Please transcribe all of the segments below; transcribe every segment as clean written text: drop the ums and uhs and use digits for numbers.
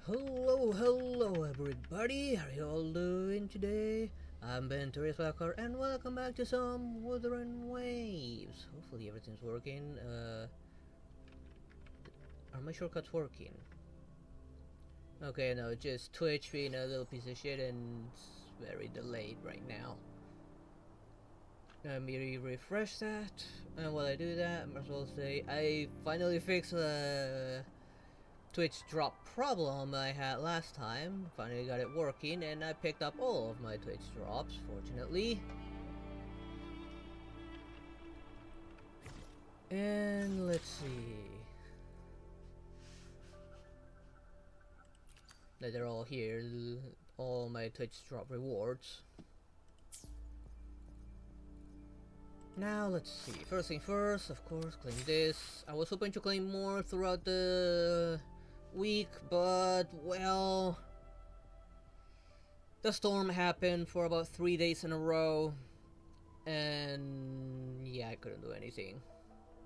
Hello everybody, how are you all doing today? I'm Ben Teresa and welcome back to some Wuthering Waves. Hopefully everything's working. Are my shortcuts working? Okay, no, just Twitch being a little piece of shit and it's very delayed right now. Let me refresh that, and while I do that, I might as well say I finally fixed Twitch drop problem I had last time. Finally got it working and I picked up all of my Twitch drops, fortunately. And let's see. They're all here, all my Twitch drop rewards. Now let's see, first thing first, of course, claim this. I was hoping to claim more throughout the week, but well, the storm happened for about 3 days in a row, and yeah, I couldn't do anything.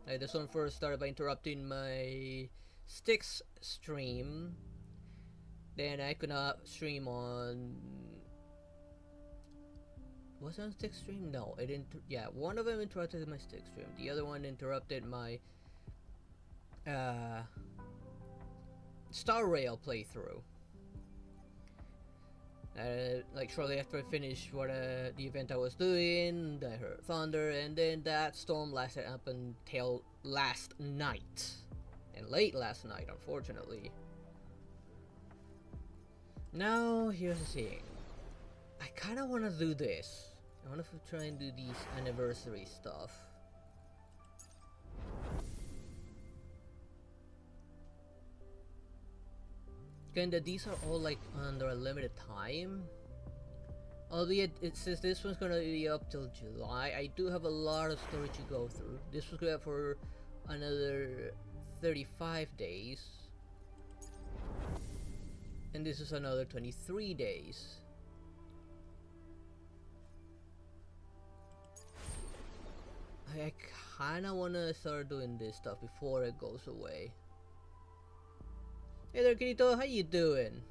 The storm first started by interrupting my Sticks stream, then I could not stream on... Was it on Stick stream? No, it didn't. Yeah, one of them interrupted my Stick stream. The other one interrupted my Star Rail playthrough. Like shortly after I finished what the event I was doing, I heard thunder, and then that storm lasted up until last night, and late last night, unfortunately. Now here's the thing. I kind of want to do this. I want to try and do these anniversary stuff. Kinda, these are all like under a limited time. Albeit, it says this one's gonna be up till July. I do have a lot of story to go through. This was good for another 35 days. And this is another 23 days. I kinda wanna start doing this stuff before it goes away. Hey there, Kirito, how you doing?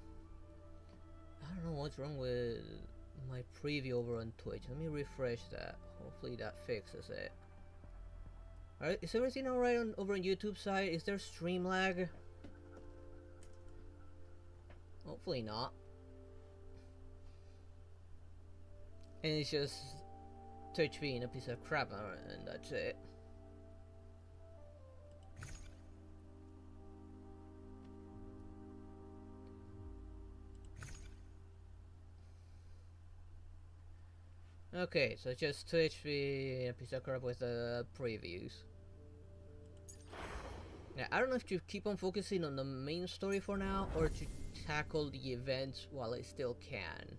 I don't know what's wrong with my preview over on Twitch. Let me refresh that. Hopefully that fixes it. Alright, is everything alright over on YouTube side? Is there stream lag? Hopefully not. And it's just Twitch being a piece of crap, and that's it. Okay, so just Twitch being a piece of crap with the previews. Yeah, I don't know if to keep on focusing on the main story for now, or to tackle the events while I still can.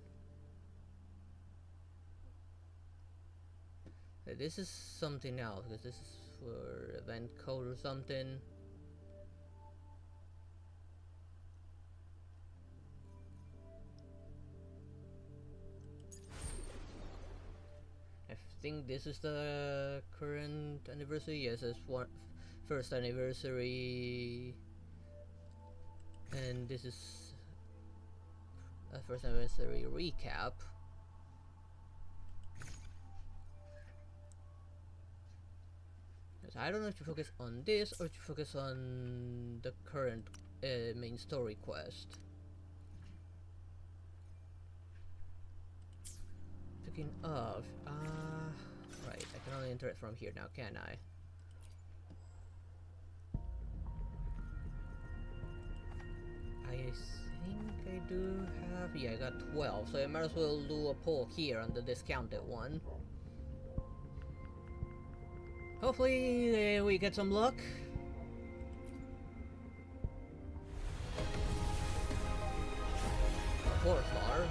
This is something else, because this is for event code or something. I think this is the current anniversary. Yes, it's one first anniversary, and this is a first anniversary recap. I don't know if to focus on this or to focus on the current main story quest. Speaking of, right, I can only enter it from here now, can I? I think I do have, yeah, I got 12, so I might as well do a poll here on the discounted one. Hopefully we get some luck. 4-star.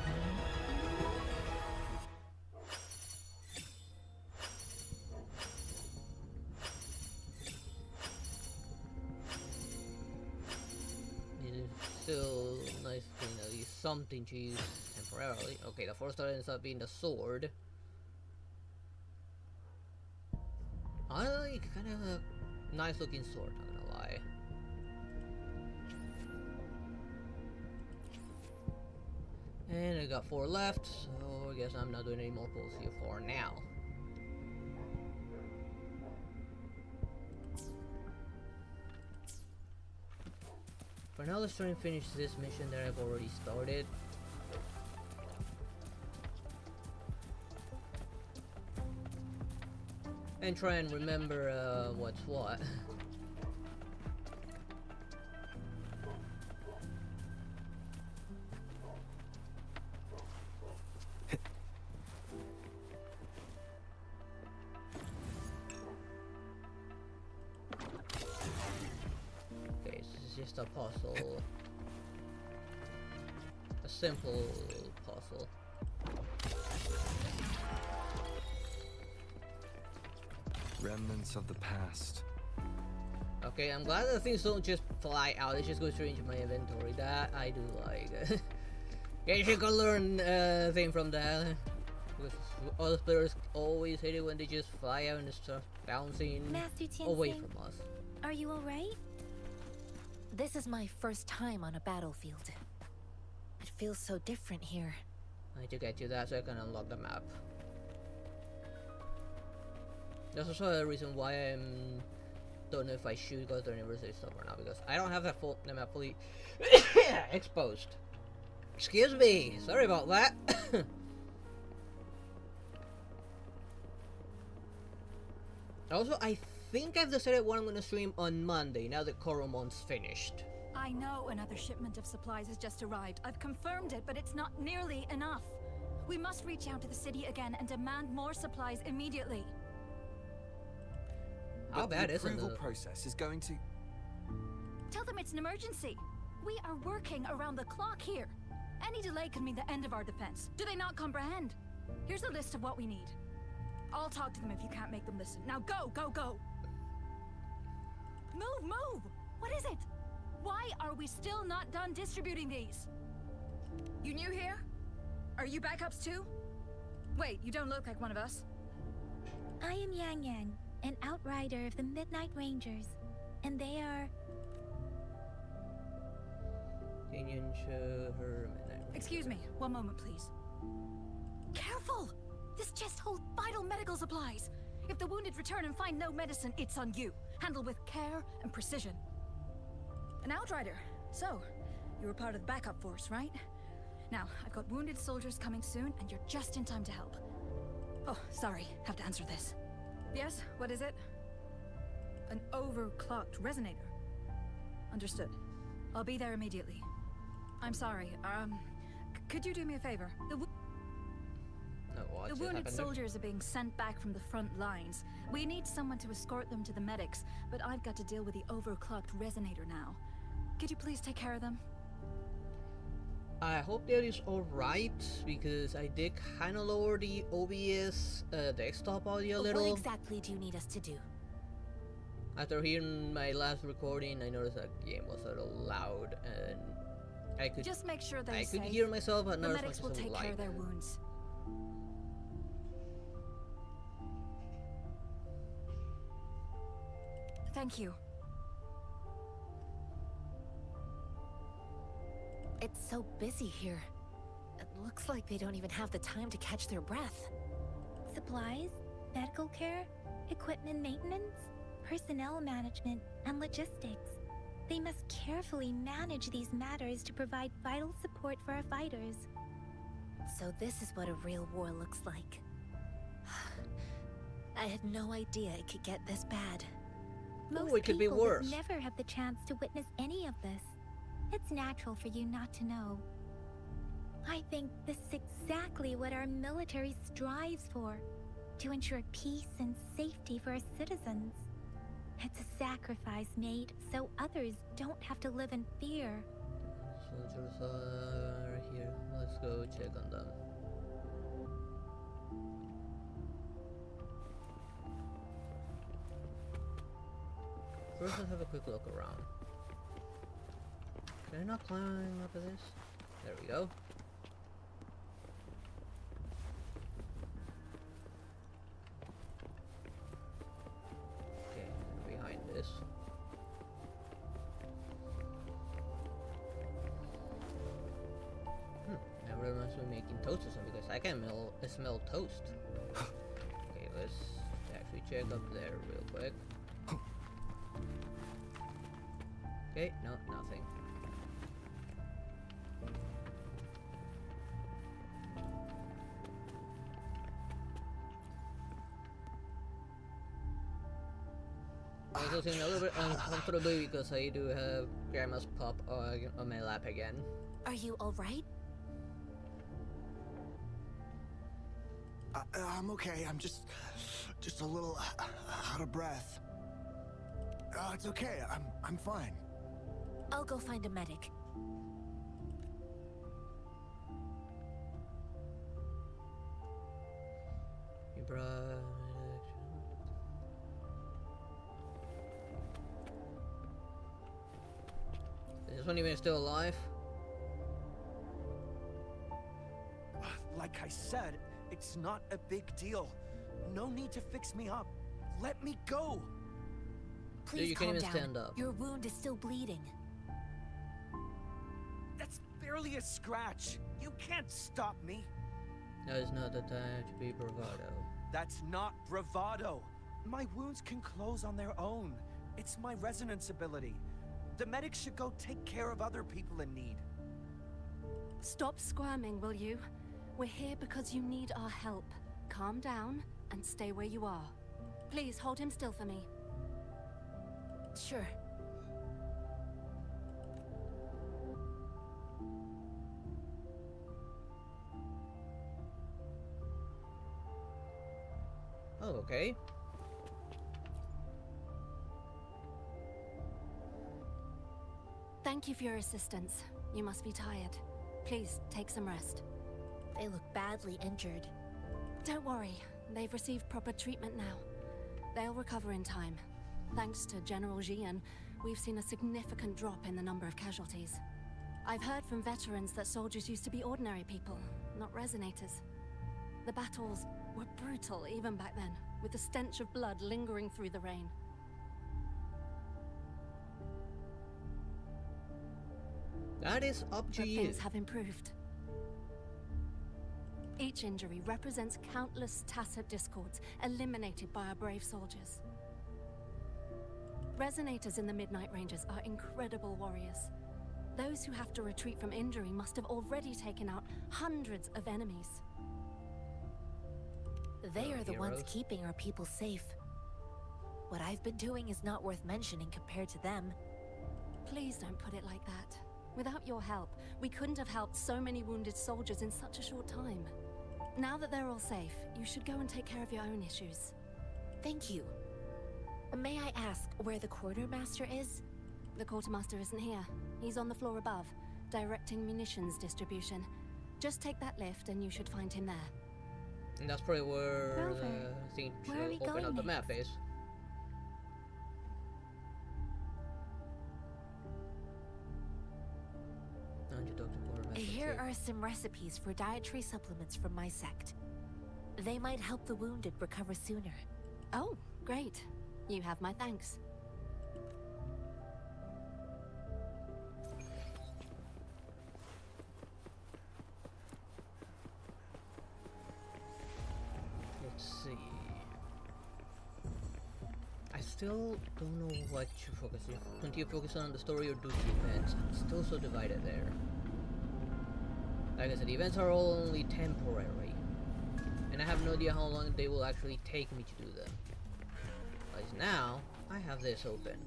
It is still nice to at least something to use temporarily. Okay, the 4-star ends up being the sword. Honestly, kind of a nice looking sword, not gonna lie. And I got 4 left, so I guess I'm not doing any more pulls here for now. For now, let's try and finish this mission that I've already started. And try and remember what's what. Okay, so this is just a puzzle. A simple puzzle. Remnants of the past. Okay, I'm glad that things don't just fly out, it just goes straight into my inventory. That I do like. Guess you can learn thing from that. Because other players always hate it when they just fly out and start bouncing away from us. Are you alright? This is my first time on a battlefield. It feels so different here. I need to get you that so I can unlock the map. That's also the reason why I don't know if I should go to the university stuff or not, because I don't have the map fully exposed. Excuse me, sorry about that. Also, I think I've decided what I'm gonna stream on Monday now that Koromon's finished. I know another shipment of supplies has just arrived. I've confirmed it, but it's not nearly enough. We must reach out to the city again and demand more supplies immediately. How bad is it? The approval process is going to... Tell them it's an emergency. We are working around the clock here. Any delay could mean the end of our defense. Do they not comprehend? Here's a list of what we need. I'll talk to them if you can't make them listen. Now go, go, go! Move, move! What is it? Why are we still not done distributing these? You new here? Are you backups too? Wait, you don't look like one of us. I am Yang Yang, an outrider of the Midnight Rangers, and they are... Excuse me, one moment please. Careful! This chest holds vital medical supplies. If the wounded return and find no medicine, it's on you. Handle with care and precision. An outrider. So, you were part of the backup force, right? Now, I've got wounded soldiers coming soon, and you're just in time to help. Oh, sorry, have to answer this. Yes, what is it? An overclocked resonator. Understood. I'll be there immediately. I'm sorry, could you do me a favor? The wounded soldiers are being sent back from the front lines. We need someone to escort them to the medics, but I've got to deal with the overclocked resonator now. Could you please take care of them? I hope that is alright, because I did kind of lower the OBS desktop audio a little. What exactly do you need us to do? After hearing my last recording, I noticed that game was a little loud, and I could just make sure they're safe. I could hear myself, but not the as much medics will as I take would care like. of their wounds. Thank you. It's so busy here. It looks like they don't even have the time to catch their breath. Supplies, medical care, equipment maintenance, personnel management, and logistics. They must carefully manage these matters to provide vital support for our fighters. So this is what a real war looks like. I had no idea it could get this bad. Most it could be people worse. would never have the chance to witness any of this. It's natural for you not to know. I think this is exactly what our military strives for, to ensure peace and safety for our citizens. It's a sacrifice made so others don't have to live in fear. Soldiers are here. Let's go check on them. First, let's have a quick look around. Can I not climb up of this? There we go. Okay, behind this. Now we're me making toast or something, because I can smell toast. Okay, let's actually check up there real quick. Okay, no, nothing. I'm also feeling a little bit uncomfortable because I do have Grandma's pup on my lap again. Are you alright? I'm okay. I'm just a little out of breath. It's okay. I'm fine. I'll go find a medic. Is this one even still alive? Like I said, it's not a big deal. No need to fix me up. Let me go. Please you calm can't even down. stand up. Your wound is still bleeding. That's barely a scratch. You can't stop me. Now is not the time to be bravado. That's not bravado. My wounds can close on their own. It's my resonance ability. The medics should go take care of other people in need. Stop squirming, will you? We're here because you need our help. Calm down and stay where you are. Please hold him still for me. Sure. Oh, okay. Thank you for your assistance. You must be tired. Please, take some rest. They look badly injured. Don't worry. They've received proper treatment now. They'll recover in time. Thanks to General Jian, we've seen a significant drop in the number of casualties. I've heard from veterans that soldiers used to be ordinary people, not resonators. The battles were brutal even back then, with the stench of blood lingering through the rain. That is up to But you. things have improved. Each injury represents countless tacit discords eliminated by our brave soldiers. Resonators in the Midnight Rangers are incredible warriors. Those who have to retreat from injury must have already taken out hundreds of enemies. They are the ones Heroes. keeping our people safe. What I've been doing is not worth mentioning compared to them. Please don't put it like that. Without your help, we couldn't have helped so many wounded soldiers in such a short time. Now that they're all safe, you should go and take care of your own issues. Thank you. May I ask where the quartermaster is? The quartermaster isn't here. He's on the floor above, directing munitions distribution. Just take that lift and you should find him there. And that's probably where Rover, the thing where are we should open going up the map next? is. Here are some recipes for dietary supplements from my sect. They might help the wounded recover sooner. Oh, great. You have my thanks. Let's see. I still don't know what to focus on. Continue focusing on the story or do the events. I'm still so divided there. Like I said, the events are all only temporary. And I have no idea how long they will actually take me to do them. Because now, I have this open.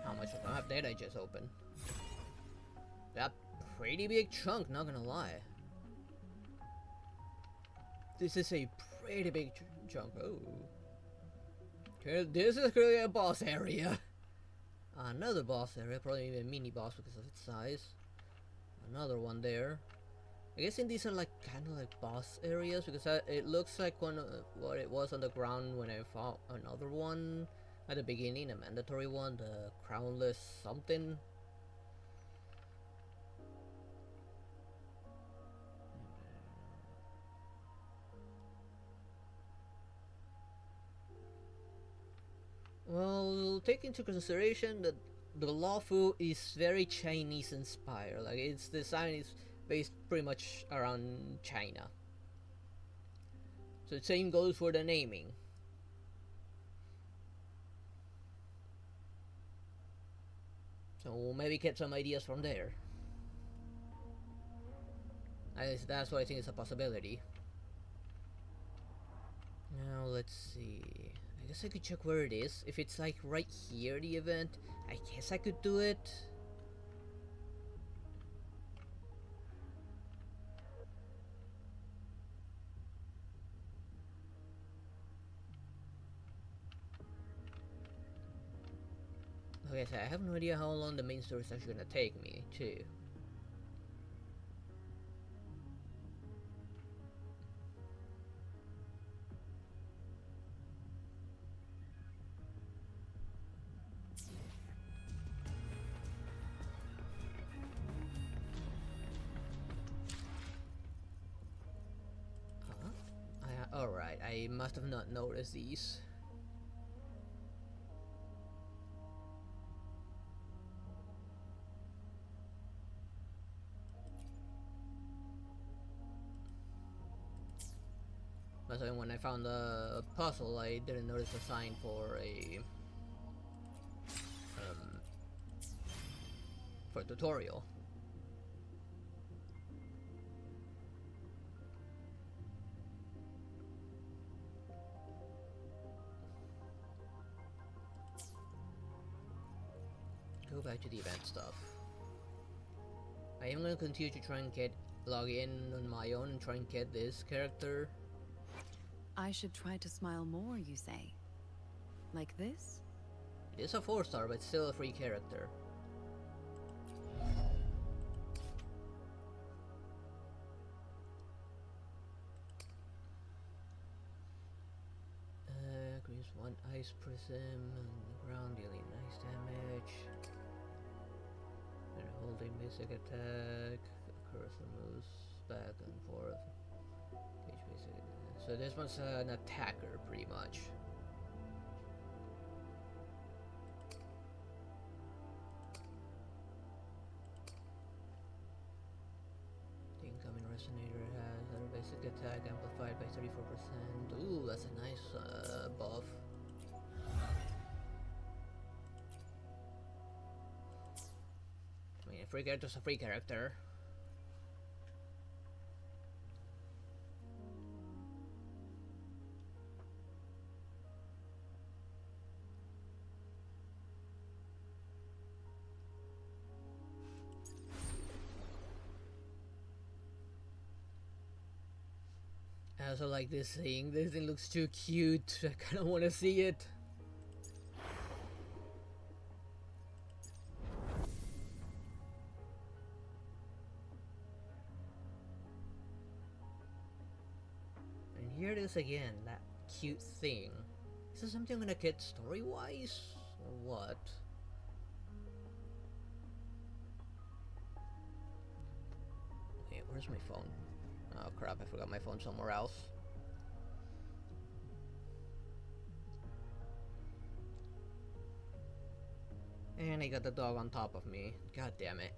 How much of a map did I just open? That pretty big chunk, not gonna lie. This is a pretty big chunk. Oh. Okay, this is clearly a boss area. Another boss area, probably even a mini boss because of its size. Another one there. I guess these are like kind of like boss areas because it looks like one what it was on the ground when I fought another one at the beginning, a mandatory one, the crownless something. take into consideration that the Lawfu is very Chinese inspired. Like its design is based pretty much around China. So the same goes for the naming. So maybe get some ideas from there. At least that's what I think is a possibility. Now let's see. I guess I could check where it is. If it's like right here, the event, I guess I could do it. Like I said, I have no idea how long the main story is actually gonna take me, too. Alright, I must have not noticed these. But when I found the puzzle, I didn't notice a sign for a tutorial. Go back to the event stuff. I am gonna continue to try and log in on my own and try and get this character. I should try to smile more, you say? Like this? It is a 4-star, but still a free character. Greens 1 ice prism on the ground, dealing nice damage. And holding basic attack. The cursor moves back and forth. So this one's an attacker, pretty much. The incoming resonator has a basic attack amplified by 34%. Ooh, that's a nice buff. I mean, a free character's a free character. I also like this thing. This thing looks too cute. I kind of want to see it. And here it is again, that cute thing. Is this something I'm gonna get story-wise? Or what? Wait, where's my phone? Oh crap, I forgot my phone somewhere else. And I got the dog on top of me. God damn it.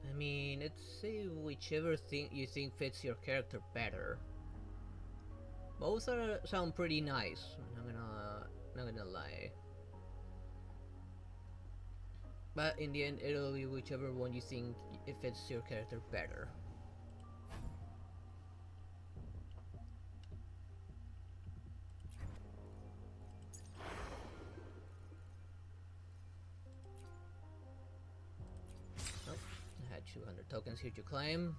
I mean, it's say whichever thing you think fits your character better. Both sound pretty nice. Not gonna lie. But in the end, it'll be whichever one you think it fits your character better. Oh, I had 200 tokens here to claim.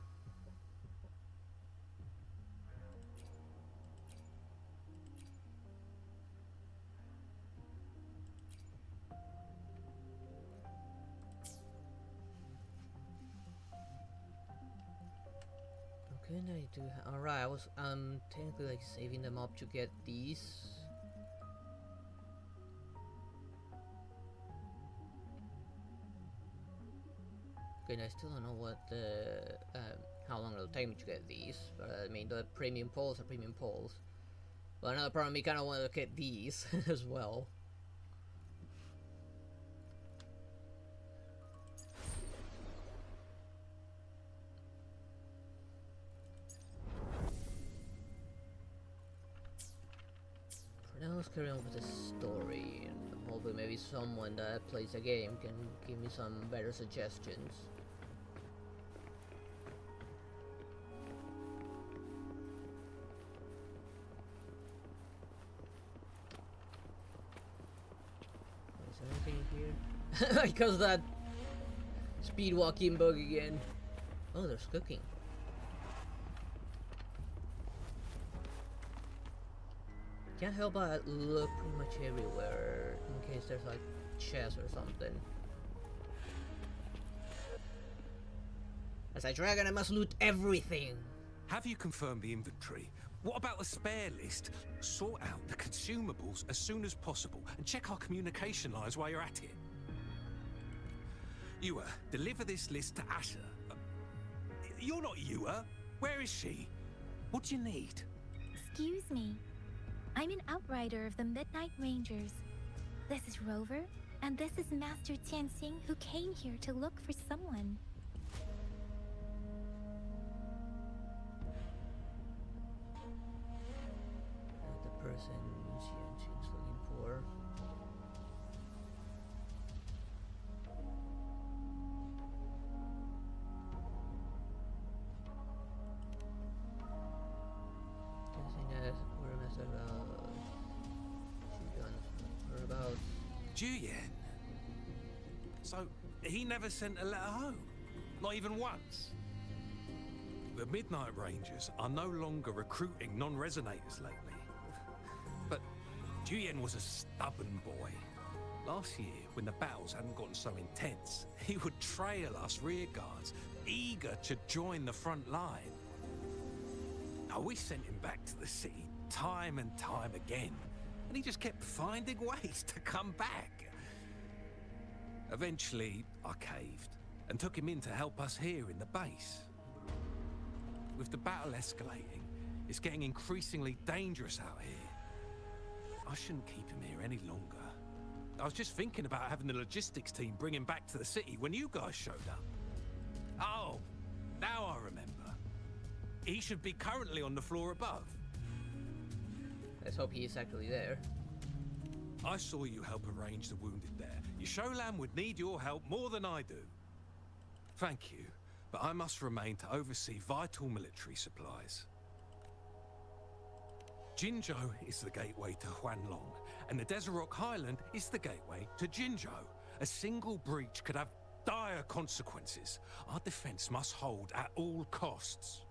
Okay, think I do. Alright, I was technically like saving them up to get these. Okay, I still don't know what the how long it'll take me to get these. But I mean, the premium poles are premium poles. But another problem, we kind of want to get these as well. For now, let's carry on with the story, and hopefully maybe someone that plays the game can give me some better suggestions. Is there anything here? Because that speed walking bug again. Oh, there's cooking. Can't help but look pretty much everywhere in case there's like chests or something. As a dragon, I must loot everything. Have you confirmed the inventory? What about the spare list? Sort out the consumables as soon as possible and check our communication lines while you're at it. Ewa, deliver this list to Asher. You're not Ewa. Where is she? What do you need? Excuse me. I'm an outrider of the Midnight Rangers. This is Rover, and this is Master Tianxing, who came here to look for someone. The person Tianxing's looking for. Juyen. So, he never sent a letter home? Not even once? The Midnight Rangers are no longer recruiting non-resonators lately. But Juyen was a stubborn boy. Last year, when the battles hadn't gotten so intense, he would trail us rearguards, eager to join the front line. Now, we sent him back to the city time and time again, and he just kept finding ways to come back. Eventually, I caved and took him in to help us here in the base. With the battle escalating, it's getting increasingly dangerous out here. I shouldn't keep him here any longer. I was just thinking about having the logistics team bring him back to the city when you guys showed up. Oh, now I remember. He should be currently on the floor above. Let's hope he is actually there. I saw you help arrange the wounded there. Yasholam would need your help more than I do. Thank you, but I must remain to oversee vital military supplies. Jinzhou is the gateway to Huanlong, and the Desert Rock Highland is the gateway to Jinzhou. A single breach could have dire consequences. Our defense must hold at all costs.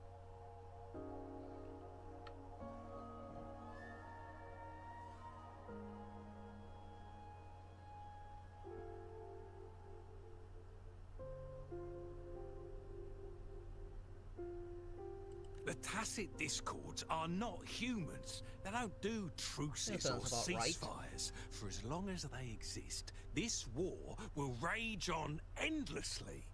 The Tacit Discords are not humans. They don't do truces or ceasefires. For as long as they exist, this war will rage on endlessly.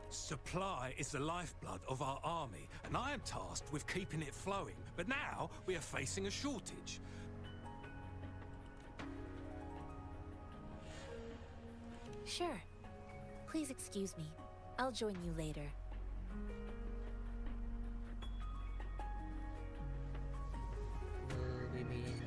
Supply is the lifeblood of our army, and I am tasked with keeping it flowing. But now we are facing a shortage. Sure. Please excuse me. I'll join you later. We'll be meeting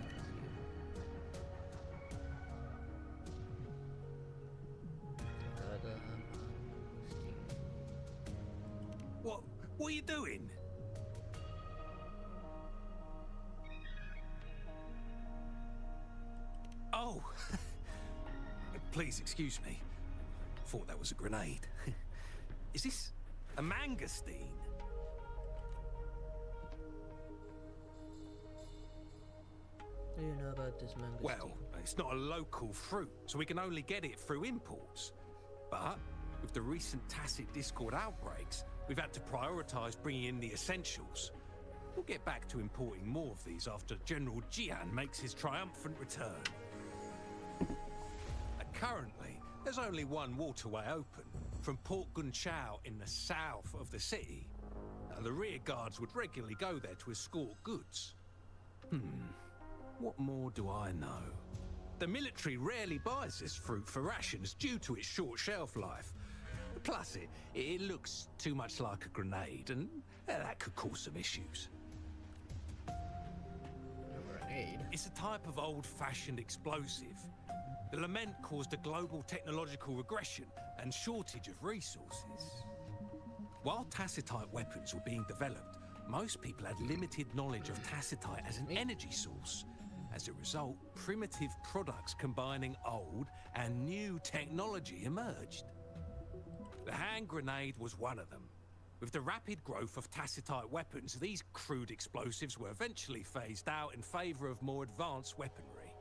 What are you doing? Oh, please excuse me. Thought that was a grenade. Is this a mangosteen? Do you know about this mangosteen? Well, it's not a local fruit, so we can only get it through imports. But with the recent tacit discord outbreaks, we've had to prioritize bringing in the essentials. We'll get back to importing more of these after General Jian makes his triumphant return. Currently, there's only one waterway open, from Port Gunchao in the south of the city. Now, the rear guards would regularly go there to escort goods. What more do I know? The military rarely buys this fruit for rations due to its short shelf life. Plus, it looks too much like a grenade, and that could cause some issues. A grenade? It's a type of old-fashioned explosive. The lament caused a global technological regression and shortage of resources. While tacitite weapons were being developed, most people had limited knowledge of tacitite as an energy source. As a result, primitive products combining old and new technology emerged. The hand grenade was one of them. With the rapid growth of tacitite weapons, these crude explosives were eventually phased out in favor of more advanced weaponry.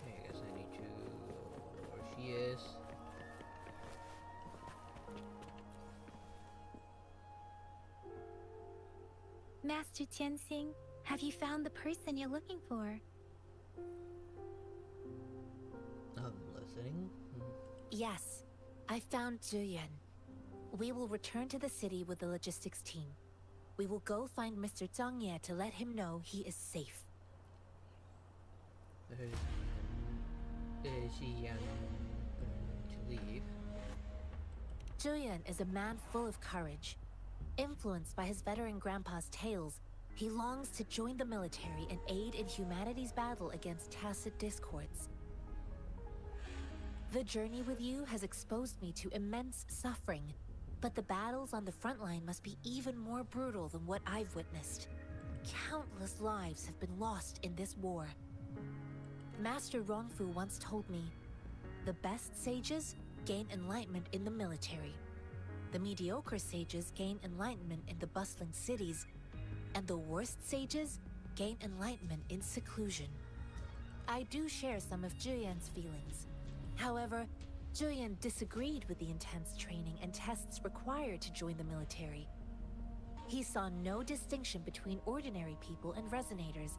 Okay, I guess I need to go where she is. Master Tianxing, have you found the person you're looking for? I'm listening. Yes, I found Zhuyan. We will return to the city with the logistics team. We will go find Mr. Zhang Ye to let him know he is safe. Is she to leave? Zhuyan is a man full of courage. Influenced by his veteran grandpa's tales, he longs to join the military and aid in humanity's battle against tacit discords. The journey with you has exposed me to immense suffering, but the battles on the front line must be even more brutal than what I've witnessed. Countless lives have been lost in this war. Master Rongfu once told me, the best sages gain enlightenment in the military. The mediocre sages gain enlightenment in the bustling cities, and the worst sages gain enlightenment in seclusion. I do share some of Zhuyan's feelings. However, Zhuyan disagreed with the intense training and tests required to join the military. He saw no distinction between ordinary people and resonators,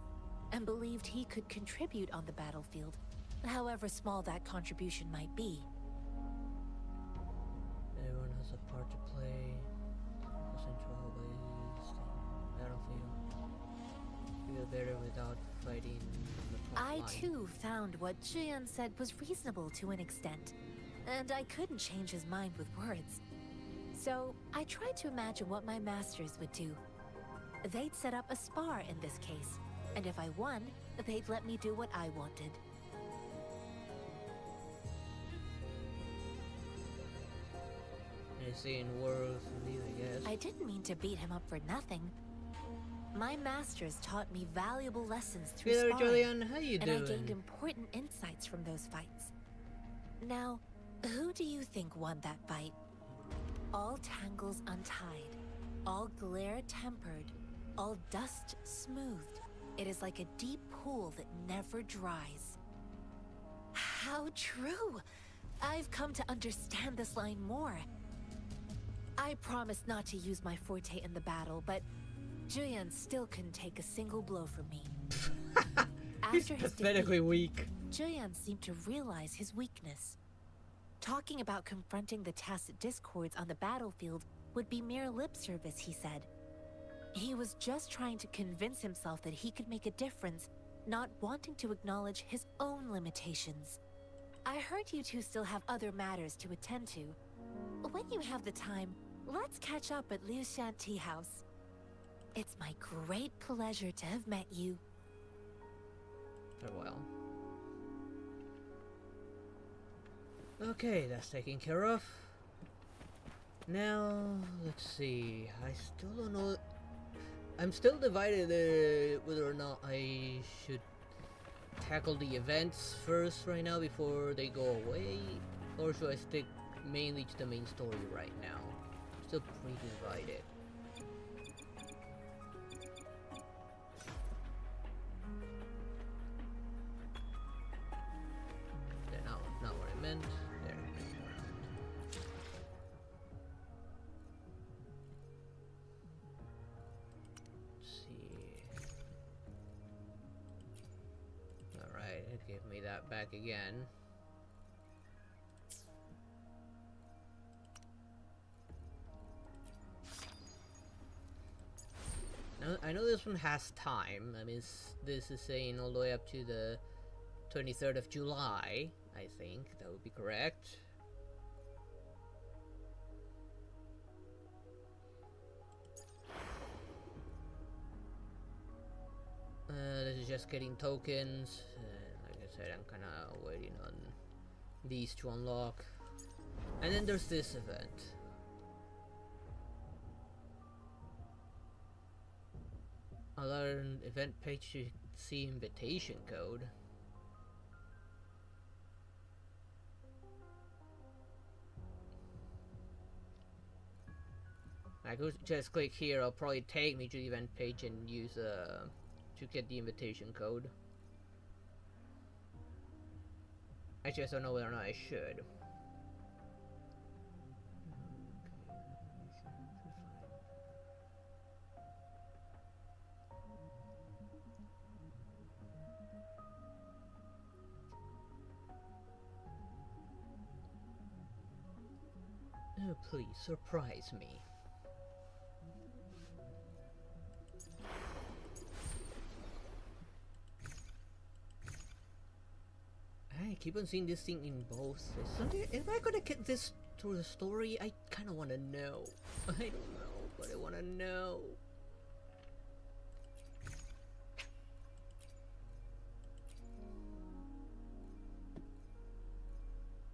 and believed he could contribute on the battlefield, however small that contribution might be. Everyone has a part to play. Essential always battlefield. Feel better without fighting on the front I line. too found what Zhuyan said was reasonable to an extent, and I couldn't change his mind with words. So I tried to imagine what my masters would do. They'd set up a spar in this case, and if I won, they'd let me do what I wanted. It's saying world for me, I guess. I didn't mean to beat him up for nothing. My masters taught me valuable lessons through Peter sparring, Julian, how you and doing? I gained important insights from those fights. Now, who do you think won that fight? All tangles untied, all glare tempered, all dust smoothed. It is like a deep pool that never dries. How true! I've come to understand this line more. I promised not to use my forte in the battle, but Zhuyan still couldn't take a single blow from me. He's After his pathetically defeat, weak. Zhuyan seemed to realize his weakness. Talking about confronting the tacit discords on the battlefield would be mere lip service, he said. He was just trying to convince himself that he could make a difference, not wanting to acknowledge his own limitations. I heard you two still have other matters to attend to. When you have the time, let's catch up at Liu Shan Tea House. It's my great pleasure to have met you. Farewell. Okay, that's taken care of. Now, let's see. I still don't know. I'm still divided whether or not I should tackle the events first right now before they go away. Or should I stick mainly to the main story right now? Still pretty divided. Yeah, not what I meant. There. Let's see. Alright, it gave me that back again. Now, I know this one has time. I mean, this is saying all the way up to the 23rd of July, I think. That would be correct. This is just getting tokens. Like I said, I'm kind of waiting on these to unlock. And then there's this event. I'll learn event page to see invitation code. I could just click here, it'll probably take me to the event page and use to get the invitation code. I just don't know whether or not I should. Oh, please surprise me. I keep on seeing this thing in both. Am I gonna get this through the story? I kind of want to know. I don't know, but I want to know.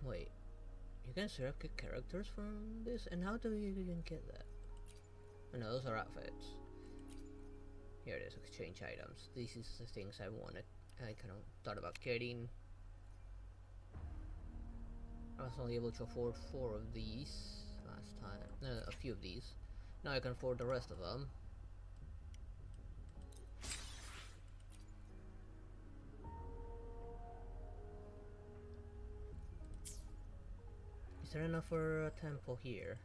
Wait, you can select characters from this, and how do you even get that? Oh, no, those are outfits. Here it is, exchange items. These is the things I wanted. I kind of thought about getting. I was only able to afford 4 of these last time. A few of these. Now I can afford the rest of them. Is there enough for a temple here?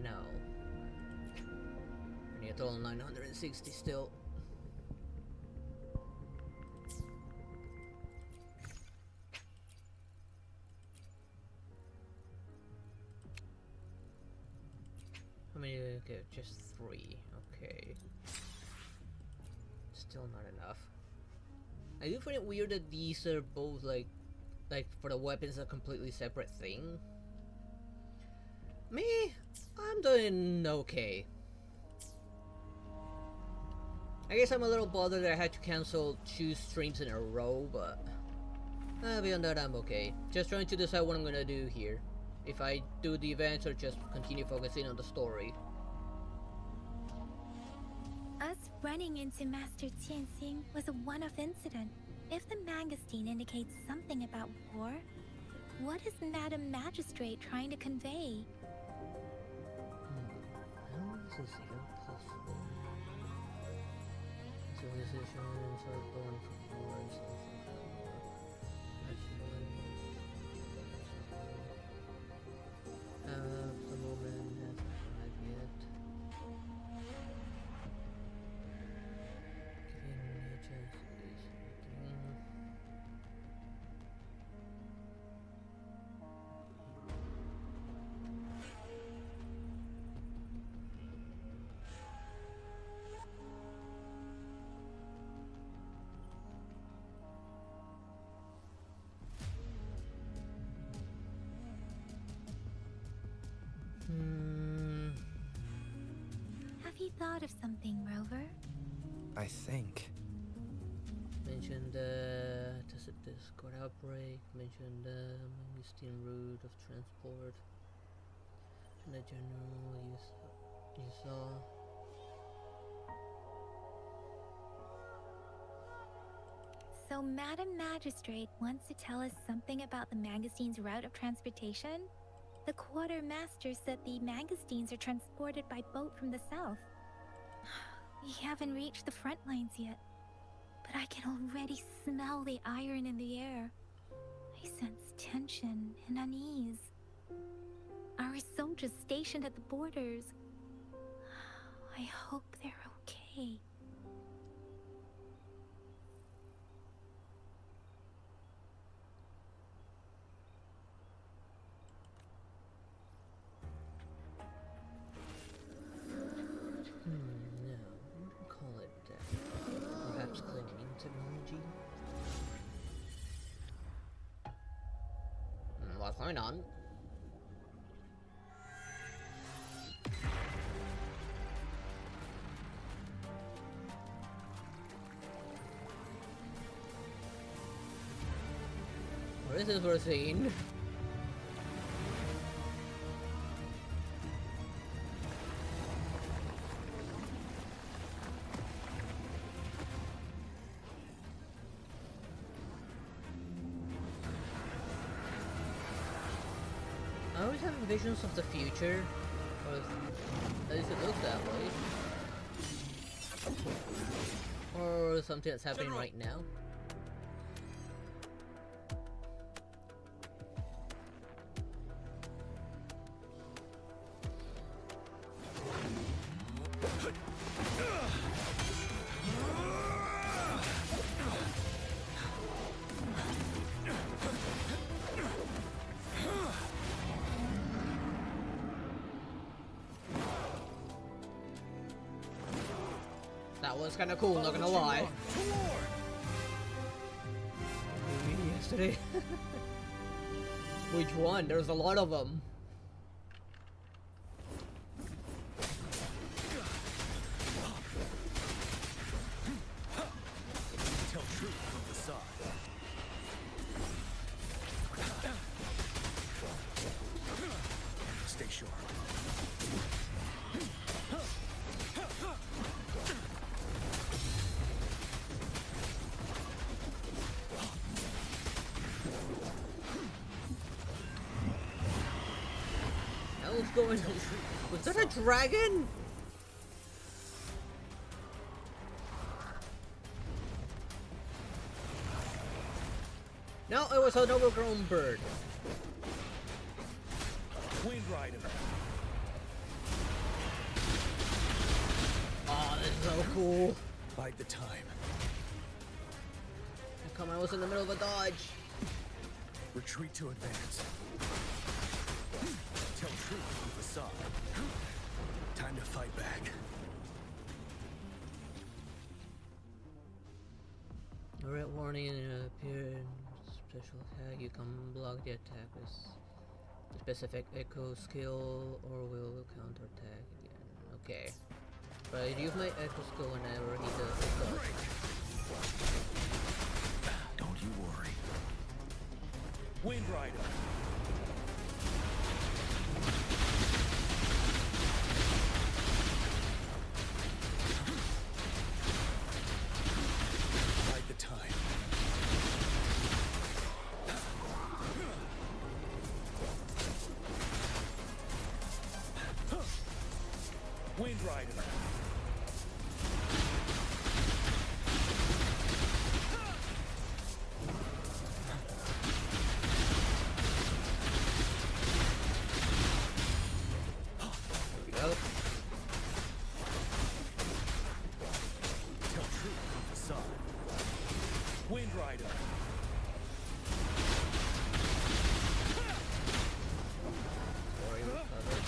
No. I need a total 960 still. How many did I get? Just 3. Okay. Still not enough. I do find it weird that these are both like for the weapons a completely separate thing. Me, I'm doing okay. I guess I'm a little bothered that I had to cancel 2 streams in a row, but beyond that I'm okay. Just trying to decide what I'm gonna do here. If I do the events or just continue focusing on the story. Us running into Master Tianxing was a one-off incident. If the Mangosteen indicates something about war, what is Madam Magistrate trying to convey? How is this even possible? Civilizations are born from wars. The moment hasn't arrived yet. Giving me a chance to do something. Have you thought of something, Rover? I think. Mentioned tacit Discord outbreak, mentioned Mangosteen route of transport, and the general you saw. So Madam Magistrate wants to tell us something about the magazine's route of transportation? The quartermaster said the magazines are transported by boat from the south. We haven't reached the front lines yet, but I can already smell the iron in the air. I sense tension and unease. Our soldiers stationed at the borders. I hope they're okay. No, I wouldn't call it that. Perhaps cleaning technology? What's going on? What is this we're seeing? I always have visions of the future, or at least it looks that way. Or something that's happening General. right now. That was kind of cool, not gonna lie. Yesterday. Which one? There's a lot of them. Tell truth from the side. Stay sharp. What's going on? Was that a dragon? No, it was an overgrown bird. Wind Rider. Oh, this is so cool. Bide the time. Come on, I was in the middle of a dodge. Retreat to advance. Tell truth from the side. Time to fight back. Red warning appear special attack. You can block the attack with a specific echo skill or will counter attack again. Okay. But I use my echo skill whenever he does it. Don't you worry. Wind Rider. Bide the time. Wind Rider. There we go. Tell truth from the side. Wind Rider. Sorry, recovered.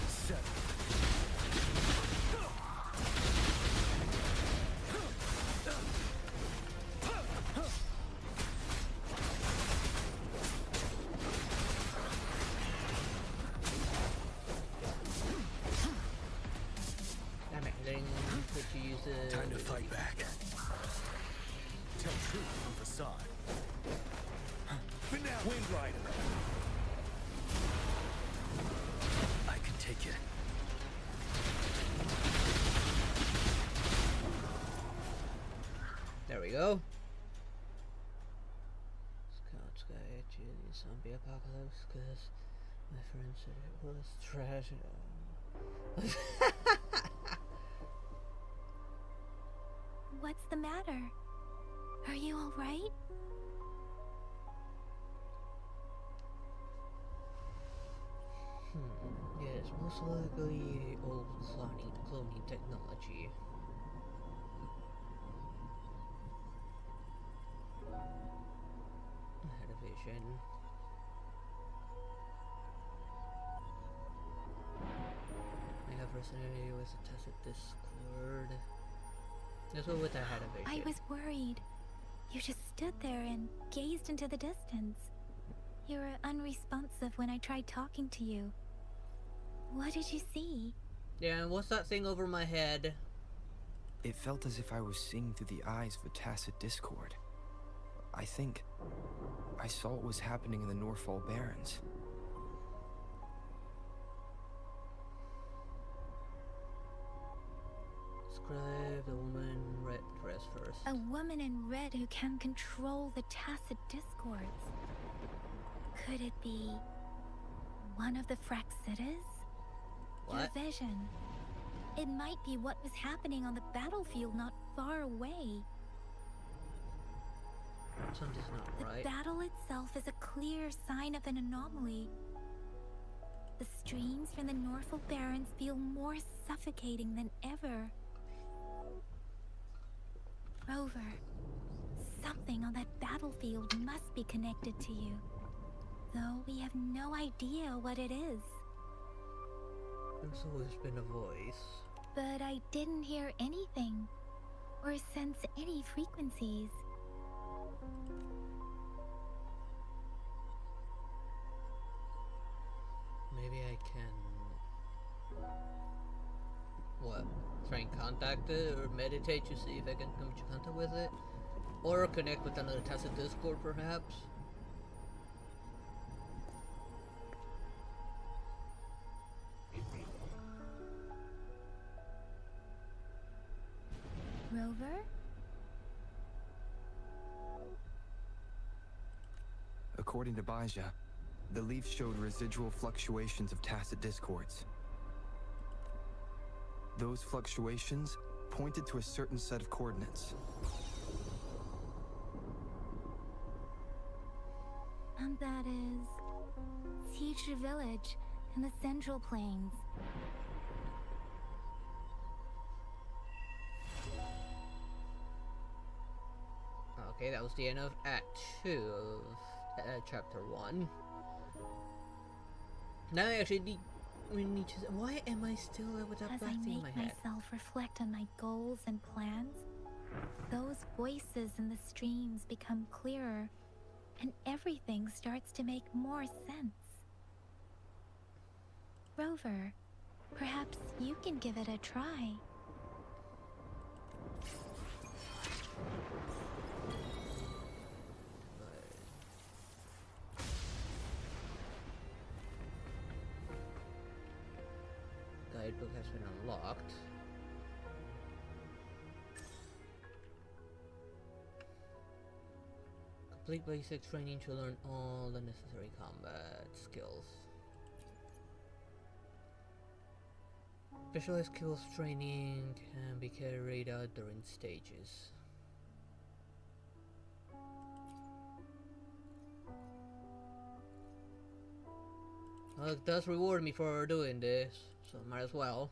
7. Damn it, letting put you use the... Time to fight back. Tell truth from the side. Wind Rider. I can take it. There we go. zombie apocalypse because my friend said it was trash. What's the matter? Are you alright? Yes, most likely old cloning technology. I had a vision. I have resonated with the tacit discord. That's what I had a vision. I was worried. You just stood there and gazed into the distance. You were unresponsive when I tried talking to you. What did you see? Yeah, and what's that thing over my head? It felt as if I was seeing through the eyes of a tacit discord. I think I saw what was happening in the Norfall Barrens. Describe the woman in red dress first. A woman in red who can control the tacit discords. Could it be one of the Fraxitas? What? Your vision. It might be what was happening on the battlefield not far away. Something's not The right. battle itself is a clear sign of an anomaly. The streams from the Norfall Barrens feel more suffocating than ever. Rover, something on that battlefield must be connected to you, though we have no idea what it is. There's always been a voice. But I didn't hear anything, or sense any frequencies. Maybe I can... What? Try and contact it or meditate to see if I can come into contact with it? Or connect with another tacit discord perhaps? Rover? According to Baja, the leaf showed residual fluctuations of tacit discords. Those fluctuations pointed to a certain set of coordinates. And that is... Siege Village in the Central Plains. Okay, that was the end of Act 2 of Chapter 1. Now I actually need to... Why am I still with that As black I thing in my make head? myself reflect on my goals and plans, those voices in the streams become clearer, and everything starts to make more sense. Rover, perhaps you can give it a try. Guidebook has been unlocked. Complete basic training to learn all the necessary combat skills. Specialized skills training can be carried out during stages. Well, it does reward me for doing this, so might as well.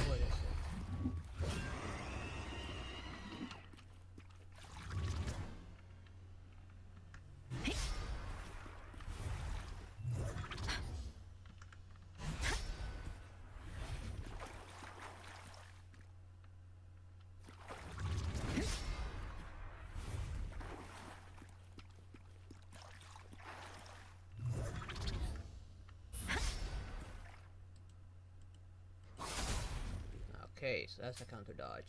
What is it? Okay, so that's a counter dodge.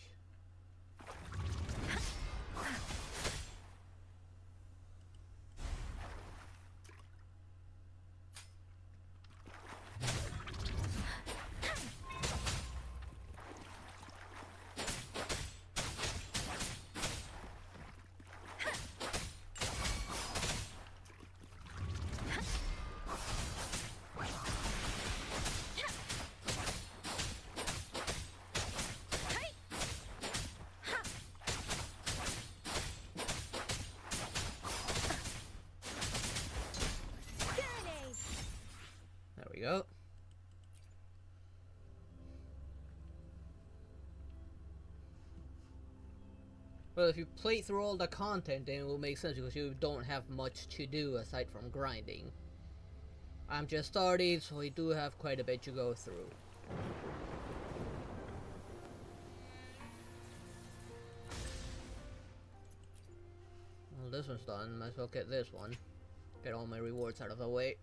There we go. Well, if you play through all the content, then it will make sense because you don't have much to do aside from grinding. I'm just started, so I do have quite a bit to go through. Well, this one's done. Might as well get this one. Get all my rewards out of the way.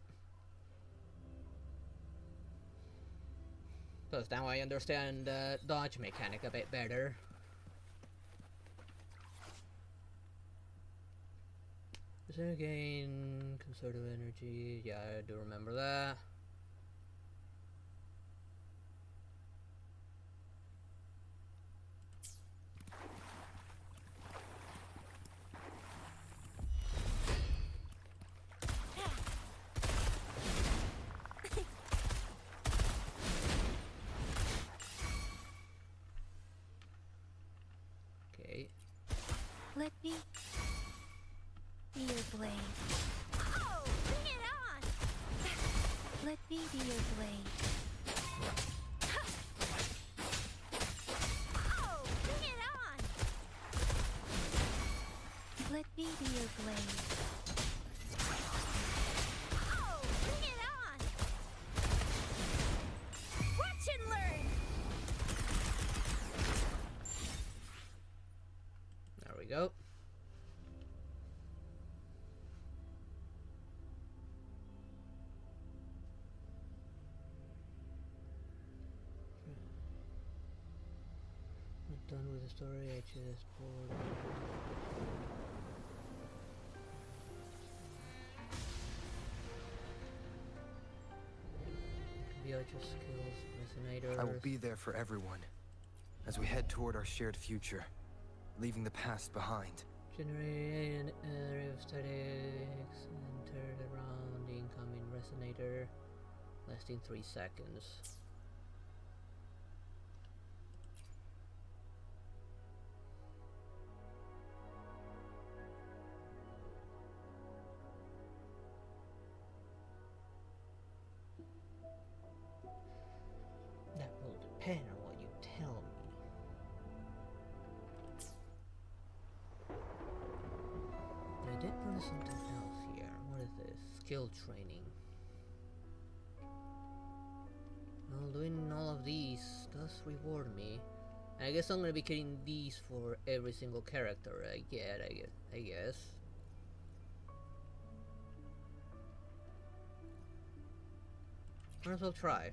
Plus, now I understand the dodge mechanic a bit better. Reserve gain, conservative energy. Yeah, I do remember that. Okay. Let me be your blade. Oh, bring it on! Let me be your blade. Oh, bring it on! Let me be your blade. Oh, bring it on! Watch and learn! There we go. Not done with the story, I just poured. Just skills, resonators. I will be there for everyone as we head toward our shared future, leaving the past behind. Generate an area of statics, enter the round, the incoming resonator, lasting 3 seconds. That will depend on what you tell me. I did notice something else here. What is this? Skill training. Well, doing all of these does reward me. I guess I'm gonna be getting these for every single character I get, I guess. Might as well try.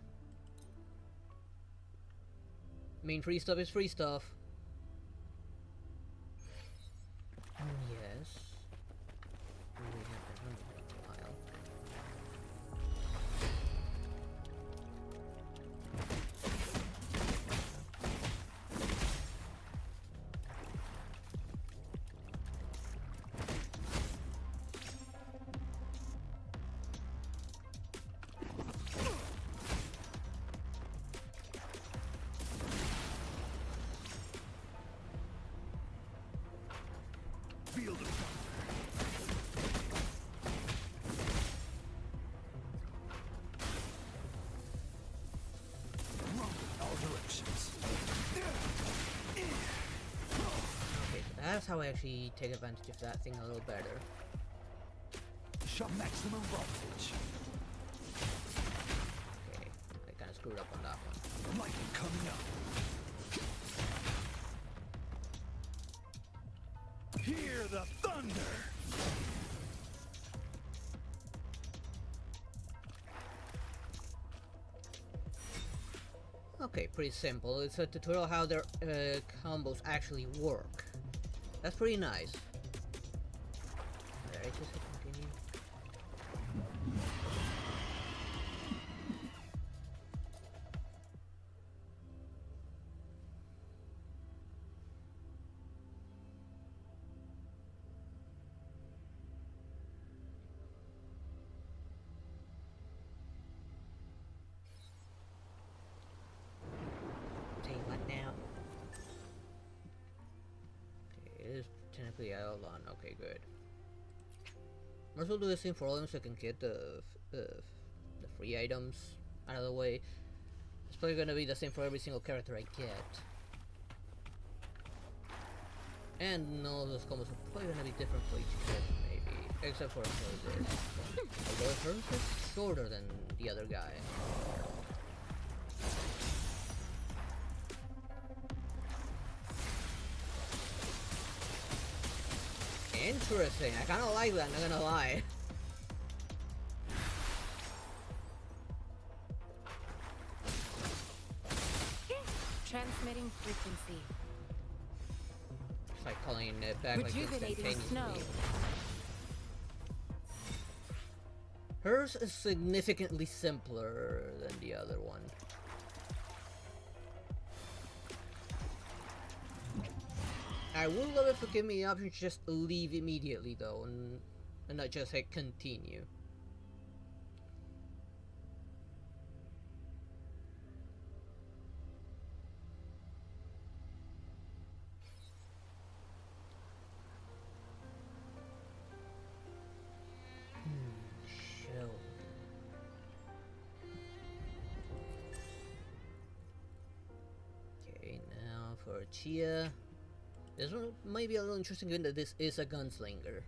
I mean, free stuff is free stuff. Yes. We have been running for a while. Field of thunder. Run in all directions. Okay, so that's how I actually take advantage of that thing a little better. Shove maximum voltage. Okay, I kinda screwed up on that one. Lightning coming up. Hear the thunder! Okay, pretty simple. It's a tutorial how their combos actually work. That's pretty nice. Alright, just hit continue. Technically outlawn. Okay, good. Might as well do the same for all of them so I can get the free items out of the way. It's probably gonna be the same for every single character I get. And all those combos are probably gonna be different for each character, maybe. Except for this. Although hers is shorter than the other guy. Interesting, I kinda like that, not gonna lie. Transmitting frequency. It's like calling it back like Rejuvenating snow. instantaneously. Hers is significantly simpler than the other one. I would love it if it gave me the option to just leave immediately though, and not just hit continue. Shell. Okay, now for Chia. This one might be a little interesting given that this is a gunslinger.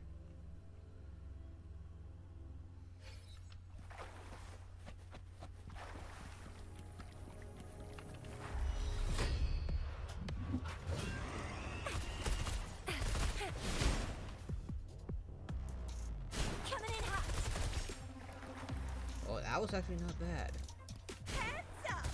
Coming in hot. Oh, that was actually not bad. Heads up.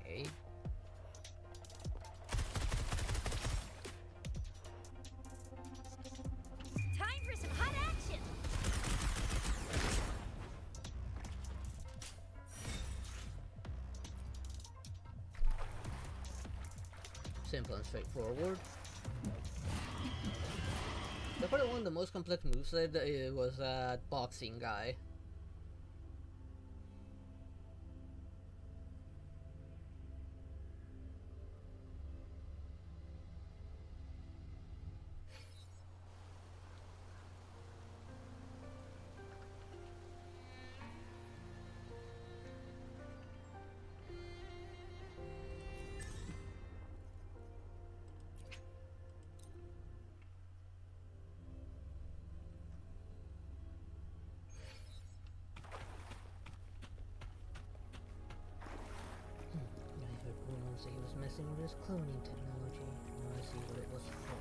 Okay. Time for some hot action. Simple and straightforward. The probably one of the most complex moveset was that boxing guy. I heard rumors that he was messing with his cloning technology. I want to see what it was for.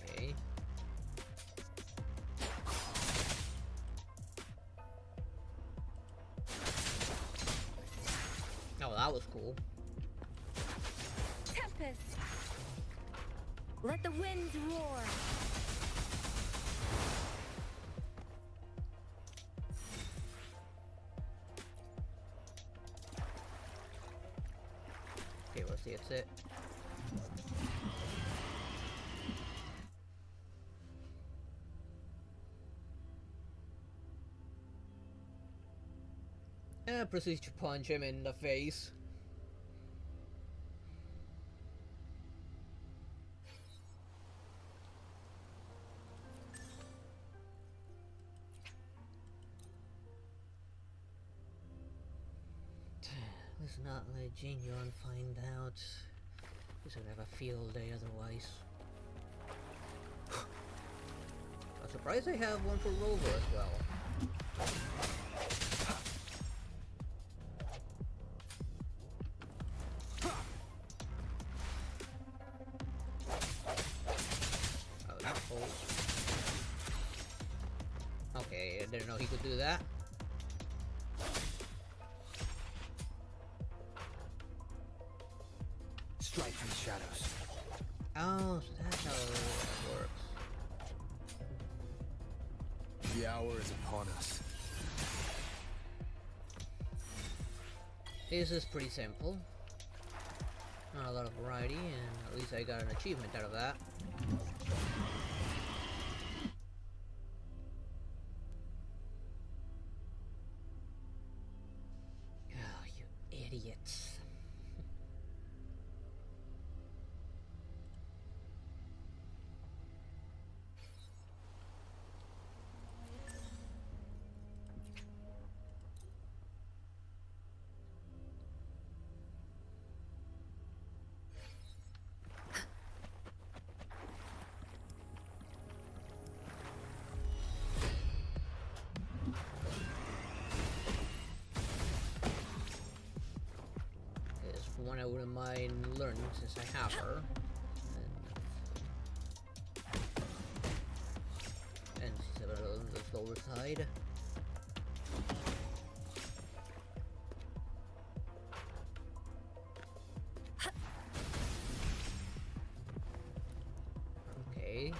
Okay. Oh, that was cool. Tempest. Let the winds roar. Okay, let's see, it's it. And proceeds to punch him in the face. Let's Let's not let Jinyon find out. He's gonna have a field day otherwise. I'm surprised they have one for Rover as well. Oh, that holds. Okay, I didn't know he could do that. Strike from the shadows. Oh, so that's how it works. The hour is upon us. This is pretty simple. Not a lot of variety, and at least I got an achievement out of that. Oh, you idiots. One I wouldn't mind learning since I have her. And she's a little on the slower side. Okay.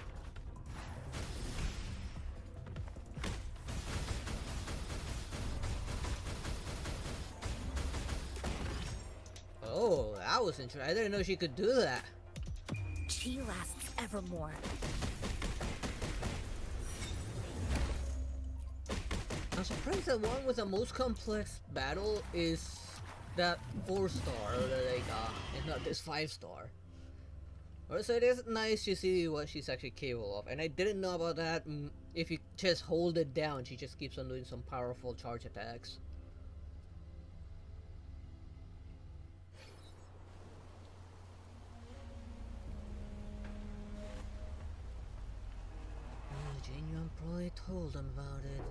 Oh, that was interesting. I didn't know she could do that. She lasts evermore. I'm surprised the one with the most complex battle is that 4-star that they got, and not this 5-star. So it is nice to see what she's actually capable of, and I didn't know about that. If you just hold it down, she just keeps on doing some powerful charge attacks. Genuine probably told them about it.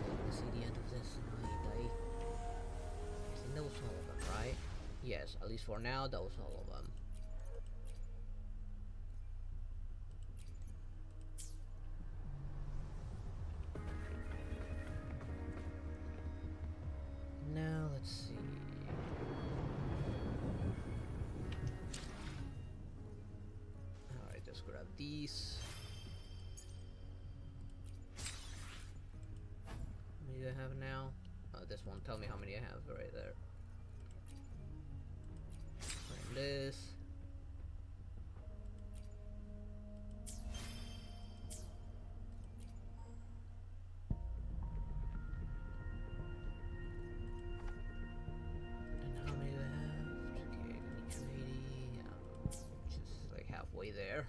We'll see the end of this tonight, I think that was all of them, right? Yes, at least for now, that was all of them. Now, let's see. Alright, just grab these. How many do I have now? Oh, this won't tell me how many I have right there. And this. And how many do I have? Okay, I need 280. Just like halfway there.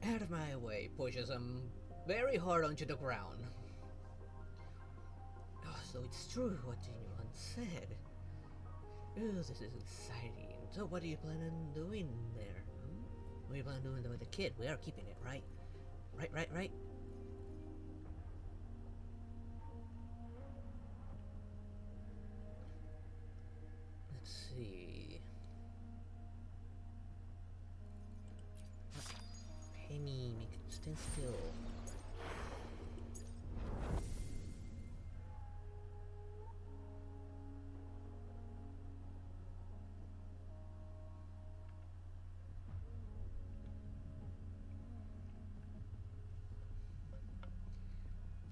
Out of my way, pushes him very hard onto the ground. Oh, so it's true what Genuine said. Oh, this is exciting. So what do you plan on doing there? What do you plan on doing with the kid? We are keeping it, right? Right. Let's see. Penny, make it stand still.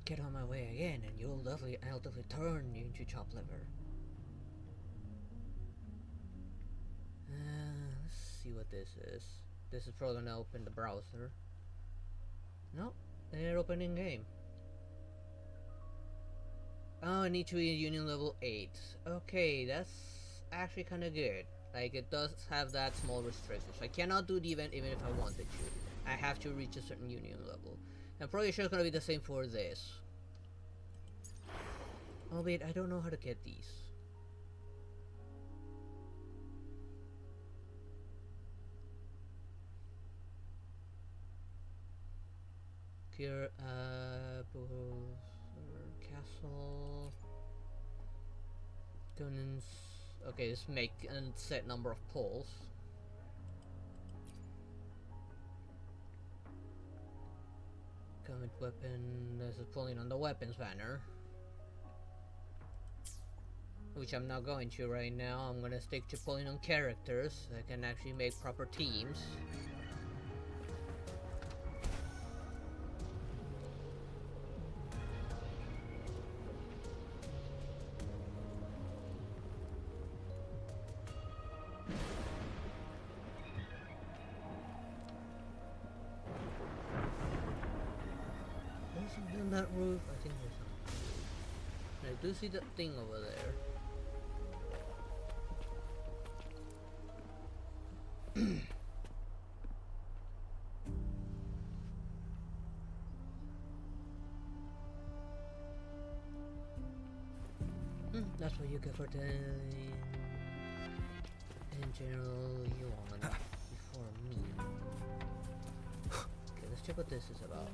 Get on my way again, and I'll definitely turn you into chopped liver. Let's see what this is. This is probably gonna open the browser. No, they're opening game. Oh, I need to be Union level 8. Okay, that's actually kind of good. Like, it does have that small restrictions. I cannot do the event even if I wanted to. I have to reach a certain union level. I'm probably sure it's gonna be the same for this. Albeit, I don't know how to get these. Cure, castle. Guns. Okay, let's make a set number of pulls. Comet weapon. This is pulling on the weapons banner. Which I'm not going to right now. I'm gonna stick to pulling on characters so I can actually make proper teams. On that roof, I think there's something. I do see that thing over there. That's what you get for telling in general you want before me. Okay, let's check what this is about.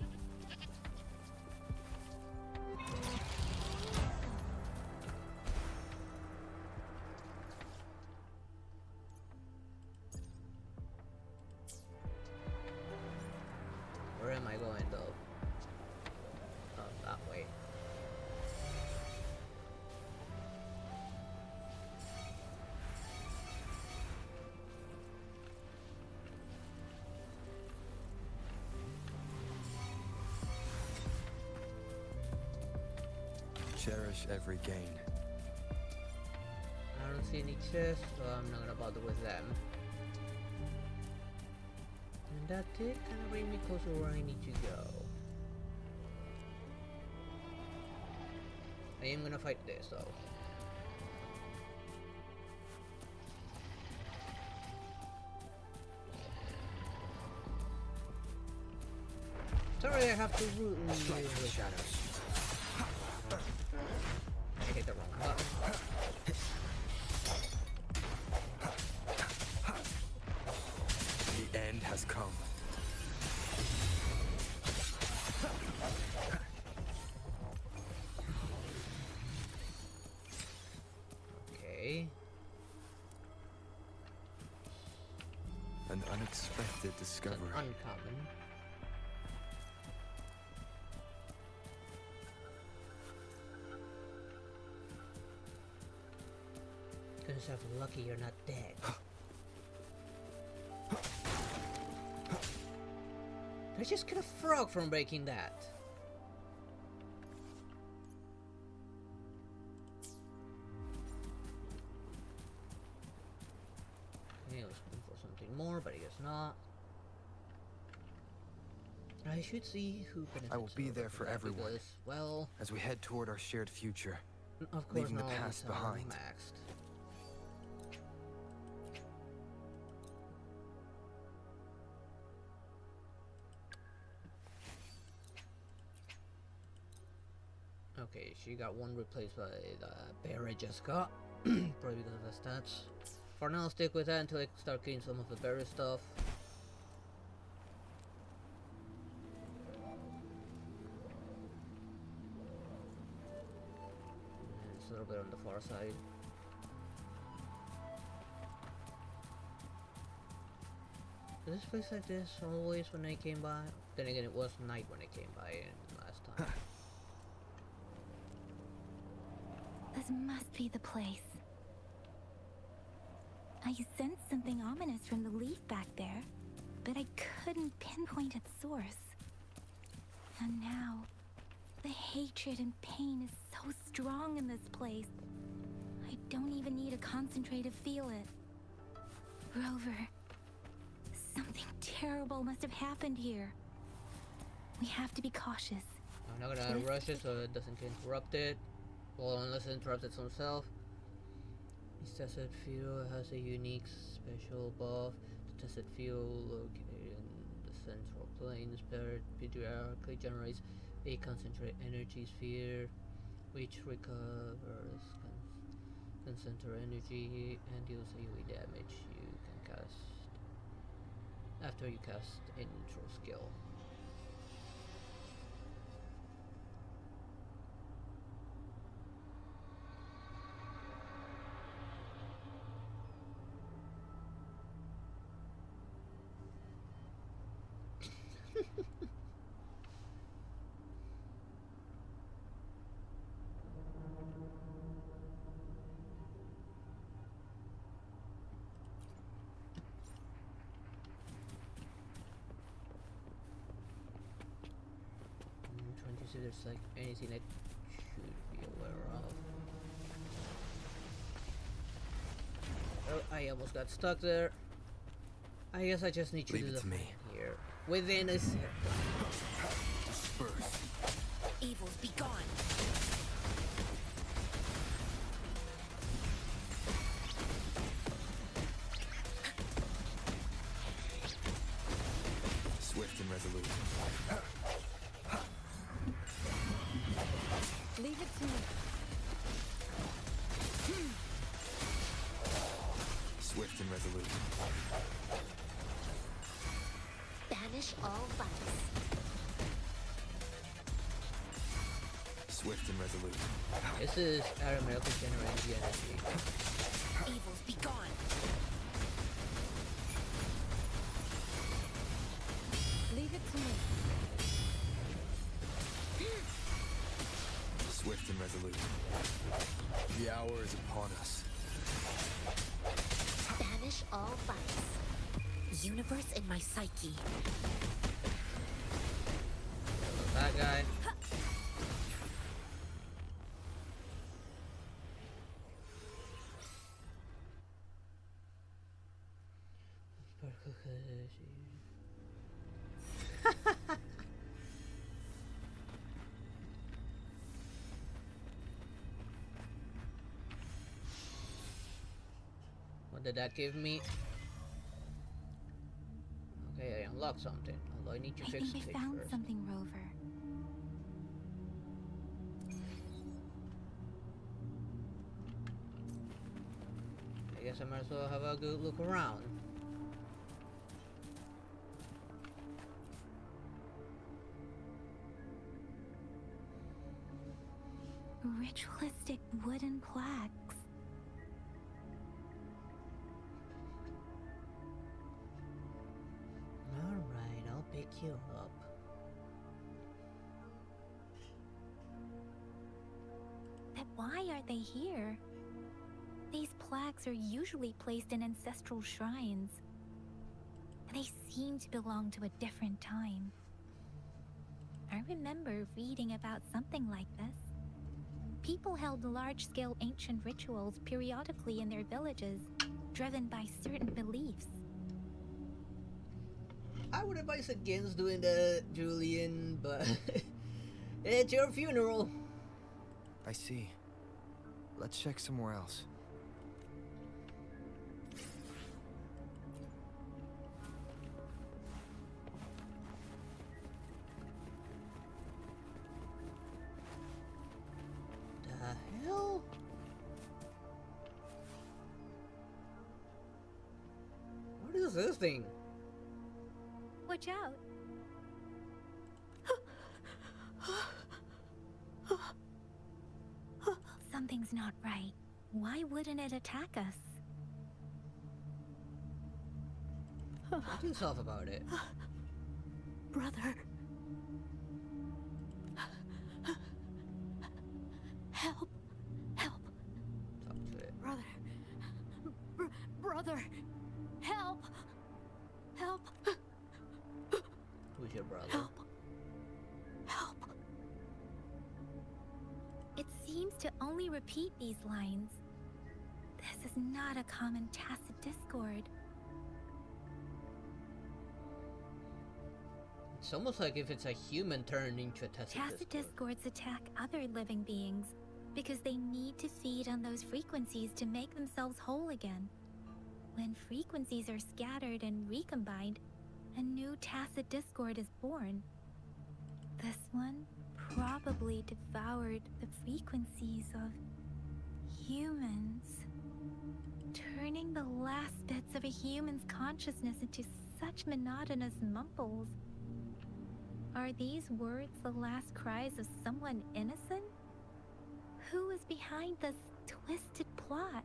Where am I going though? Oh, that way. Cherish every gain. I don't see any chests, so I'm not gonna bother with them. And that did kind of bring me closer to where I need to go. I am gonna fight this though. Sorry, I have to root in the shadows. I hit the wrong button. The end has come. Okay. An unexpected It's discovery. an uncommon. Gonna yourself lucky you're not dead. I just get a frog from breaking that. Okay, I was looking for something more, but I guess not. I should see who benefits. I will be there from for that everyone. because, well, As we head toward our shared future. of course, leaving the not all past these are behind. maxed. Okay, she got one replaced by the bear I just got. Probably because of the stats. For now, I'll stick with that until I start getting some of the berry stuff. And it's a little bit on the far side. Did this place like this always when I came by? Then again, it was night when I came by last time. This must be the place. I sensed something ominous from the leaf back there, but I couldn't pinpoint its source. And now, the hatred and pain is so strong in this place. I don't even need to concentrate to feel it. Rover, something terrible must have happened here. We have to be cautious. I'm not gonna rush it so it doesn't get interrupted. Well, unless it interrupts its own self. This tested field has a unique special buff. The tested field located in the central plane periodically generates a concentrated energy sphere which recovers concentrated energy and deals AoE damage you can cast after you cast a neutral skill. Trying to see if there's like anything I should be aware of. Oh, I almost got stuck there. I guess I just need to Leave do it the to me. thing here. Within a second. Disperse. Evils be gone. Swift and resolute. Leave it to me. Swift and resolute. Banish all vice. Swift and resolute. This is automatically generating the energy. Evils be gone. Leave it to me. Swift and resolute. The hour is upon us. Banish all vice. Universe in my psyche. That guy. What did that give me? Okay, I unlocked something. Although I need to I fix think the I page found first. something, Rover. I guess I might as well have a good look around. Ritualistic wooden plaques. Alright, I'll pick you up. But why are they here? These plaques are usually placed in ancestral shrines. They seem to belong to a different time. I remember reading about something like this. People held large-scale ancient rituals periodically in their villages, driven by certain beliefs. I would advise against doing that, Julian, but it's your funeral. I see. Let's check somewhere else. The hell? What is this thing? Watch out! Something's not right. Why wouldn't it attack us? Talk to yourself about it. Brother. Help. Help. Talk to it. Brother. Brother. Help. Help. Who's your brother? Help. Help. It seems to only repeat these lines. This is not a common tacit discord. It's almost like if it's a human turned into a tacit Tacit discord. discords attack other living beings, Because they need to feed on those frequencies to make themselves whole again. When frequencies are scattered and recombined, a new tacit discord is born. This one probably devoured the frequencies of humans, turning the last bits of a human's consciousness into such monotonous mumbles. Are these words the last cries of someone innocent? Who is behind this twisted plot?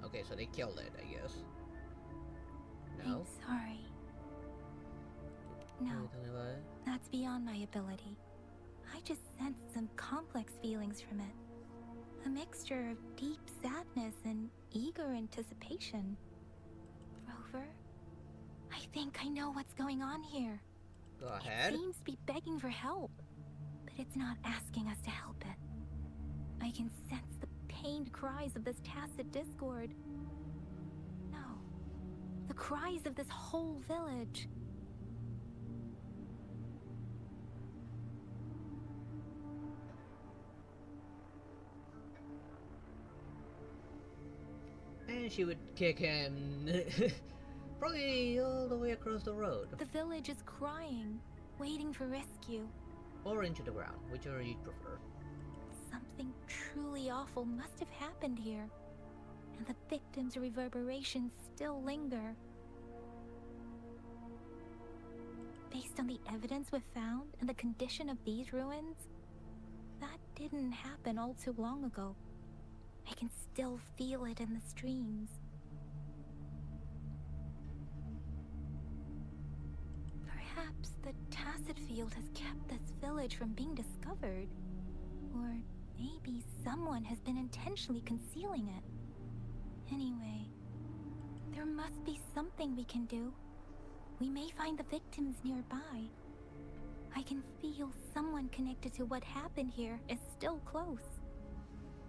Okay, so they killed it, I guess. No? I'm sorry. No, Tell me about it. that's beyond my ability. I just sensed some complex feelings from it. A mixture of deep sadness and eager anticipation. Rover, I think I know what's going on here. Go ahead. It seems to be begging for help, but it's not asking us to help it. I can sense the pained cries of this tacit discord. No, the cries of this whole village. And she would kick him probably all the way across the road. The village is crying, waiting for rescue. Or into the ground, whichever you prefer. Something truly awful must have happened here, and the victims' reverberations still linger. Based on the evidence we've found and the condition of these ruins, that didn't happen all too long ago. I can still feel it in the streams. Perhaps the tacit field has kept this village from being discovered. Or maybe someone has been intentionally concealing it. Anyway, there must be something we can do. We may find the victims nearby. I can feel someone connected to what happened here is still close.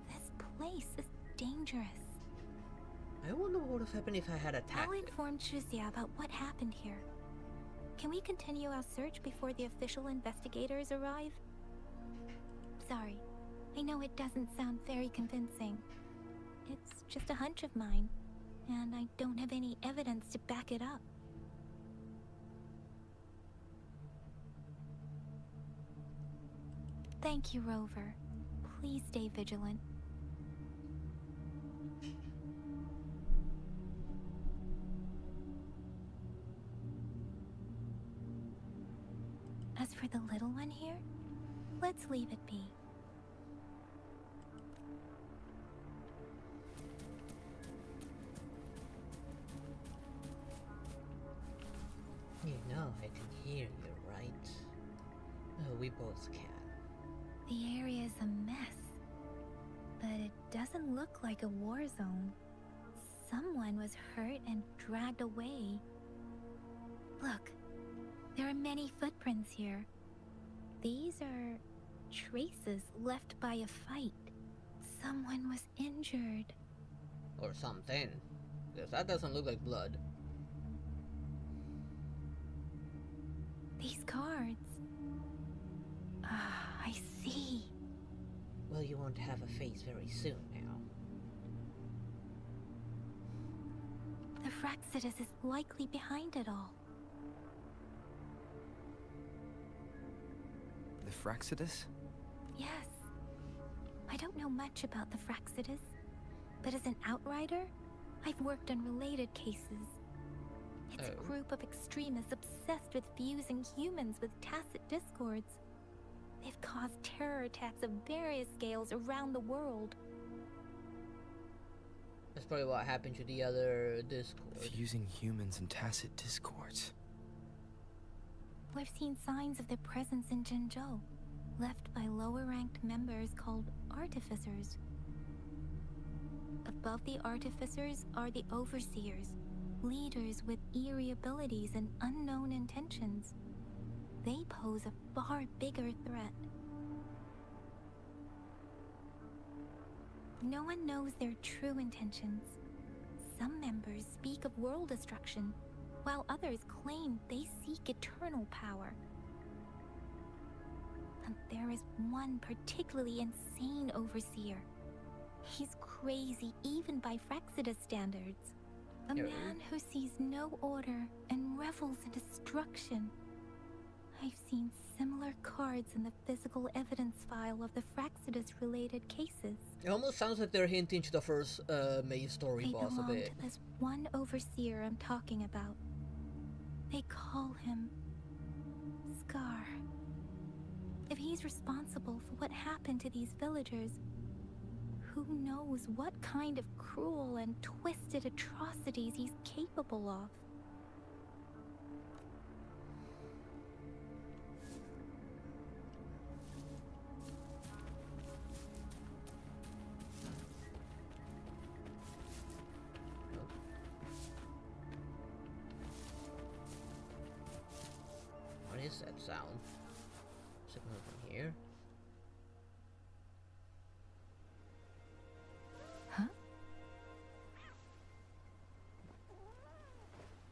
This place is dangerous. I wonder what would have happened if I had attacked I'll it. inform Chuzia about what happened here. Can we continue our search before the official investigators arrive? Sorry, I know it doesn't sound very convincing. It's just a hunch of mine, and I don't have any evidence to back it up. Thank you, Rover. Please stay vigilant. As for the little one here, let's leave it be. You know I can hear you, right? Oh, we both can. The area is a mess, but it doesn't look like a war zone. Someone was hurt and dragged away. Look, there are many footprints here. These are traces left by a fight. Someone was injured. Or something. Because that doesn't look like blood. These cards. Ah, I see. Well, you won't have a face very soon now. The Fraxidus is likely behind it all. The Fraxidus? Yes. I don't know much about the Fraxidus, but as an outrider, I've worked on related cases. It's a group of extremists obsessed with fusing humans with tacit discords. They've caused terror attacks of various scales around the world. That's probably what happened to the other Discord. Fusing humans and tacit discords. We've seen signs of their presence in Jinzhou, left by lower-ranked members called Artificers. Above the Artificers are the Overseers, leaders with eerie abilities and unknown intentions. They pose a far bigger threat. No one knows their true intentions. Some members speak of world destruction, while others claim they seek eternal power. And there is one particularly insane overseer. He's crazy even by Frexida standards. A man who sees no order and revels in destruction. I've seen similar cards in the physical evidence file of the Fraxidus-related cases. It almost sounds like they're hinting to the first main story They boss a belong bit. to this one overseer I'm talking about. They call him Scar. If he's responsible for what happened to these villagers, who knows what kind of cruel and twisted atrocities he's capable of. What is that sound? Is it coming from here? Huh?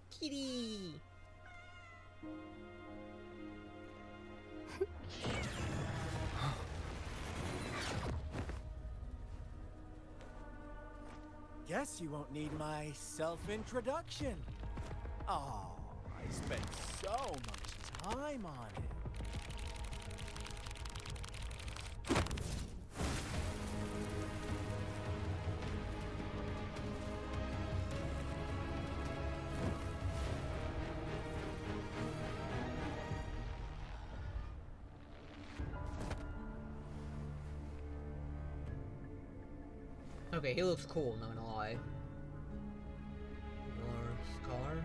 Kitty! Guess you won't need my self-introduction. Oh, I spent so much time on it. Okay, he looks cool, not gonna lie. Or Scar?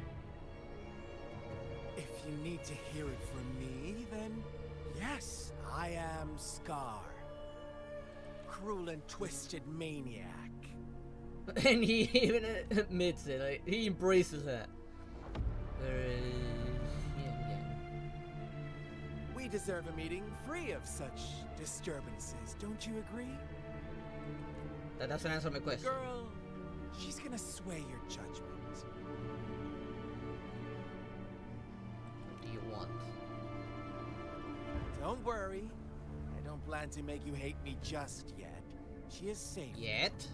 If you need to hear it from me, then yes, I am Scar. Cruel and twisted maniac. And he even admits it, like, he embraces that. There is... yeah. We deserve a meeting free of such disturbances, don't you agree? That doesn't answer my question. Girl, she's gonna sway your judgment. What do you want? Don't worry. I don't plan to make you hate me just yet. She is safe. Yet?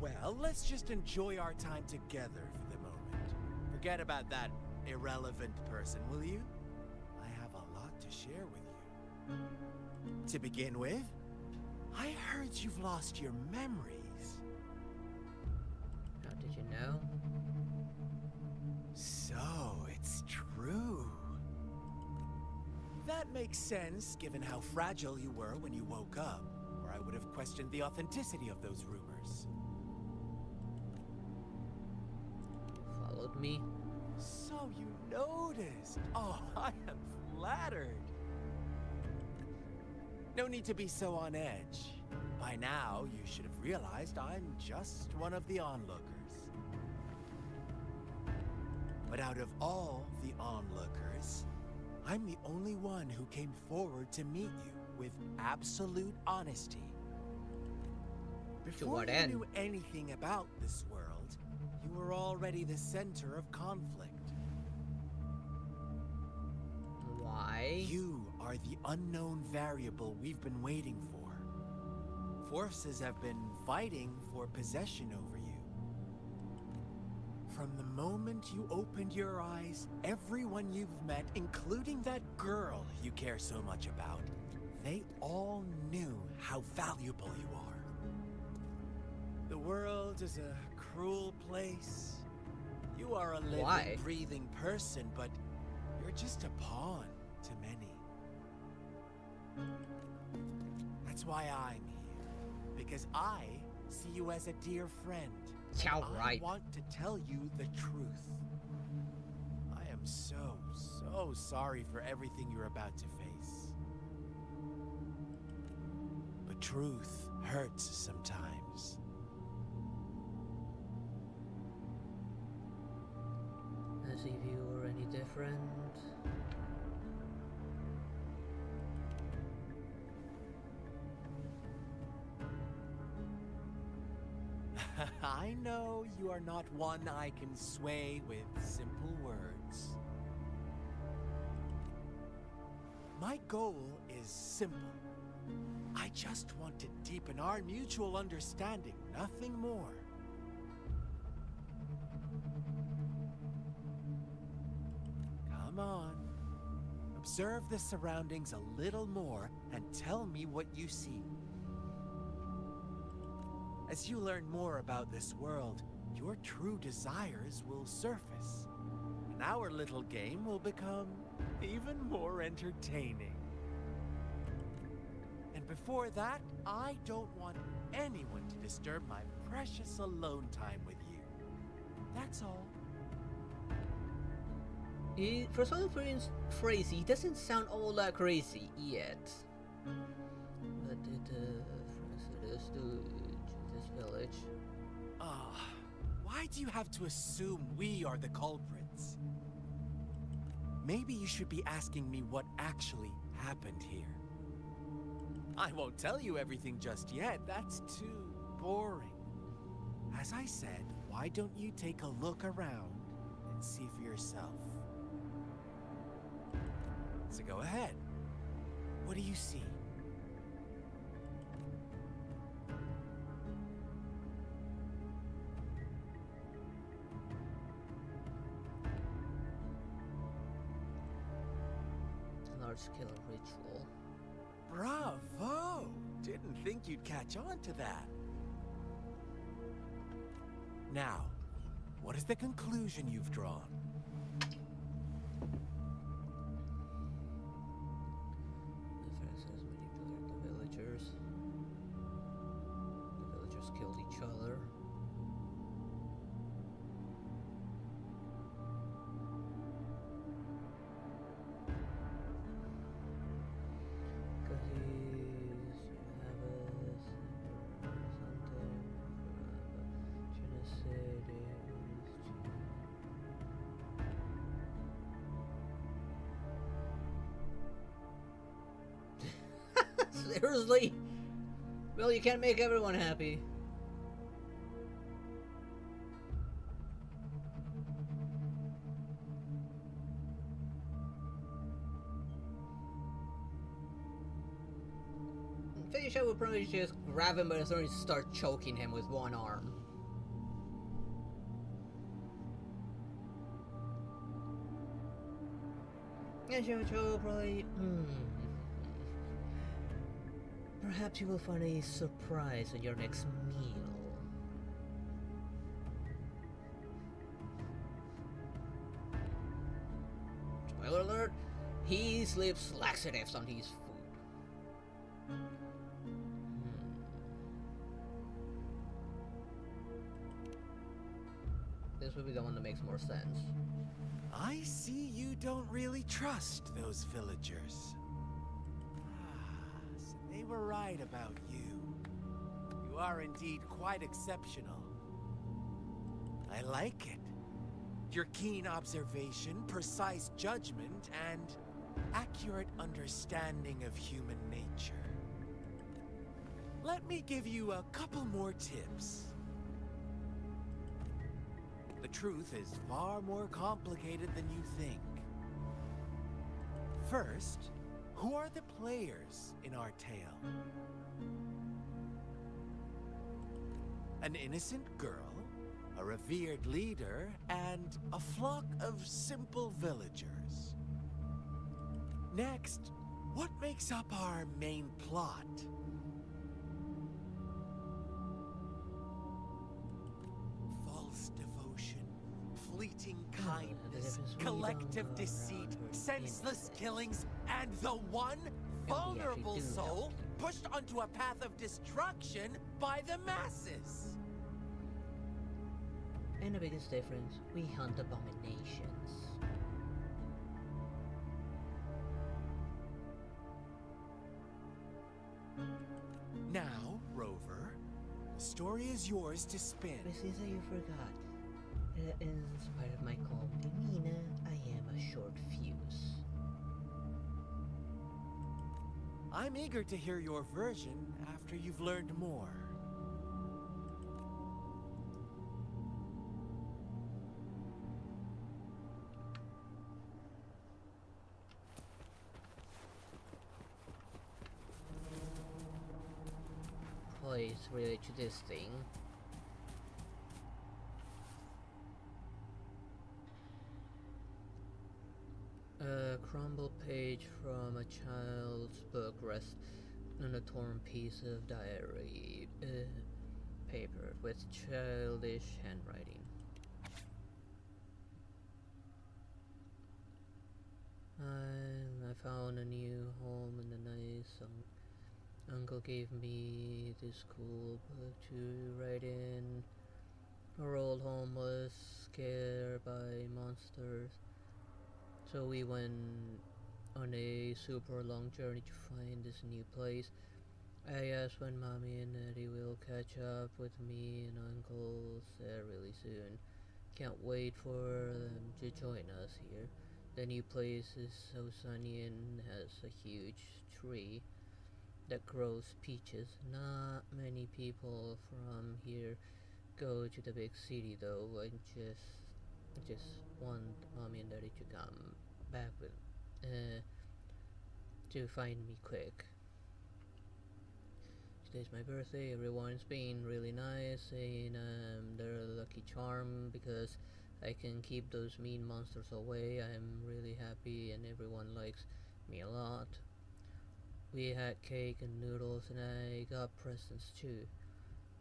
Well, let's just enjoy our time together for the moment. Forget about that irrelevant person, will you? I have a lot to share with you. To begin with, I heard you've lost your memories. How did you know? So, it's true. That makes sense, given how fragile you were when you woke up, or I would have questioned the authenticity of those rumors. Followed me? So you noticed. Oh, I am flattered. No need to be so on edge. By now, you should have realized I'm just one of the onlookers. But out of all the onlookers, I'm the only one who came forward to meet you with absolute honesty. Before what you end? knew anything about this world, you were already the center of conflict. Why? You are the unknown variable we've been waiting for. Forces have been fighting for possession over you. From the moment you opened your eyes, everyone you've met, including that girl you care so much about, they all knew how valuable you are. The world is a cruel place. You are a living, Why? breathing person, but you're just a pawn to many. That's why I'm here. Because I see you as a dear friend. Yeah, and right. I want to tell you the truth. I am so sorry for everything you're about to face. But truth hurts sometimes. As if you were any different. I I know you are not one I can sway with simple words. My goal is simple. I just want to deepen our mutual understanding, nothing more. Come on. Observe the surroundings a little more and tell me what you see. As you learn more about this world, your true desires will surface. And our little game will become even more entertaining. And before that, I don't want anyone to disturb my precious alone time with you. That's all. For someone crazy, he doesn't sound all that crazy yet. But this village. Why do you have to assume we are the culprits? Maybe you should be asking me what actually happened here. I won't tell you everything just yet, that's too boring. As I said, why don't you take a look around and see for yourself? So go ahead. What do you see? Large-scale ritual. Bravo! Didn't think you'd catch on to that. Now, what is the conclusion you've drawn? The villagers. The villagers killed each other. Seriously? Well, you can't make everyone happy. Finish, I would probably just grab him by the throat and start choking him with one arm. And Jojo probably... Perhaps you will find a surprise in your next meal. Spoiler alert, he slips laxatives on his food. This would be the one that makes more sense. I see you don't really trust those villagers. So they were right about you. You are indeed quite exceptional. I like it. Your keen observation, precise judgment, and accurate understanding of human nature. Let me give you a couple more tips. The truth is far more complicated than you think. First, who are the players in our tale? An innocent girl, a revered leader, and a flock of simple villagers. Next, what makes up our main plot? False devotion, fleeting kindness, collective deceit, senseless killings, and the one vulnerable soul pushed onto a path of destruction by the masses. And the biggest difference, we hunt abominations. Now, Rover, the story is yours to spin. It seems that you forgot. In spite of my calm demeanor, I am a short fuse. I'm eager to hear your version after you've learned more. related to this thing. A crumbled page from a child's book rests on a torn piece of diary paper with childish handwriting. I found a new home and a nice uncle gave me this cool book to write in. Our old home was scared by monsters, so we went on a super long journey to find this new place. I asked when Mommy and Daddy will catch up with me, and Uncle said really soon. Can't wait for them to join us here. The new place is so sunny and has a huge tree that grows peaches. Not many people from here go to the big city though. I just want Mommy and Daddy to come back with to find me quick. Today's my birthday. Everyone's been really nice, saying they're a lucky charm because I can keep those mean monsters away. I'm really happy and everyone likes me a lot. We had cake and noodles and I got presents too.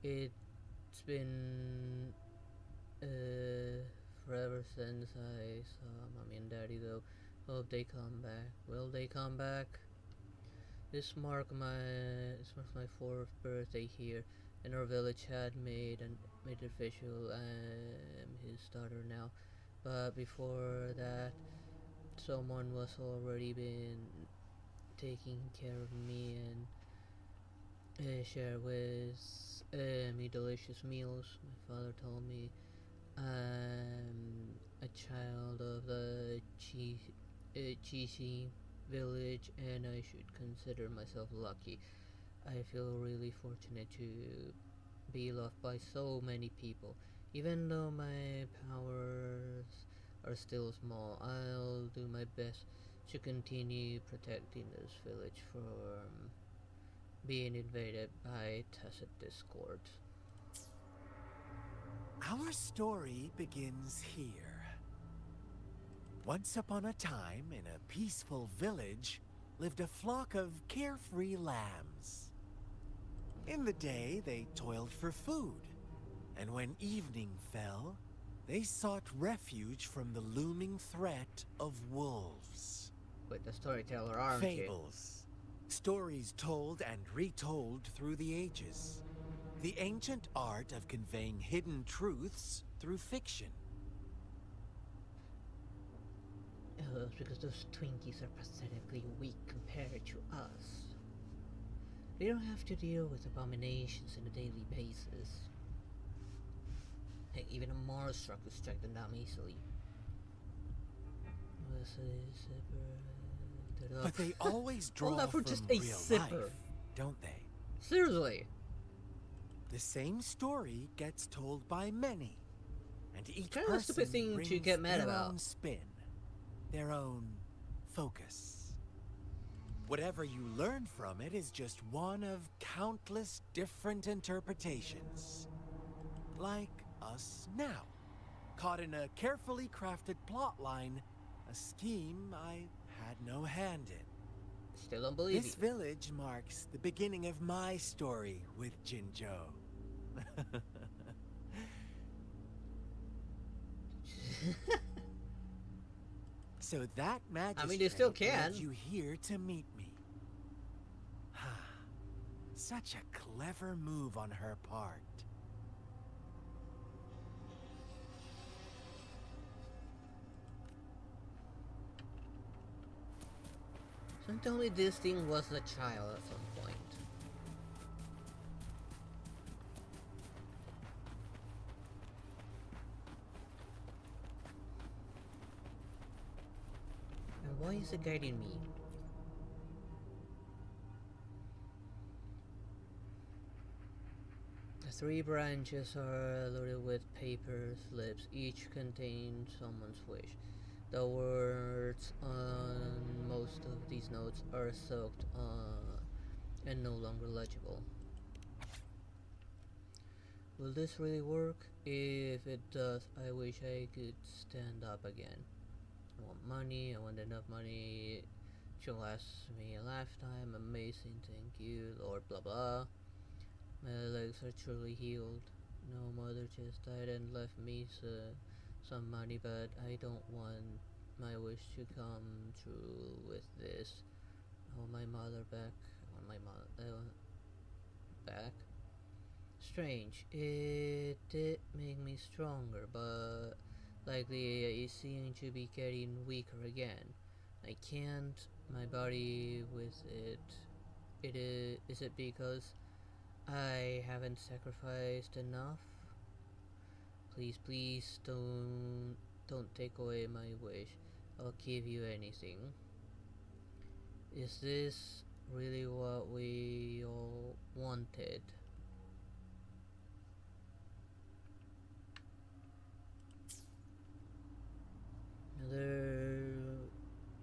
It's been forever since I saw Mommy and Daddy though. Hope they come back. Will they come back? This marks my 4th birthday here, and our village had made it official. I'm his daughter now, but before that, someone was already been taking care of me and share with me delicious meals. My father told me I'm a child of the cheesy village and I should consider myself lucky. I feel really fortunate to be loved by so many people. Even though my powers are still small, I'll do my best to continue protecting this village from being invaded by tacit discord. Our story begins here. Once upon a time, in a peaceful village, lived a flock of carefree lambs. In the day, they toiled for food, and when evening fell, they sought refuge from the looming threat of wolves. With the storyteller, aren't you? Fables. Stories told and retold through the ages. The ancient art of conveying hidden truths through fiction. Oh, it's because those Twinkies are pathetically weak compared to us. They don't have to deal with abominations on a daily basis. Heck, even a Mars truck could strike them down easily. But they always draw All that for from just a real sipper. life, don't they? Seriously. The same story gets told by many, and each Kind of a stupid person thing to brings get mad their about. own spin, their own focus. Whatever you learn from it is just one of countless different interpretations. Like us now, caught in a carefully crafted plotline, a scheme I had no hand in. Still don't believe This you. village marks the beginning of my story with Jinzhou. So that magistrate they still can. led you here to meet me. Such a clever move on her part. Someone told me this thing was a child at some point. And why is it guiding me? The 3 branches are loaded with paper slips, each contains someone's wish. The words on most of these notes are soaked and no longer legible. Will this really work? If it does, I wish I could stand up again. I want money, I want enough money to last me a lifetime. Amazing, thank you, Lord blah blah. My legs are truly healed. No, mother just died and left me some money, but I don't want my wish to come true with this. I want my mother back. I want my mother back. Strange. It did make me stronger, but likely it seemed to be getting weaker again. I can't. My body with it. Is it because I haven't sacrificed enough? Please, please don't take away my wish. I'll give you anything. Is this really what we all wanted? Another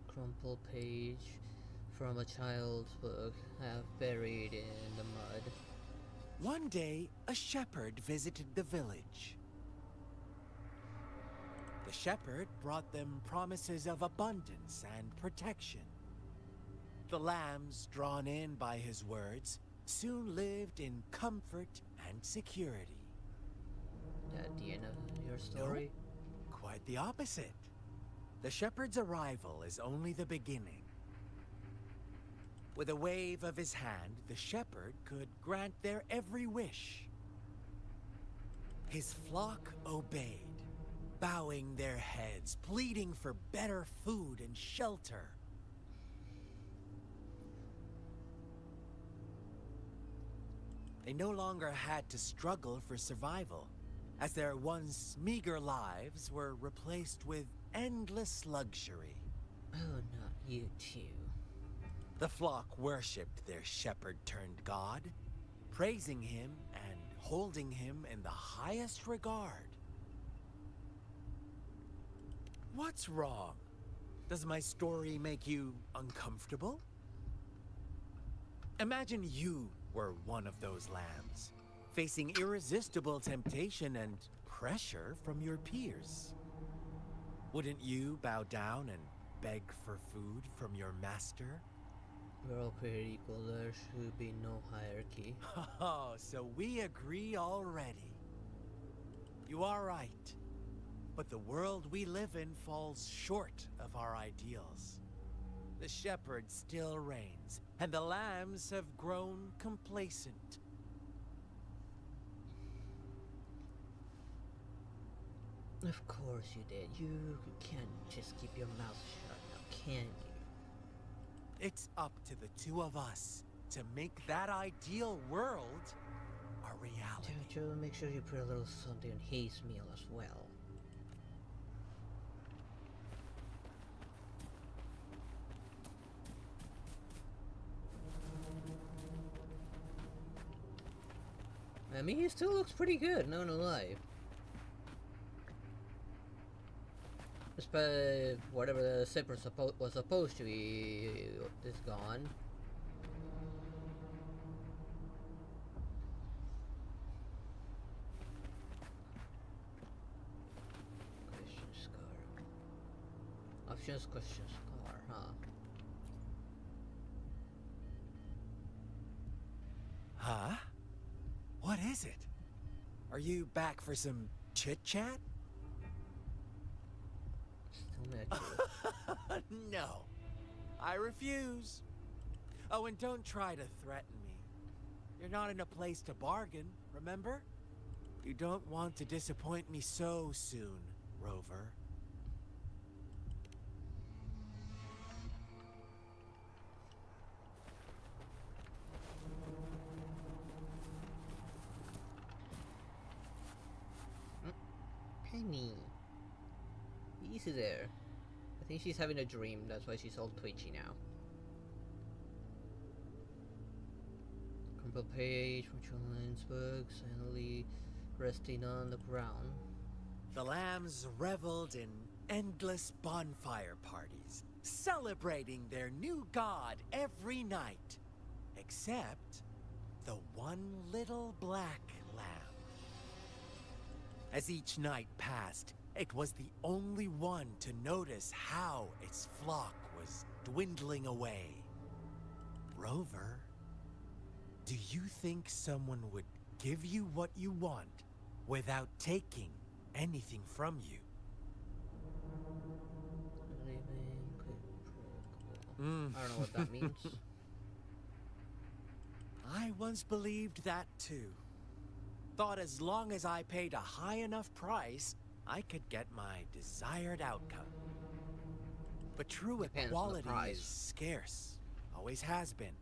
crumpled page from a child's book, half buried in the mud. One day, a shepherd visited the village. The shepherd brought them promises of abundance and protection. The lambs, drawn in by his words, soon lived in comfort and security. At the end of your story? No, quite the opposite. The shepherd's arrival is only the beginning. With a wave of his hand, the shepherd could grant their every wish. His flock obeyed, bowing their heads, pleading for better food and shelter. They no longer had to struggle for survival, as their once meager lives were replaced with endless luxury. Oh, not you too. The flock worshipped their shepherd-turned-god, praising him and holding him in the highest regard. What's wrong? Does my story make you uncomfortable? Imagine you were one of those lambs, facing irresistible temptation and pressure from your peers. Wouldn't you bow down and beg for food from your master? We're all created equal, there should be no hierarchy. Oh, so we agree already. You are right. But the world we live in falls short of our ideals. The shepherd still reigns, and the lambs have grown complacent. Of course you did. You can't just keep your mouth shut now, can you? It's up to the two of us to make that ideal world a reality. Jojo, make sure you put a little something on his meal as well. I mean, he still looks pretty good, not gonna lie. Despite whatever the zipper was supposed to be is gone. Question scar. Options question scar, huh? Huh? What is it? Are you back for some chit-chat? No, I refuse. Oh, and don't try to threaten me. You're not in a place to bargain, remember? You don't want to disappoint me so soon, Rover. Penny. Easy there. I think she's having a dream, that's why she's all twitchy now. Crumpled page from Children's book, silently resting on the ground. The lambs reveled in endless bonfire parties, celebrating their new god every night. Except the one little black lamb. As each night passed, it was the only one to notice how its flock was dwindling away. Rover, do you think someone would give you what you want without taking anything from you? I don't know what that means. I once believed that too. Thought as long as I paid a high enough price, I could get my desired outcome. But true Depends on the equality price. is scarce. Always has been.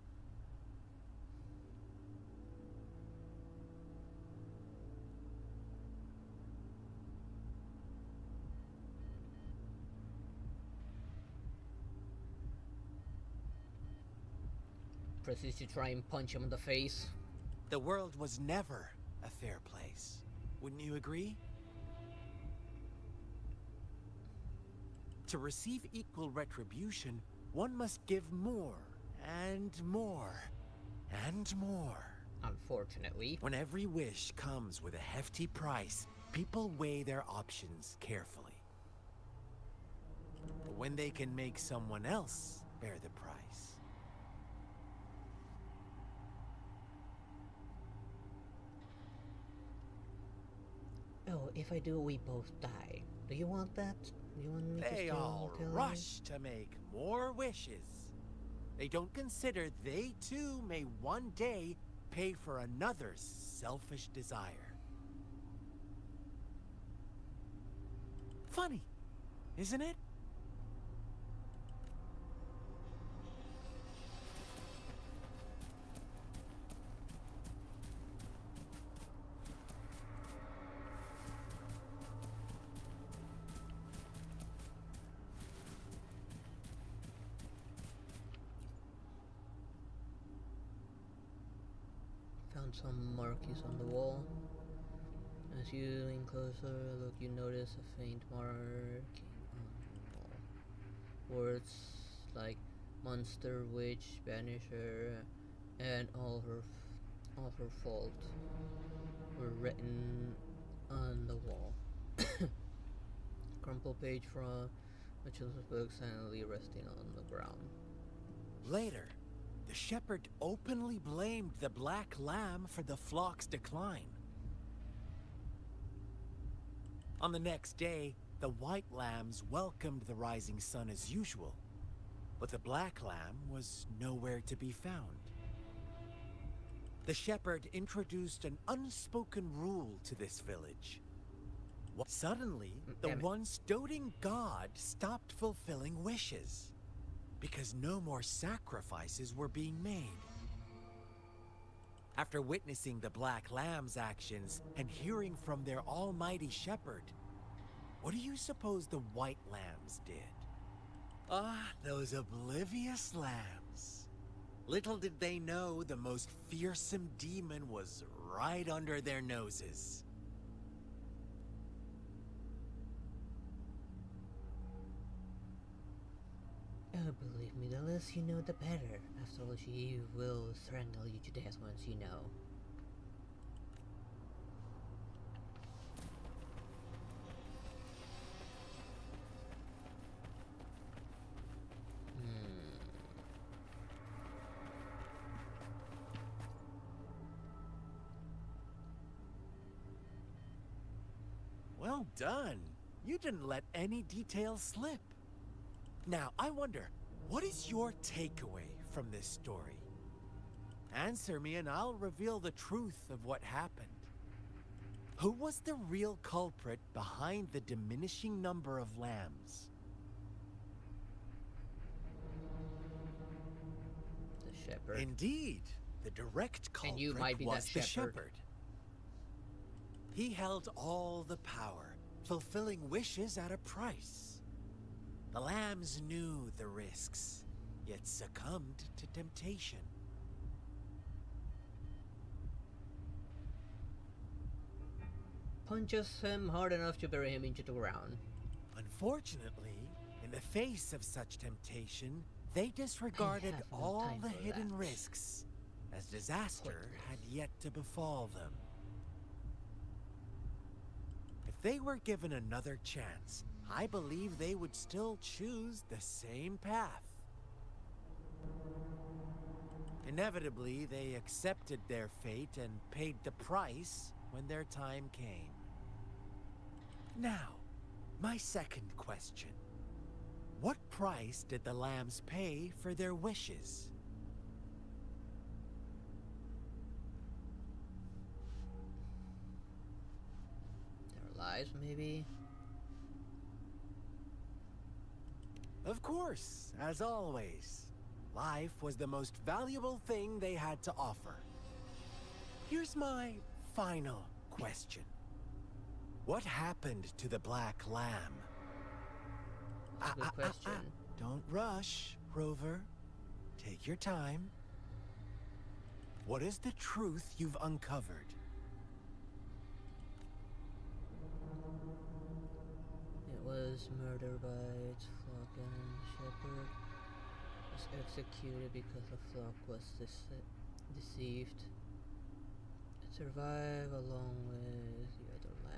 Proceeds to try and punch him in the face. The world was never a fair place. Wouldn't you agree? To receive equal retribution, one must give more, and more, and more. Unfortunately. When every wish comes with a hefty price, people weigh their options carefully. But when they can make someone else bear the price, Oh, if I do, we both die. Do you want that? Do you want me to they still all tell you? rush to make more wishes. They don't consider they too may one day pay for another's selfish desire. Funny, isn't it? Found some markings on the wall. As you lean closer, look, you notice a faint marking on the wall. Words like monster, witch, banisher, and all her fault were written on the wall. Crumpled page from a children's book silently resting on the ground. Later, the shepherd openly blamed the black lamb for the flock's decline. On the next day, the white lambs welcomed the rising sun as usual, but the black lamb was nowhere to be found. The shepherd introduced an unspoken rule to this village. Suddenly, the Damn it. once doting god stopped fulfilling wishes, because no more sacrifices were being made. After witnessing the Black Lamb's actions and hearing from their almighty shepherd, what do you suppose the White Lambs did? Ah, those oblivious lambs. Little did they know the most fearsome demon was right under their noses. Oh, believe me, the less you know, the better. After all, she will strangle you to death once you know. Well done. You didn't let any details slip. Now, I wonder, what is your takeaway from this story? Answer me and I'll reveal the truth of what happened. Who was the real culprit behind the diminishing number of lambs? The shepherd. Indeed, the direct culprit And you might be was that the shepherd. shepherd. He held all the power, fulfilling wishes at a price. The lambs knew the risks, yet succumbed to temptation. Punches him hard enough to bury him into the ground. Unfortunately, in the face of such temptation, they disregarded have no all time the for hidden that. risks, as disaster had yet to befall them. If they were given another chance, I believe they would still choose the same path. Inevitably, they accepted their fate and paid the price when their time came. Now, my second question. What price did the lambs pay for their wishes? Their lives, maybe? Of course, as always. Life was the most valuable thing they had to offer. Here's my final question. What happened to the Black Lamb? That's a good question. Don't rush, Rover. Take your time. What is the truth you've uncovered? It was murdered by its flock and shepherd was executed because the flock was deceived. It survived along with the other lambs.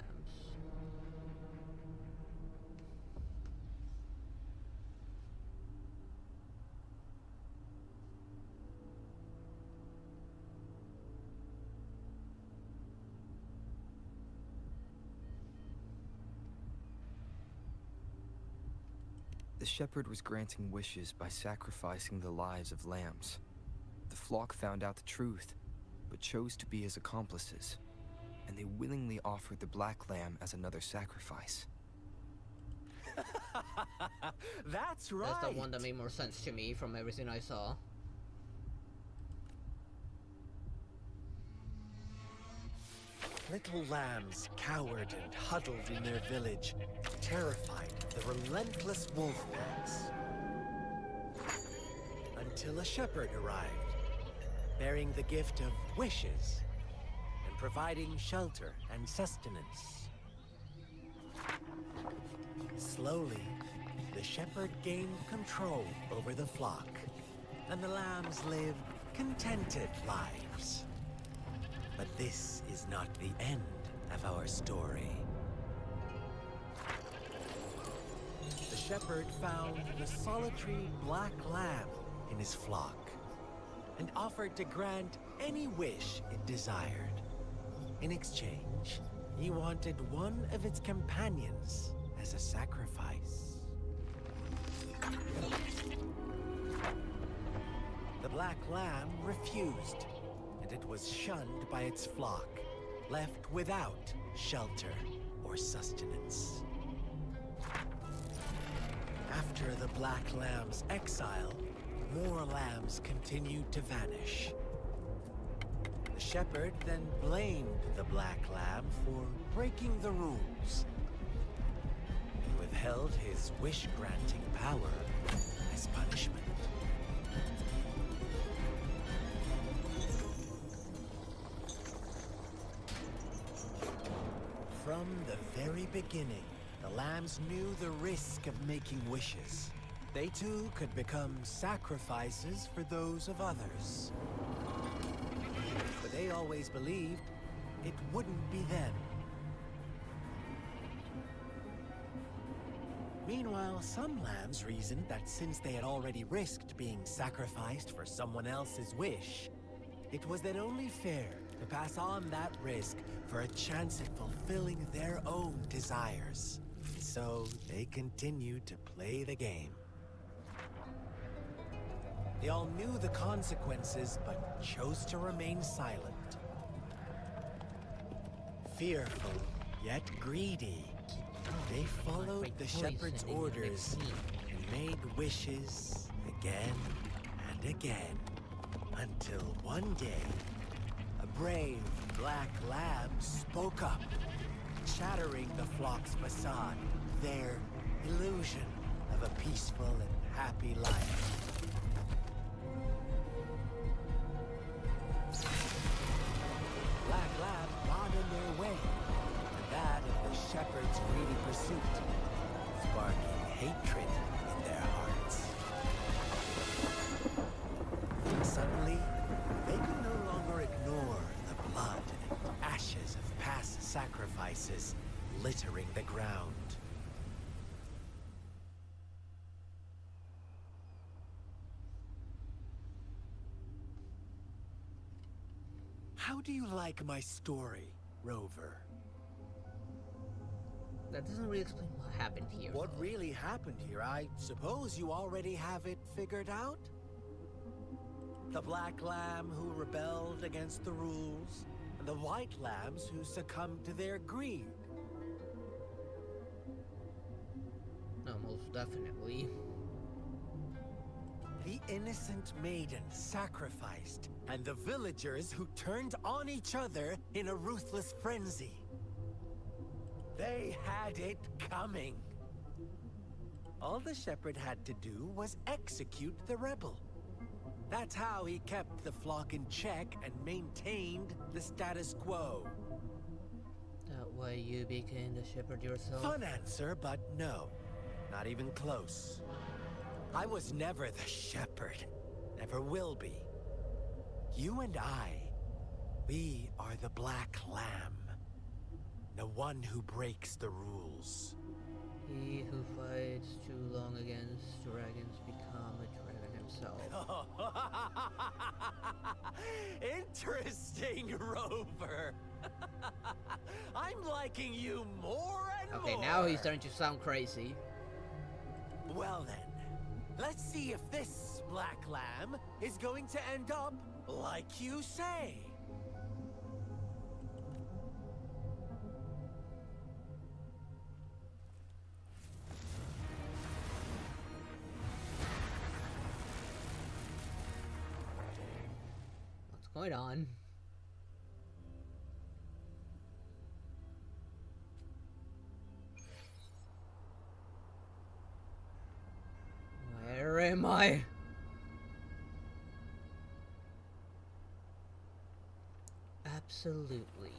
The shepherd was granting wishes by sacrificing the lives of lambs. The flock found out the truth, but chose to be his accomplices, and they willingly offered the black lamb as another sacrifice. That's right. That's the one that made more sense to me from everything I saw. Little lambs cowered and huddled in their village, terrified of the relentless wolf packs. Until a shepherd arrived, bearing the gift of wishes and providing shelter and sustenance. Slowly, the shepherd gained control over the flock, and the lambs lived contented lives. But this is not the end of our story. The shepherd found the solitary black lamb in his flock and offered to grant any wish it desired. In exchange, he wanted one of its companions as a sacrifice. The black lamb refused, and it was shunned by its flock, left without shelter or sustenance. After the black lamb's exile, more lambs continued to vanish. The shepherd then blamed the black lamb for breaking the rules. He withheld his wish-granting power as punishment. From the very beginning, the lambs knew the risk of making wishes. They too could become sacrifices for those of others. But they always believed it wouldn't be them. Meanwhile, some lambs reasoned that since they had already risked being sacrificed for someone else's wish, it was then only fair to pass on that risk for a chance at fulfilling their own desires. So they continued to play the game. They all knew the consequences, but chose to remain silent. Fearful, yet greedy, they followed the shepherd's orders and made wishes again and again, until one day, a brave black lamb spoke up, shattering the flock's facade, their illusion of a peaceful and happy life. Black lamb got in their way, and that of the shepherd's greedy pursuit, sparking hatred in their hearts. Suddenly, they could no longer ignore the blood and ashes of past sacrifices littering How do you like my story, Rover? That doesn't really explain what happened here. What though. really happened here? I suppose you already have it figured out? The black lamb who rebelled against the rules, and the white lambs who succumbed to their greed. No, most definitely. The innocent maiden sacrificed, and the villagers who turned on each other in a ruthless frenzy. They had it coming. All the shepherd had to do was execute the rebel. That's how he kept the flock in check and maintained the status quo. That way you became the shepherd yourself? Fun answer, but no. Not even close. I was never the shepherd. Never will be. You and I, we are the black lamb. The one who breaks the rules. He who fights too long against dragons become a dragon himself. Interesting, Rover. I'm liking you more and more. Okay, now he's starting to sound crazy. Well then, let's see if this black lamb is going to end up like you say. What's going on? Where am I? Absolutely.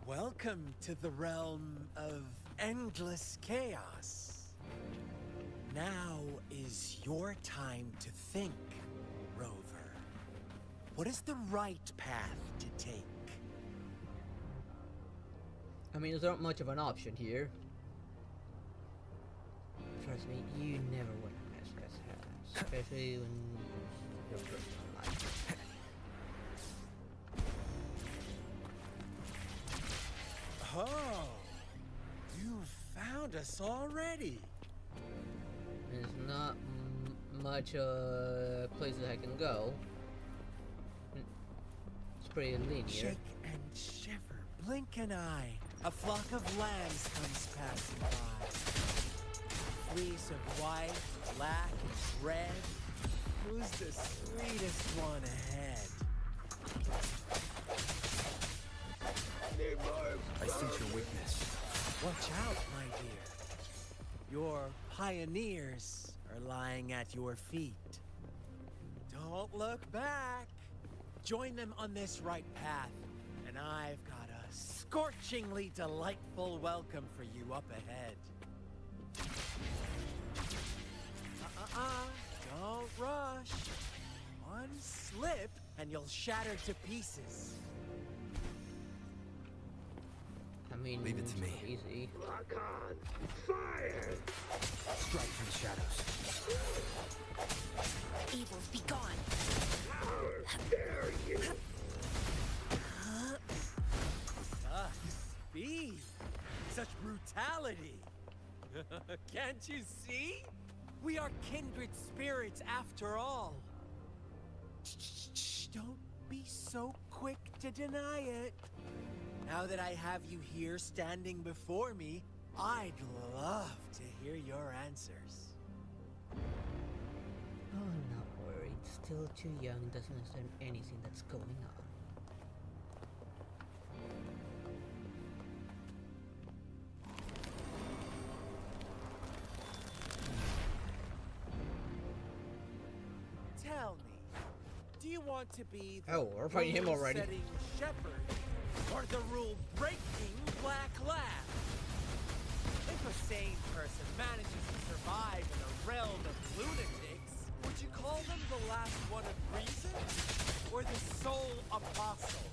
Welcome to the realm of endless chaos. Now is your time to think, Rover. What is the right path to take? I mean, there's not much of an option here. Trust me, you never want to mess with that, especially when it's your personal life. Oh, you found us already. There's not much places I can go. It's pretty linear. Shake and shiver, blink an eye. A flock of lambs comes passing by. Fleece of white, black, and red. Who's the sweetest one ahead? I sense your weakness. Watch out, my dear. Your pioneers are lying at your feet. Don't look back. Join them on this right path, and I've got a scorchingly delightful welcome for you up ahead. Don't rush. One slip, and you'll shatter to pieces. I mean, Leave it to me. it's easy. Lock on. Fire! Strike from the shadows. Evils be gone. How dare you! Such speed. Such brutality. Can't you see? We are kindred spirits after all. Shh, don't be so quick to deny it. Now that I have you here standing before me, I'd love to hear your answers. Oh, I'm not worried. Still too young, doesn't understand anything that's going on. Tell me, do you want to be the Oh, we're fighting him already. rule-setting shepherd or the rule-breaking black lamb? If a sane person manages to survive in a realm of lunatics, would you call them the last one of reason or the sole apostle?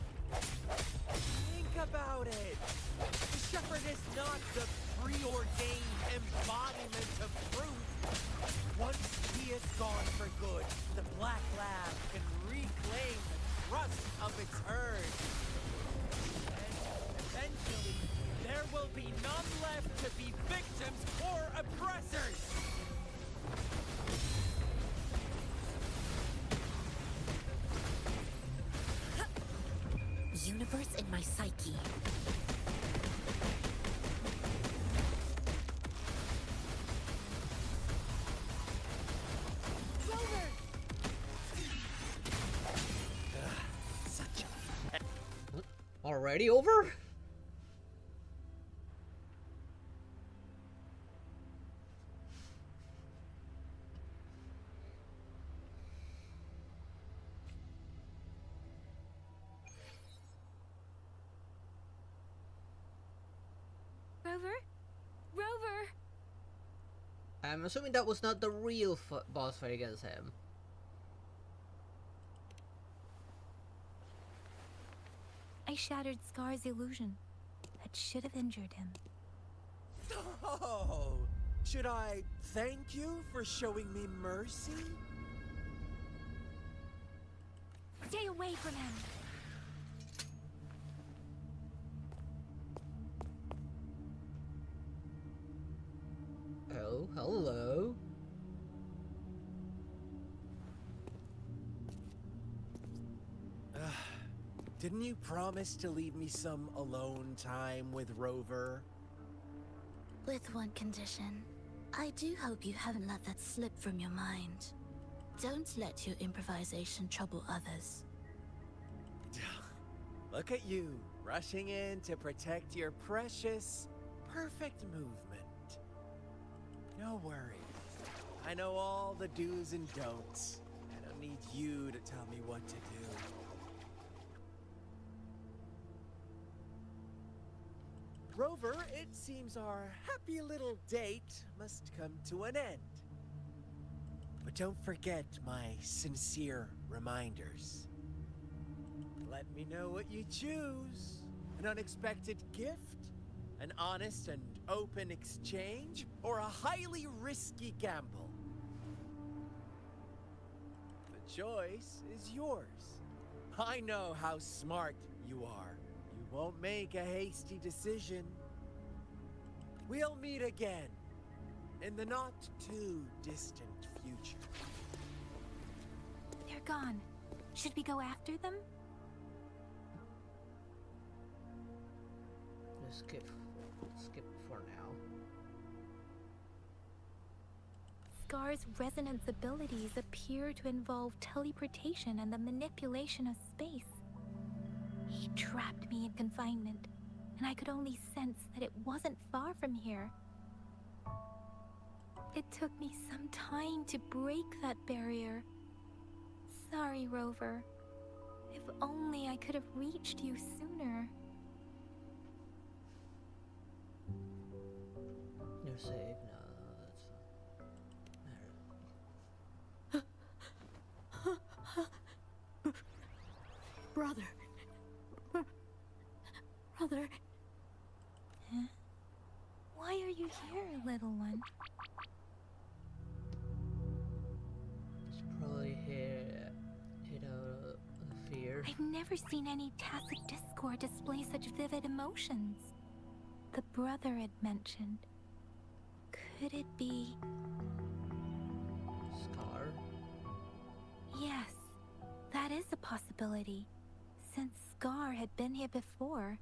Think about it. The shepherd is not the preordained embodiment of truth. Once he is gone for good, the Black Lab can reclaim the trust of its herd. And eventually, there will be none left to be victims or oppressors. Universe in my psyche. Rover! Such a... Already over? Rover? Rover! I'm assuming that was not the real boss fight against him. I shattered Scar's illusion. That should have injured him. Oh, should I thank you for showing me mercy? Stay away from him! Oh, hello. Didn't you promise to leave me some alone time with Rover? With one condition. I do hope you haven't let that slip from your mind. Don't let your improvisation trouble others. Look at you, rushing in to protect your precious, perfect movement. No worries. I know all the do's and don'ts. I don't need you to tell me what to do. Rover, it seems our happy little date must come to an end. But don't forget my sincere reminders. Let me know what you choose. An unexpected gift? An honest and open exchange? Or a highly risky gamble? The choice is yours. I know how smart you are. You won't make a hasty decision. We'll meet again in the not too distant future. They're gone. Should we go after them? Let's skip for now. Scar's resonance abilities appear to involve teleportation and the manipulation of space. He trapped me in confinement, and I could only sense that it wasn't far from here. It took me some time to break that barrier. Sorry, Rover. If only I could have reached you sooner. You're safe now. That's Brother. Brother. Huh? Why are you here, little one? it's probably hit out of fear. I've never seen any tacit discord display such vivid emotions. The brother had mentioned. Could it be... Scar? Yes, that is a possibility, since Scar had been here before.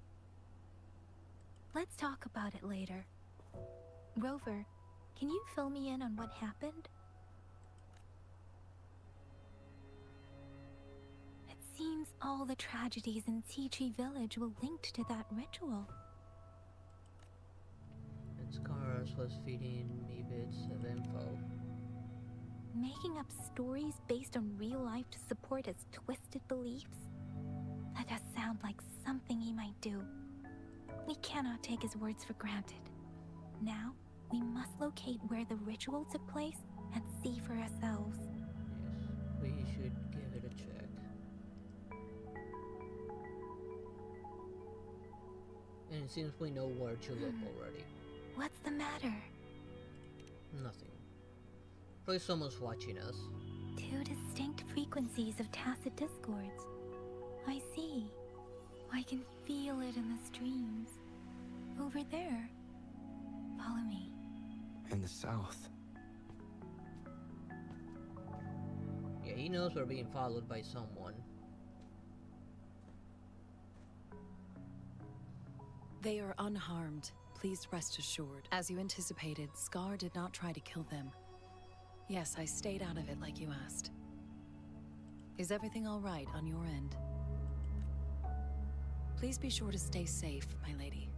Let's talk about it later. Rover, can you fill me in on what happened? It seems all the tragedies in Tea Village were linked to that ritual. And Scar was feeding me bits of info. Making up stories based on real life to support his twisted beliefs? That does sound like something he might do. We cannot take his words for granted. Now, we must locate where the ritual took place and see for ourselves. Yes, we should give it a check. And it seems we know where to look already. What's the matter? Nothing. Probably someone's watching us. Two distinct frequencies of tacit discords. I see. I can feel it in the streams. Over there. Follow me. In the south. Yeah, he knows we're being followed by someone. They are unharmed. Please rest assured. As you anticipated, Scar did not try to kill them. Yes, I stayed out of it like you asked. Is everything all right on your end? Please be sure to stay safe, my lady.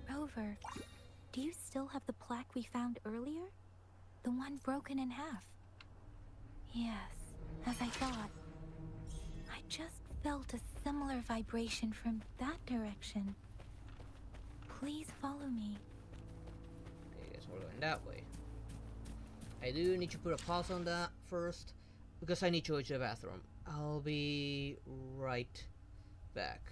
Rover, do you still have the plaque we found earlier? The one broken in half? Yes, as I thought. I just felt a similar vibration from that direction. Please follow me. I guess we're going that way. I do need to put a pause on that first, because I need to go to the bathroom. I'll be right back.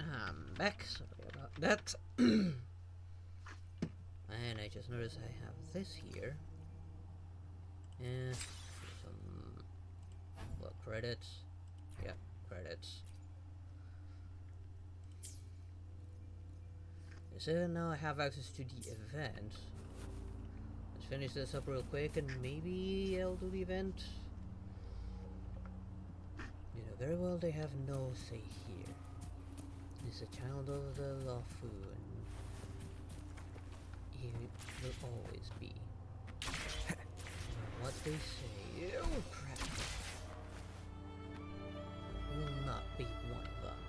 I'm back, sorry about that. And I just noticed I have this here. And some, what, credits? Yeah, credits. So now I have access to the event. Let's finish this up real quick and maybe I'll do the event. You know very well they have no say here. He's a child of the Lafu and he will always be. What they say, oh crap, will not be one of them.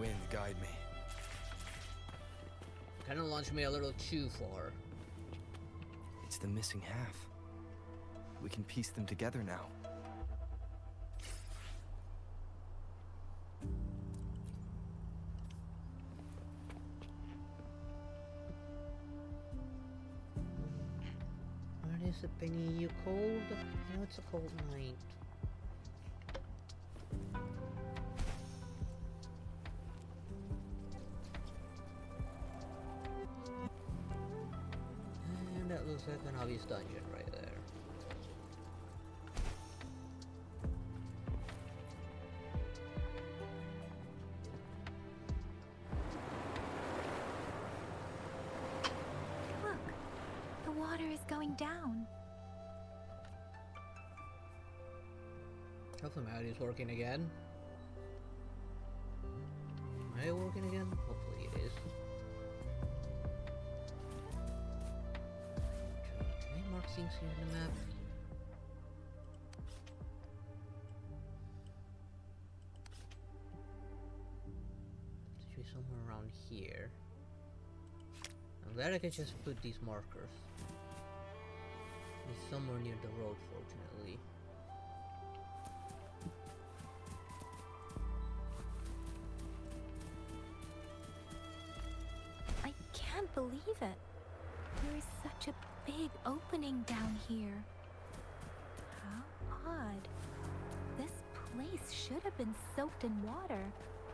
Wind, guide me. Kinda launched me a little too far. It's the missing half. We can piece them together now. What is it, Penny? You cold? I know it's a cold night. And that looks like an obvious dungeon right there. going down. Hopefully my audio is working again. Am I working again? Hopefully it is. Can I mark things here in the map? It should be somewhere around here. I'm glad I could just put these markers. It's somewhere near the road, fortunately. I can't believe it. There is such a big opening down here. How odd. This place should have been soaked in water,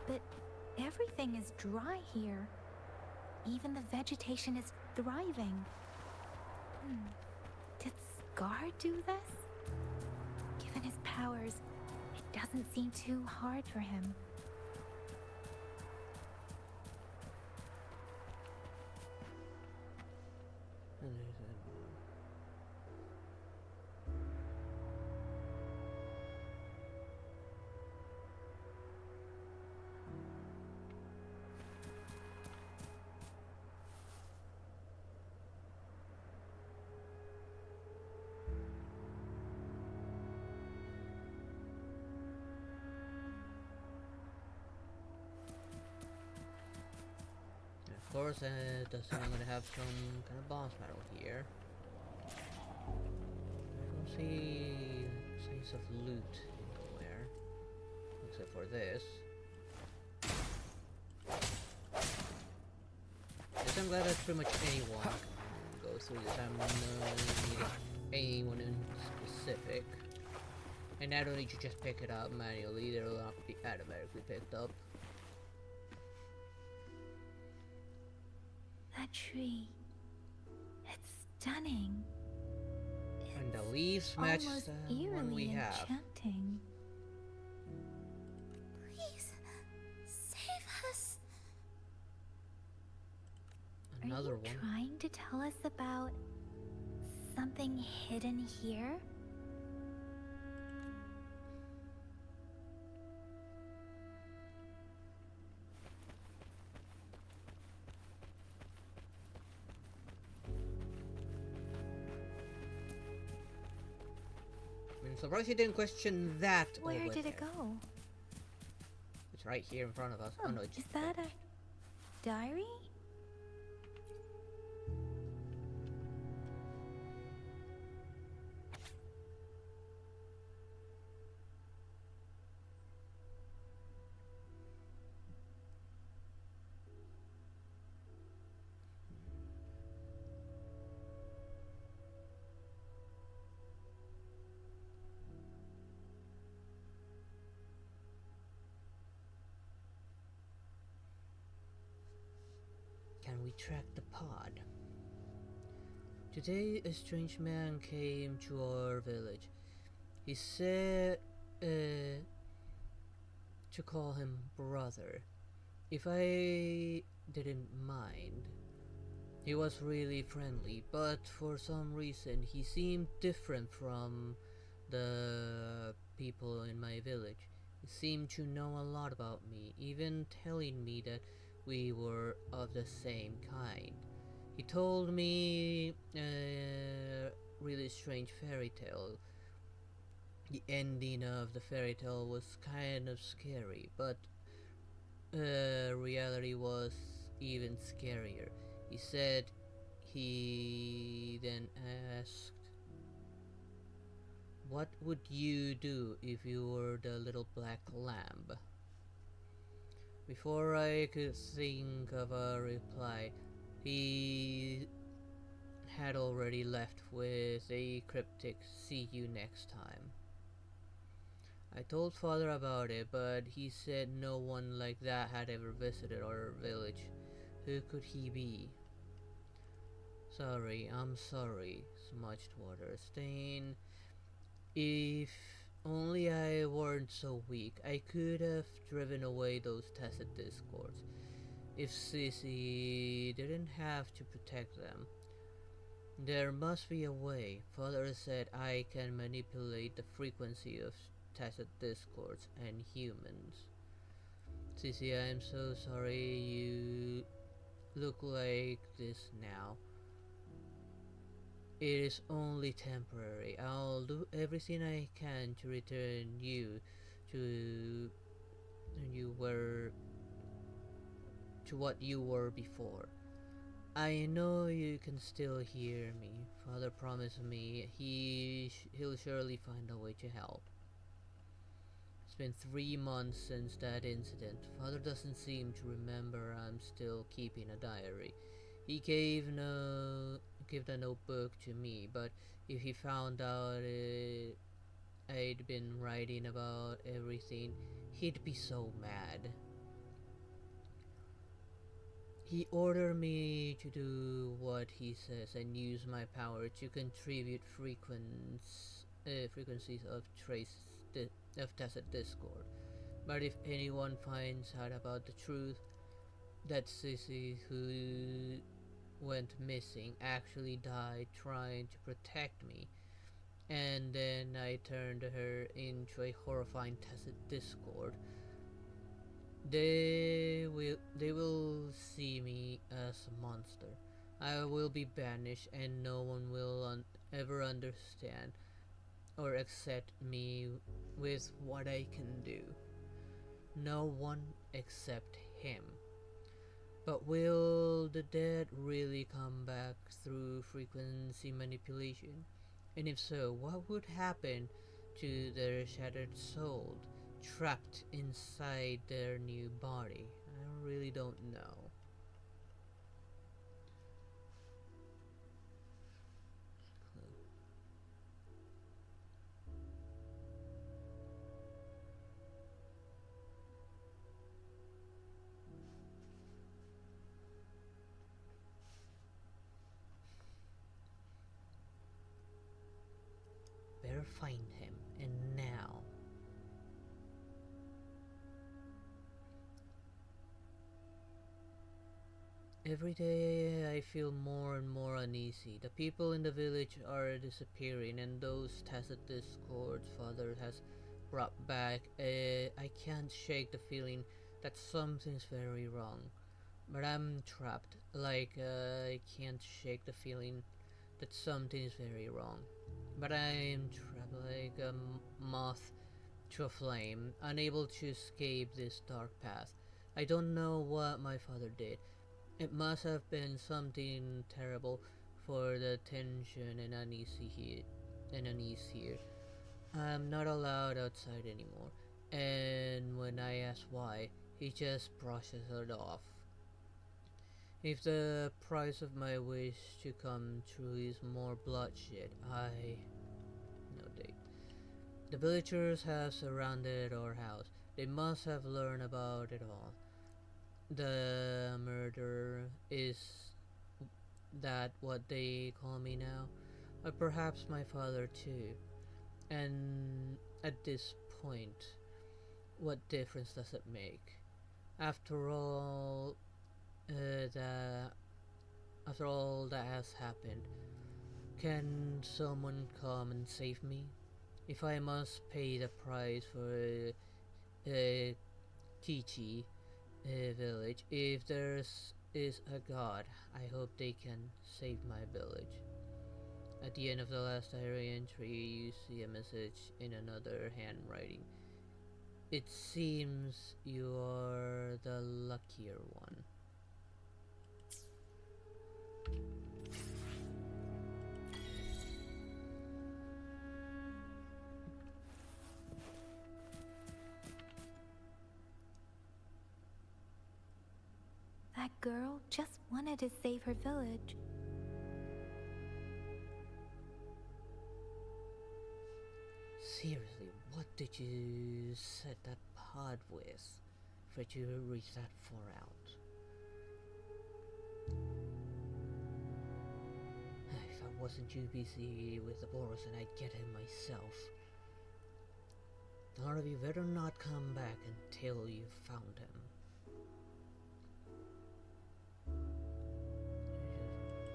but everything is dry here. Even the vegetation is thriving. Did Scar do this? Given his powers, it doesn't seem too hard for him. Of course, does I'm gonna have some kind of boss battle here. I don't see signs of loot anywhere, except for this. Yes, I'm glad that pretty much anyone can go through this. I'm not needing anyone in specific. And I don't need to just pick it up manually, they'll not be automatically picked up. That tree. It's stunning. And the leaves match Almost the one eerily we have. enchanting. Please, save us. Another Are you one. trying to tell us about something hidden here? I'm surprised you didn't question that. Where over did it there. go? It's right here in front of us. Oh, Oh no, it's is that a diary? Can we track the pod? Today a strange man came to our village. He said to call him brother, if I didn't mind. He was really friendly, but for some reason he seemed different from the people in my village. He seemed to know a lot about me, even telling me that we were of the same kind. He told me a really strange fairy tale. The ending of the fairy tale was kind of scary, but reality was even scarier. He said he then asked, what would you do if you were the little black lamb? Before I could think of a reply, he had already left with a cryptic "see you next time." I told father about it, but he said no one like that had ever visited our village. Who could he be? Sorry, I'm sorry, smudged water stain. If only I weren't so weak, I could have driven away those tacit discords. If Sissy didn't have to protect them. There must be a way. Father said I can manipulate the frequency of tacit discords and humans. Sissy, I am so sorry you look like this now. It is only temporary. I'll do everything I can to return you to what you were before. I know you can still hear me. Father promised me he'll surely find a way to help. It's been 3 months since that incident. Father doesn't seem to remember I'm still keeping a diary. He gave the notebook to me, but if he found out I'd been writing about everything, he'd be so mad. He ordered me to do what he says and use my power to contribute frequencies of tacit discord. But if anyone finds out about the truth, that Sissy who went missing actually died trying to protect me, and then I turned her into a horrifying tacit discord, they will see me as a monster. I will be banished and no one will ever understand or accept me with what I can do. No one except him. But will the dead really come back through frequency manipulation? And if so, what would happen to their shattered souls, trapped inside their new body? I really don't know. Better find him, and now. Every day I feel more and more uneasy. The people in the village are disappearing, and those tacit discords Father has brought back, I can't shake the feeling that something's very wrong. But I'm trapped, I can't shake the feeling that something is very wrong. But I am trapped like a moth to a flame, unable to escape this dark path. I don't know what my father did. It must have been something terrible for the tension and unease here. I'm not allowed outside anymore, and when I ask why, he just brushes it off. If the price of my wish to come true is more bloodshed, no date. The villagers have surrounded our house. They must have learned about it all. The murderer, is that what they call me now? Or perhaps my father too. And at this point, what difference does it make? After all, after all that has happened, can someone come and save me? If I must pay the price for Kichi village, if there is a god, I hope they can save my village. At the end of the last diary entry, you see a message in another handwriting. It seems you are the luckier one. That girl just wanted to save her village. Seriously, what did you set that pod with for it to reach that far out? If I wasn't too busy with the Boros, and I'd get him myself. None of you better not come back until you found him.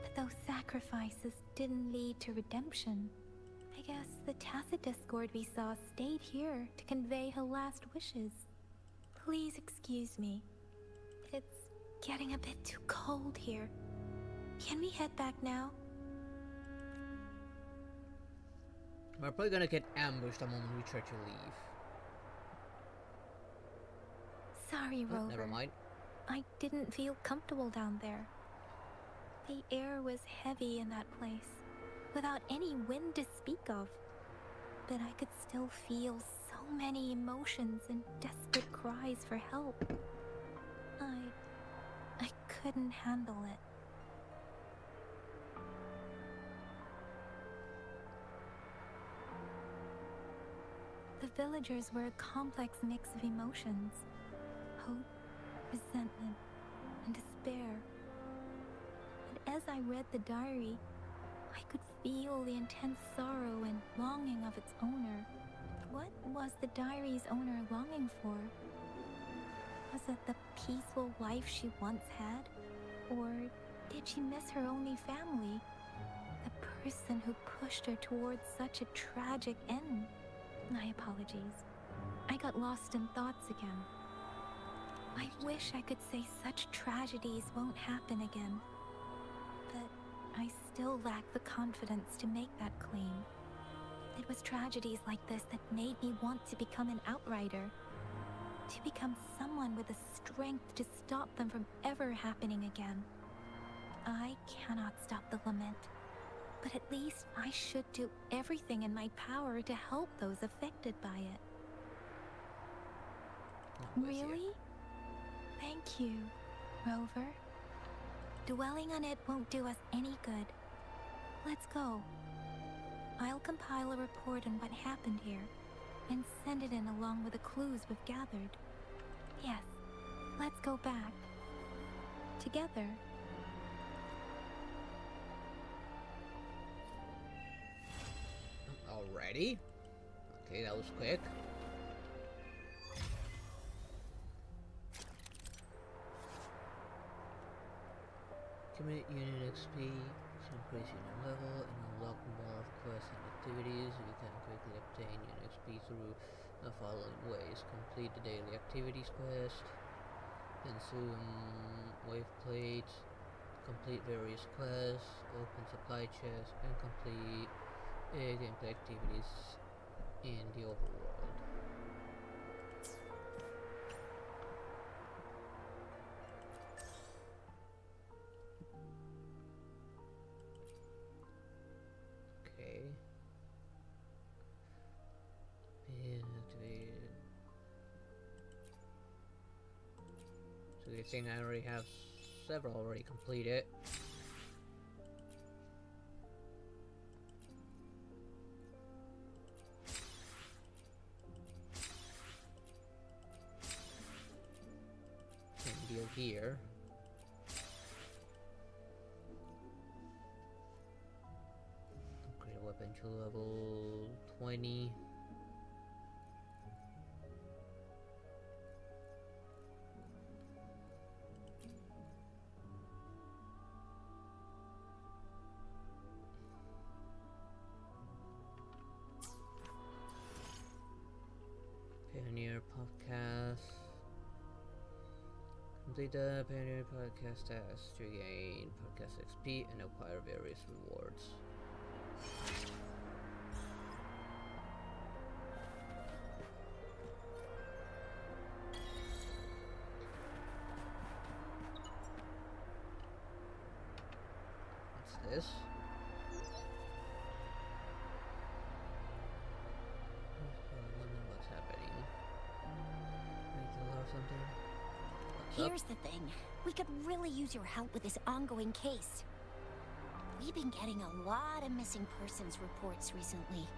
But though sacrifices didn't lead to redemption. I guess the tacit discord we saw stayed here to convey her last wishes. Please excuse me. It's getting a bit too cold here. Can we head back now? We're probably gonna get ambushed the moment we try to leave. Sorry, Oh, Rover. never mind. I didn't feel comfortable down there. The air was heavy in that place, without any wind to speak of. But I could still feel so many emotions and desperate cries for help. I couldn't handle it. The villagers were a complex mix of emotions. Hope, resentment, and despair. And as I read the diary, I could feel the intense sorrow and longing of its owner. What was the diary's owner longing for? Was it the peaceful life she once had? Or did she miss her only family? The person who pushed her towards such a tragic end? My apologies. I got lost in thoughts again. I wish I could say such tragedies won't happen again. But I still lack the confidence to make that claim. It was tragedies like this that made me want to become an outrider. To become someone with the strength to stop them from ever happening again. I cannot stop the lament, but at least I should do everything in my power to help those affected by it. Really? Thank you, Rover. Dwelling on it won't do us any good. Let's go. I'll compile a report on what happened here and send it in along with the clues we've gathered. Yes, let's go back. Together. Alrighty. Okay, that was quick. Commit unit XP to increase unit level and unlock more quests and activities. You can quickly obtain unit XP through the following ways. Complete the daily activities quest, consume wave plates, complete various quests, open supply chests, and complete gameplay activities in the overworld. Okay. And activated. So the thing I already have several already completed. Deal here. Upgrade weapon to level 20. Pioneer podcast. Complete the Pioneer podcast task to gain podcast XP and acquire various rewards. What's this? I wonder what's happening. Or something? Here's the thing. We could really use your help with this ongoing case. We've been getting a lot of missing persons reports recently.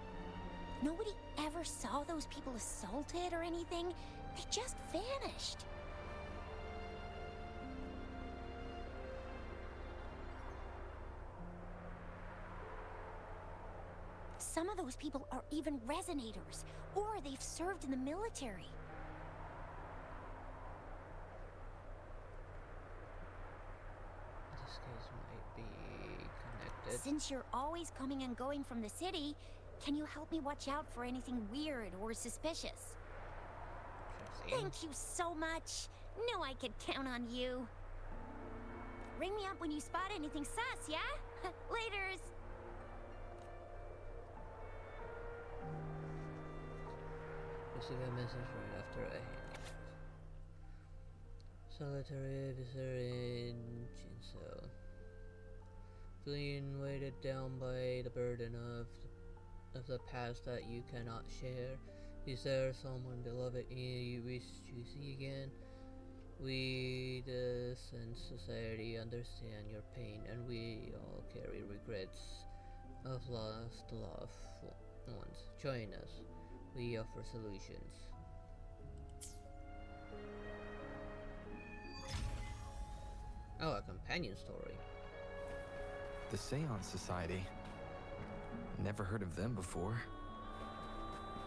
Nobody ever saw those people assaulted or anything. They just vanished. Some of those people are even resonators, or they've served in the military. This case might be Since you're always coming and going from the city, can you help me watch out for anything weird or suspicious? Sure thing. Thank you so much. Knew I could count on you. Ring me up when you spot anything sus, yeah? Laters. Receive a message right after I hang up. Solitary visitor in Jinso. Feeling weighted down by the burden of the past that you cannot share. Is there someone beloved you wish to see again? We, the Sense Society, understand your pain, and we all carry regrets of lost loved ones. Join us. We offer solutions. Oh, a companion story. The Seance Society. Never heard of them before.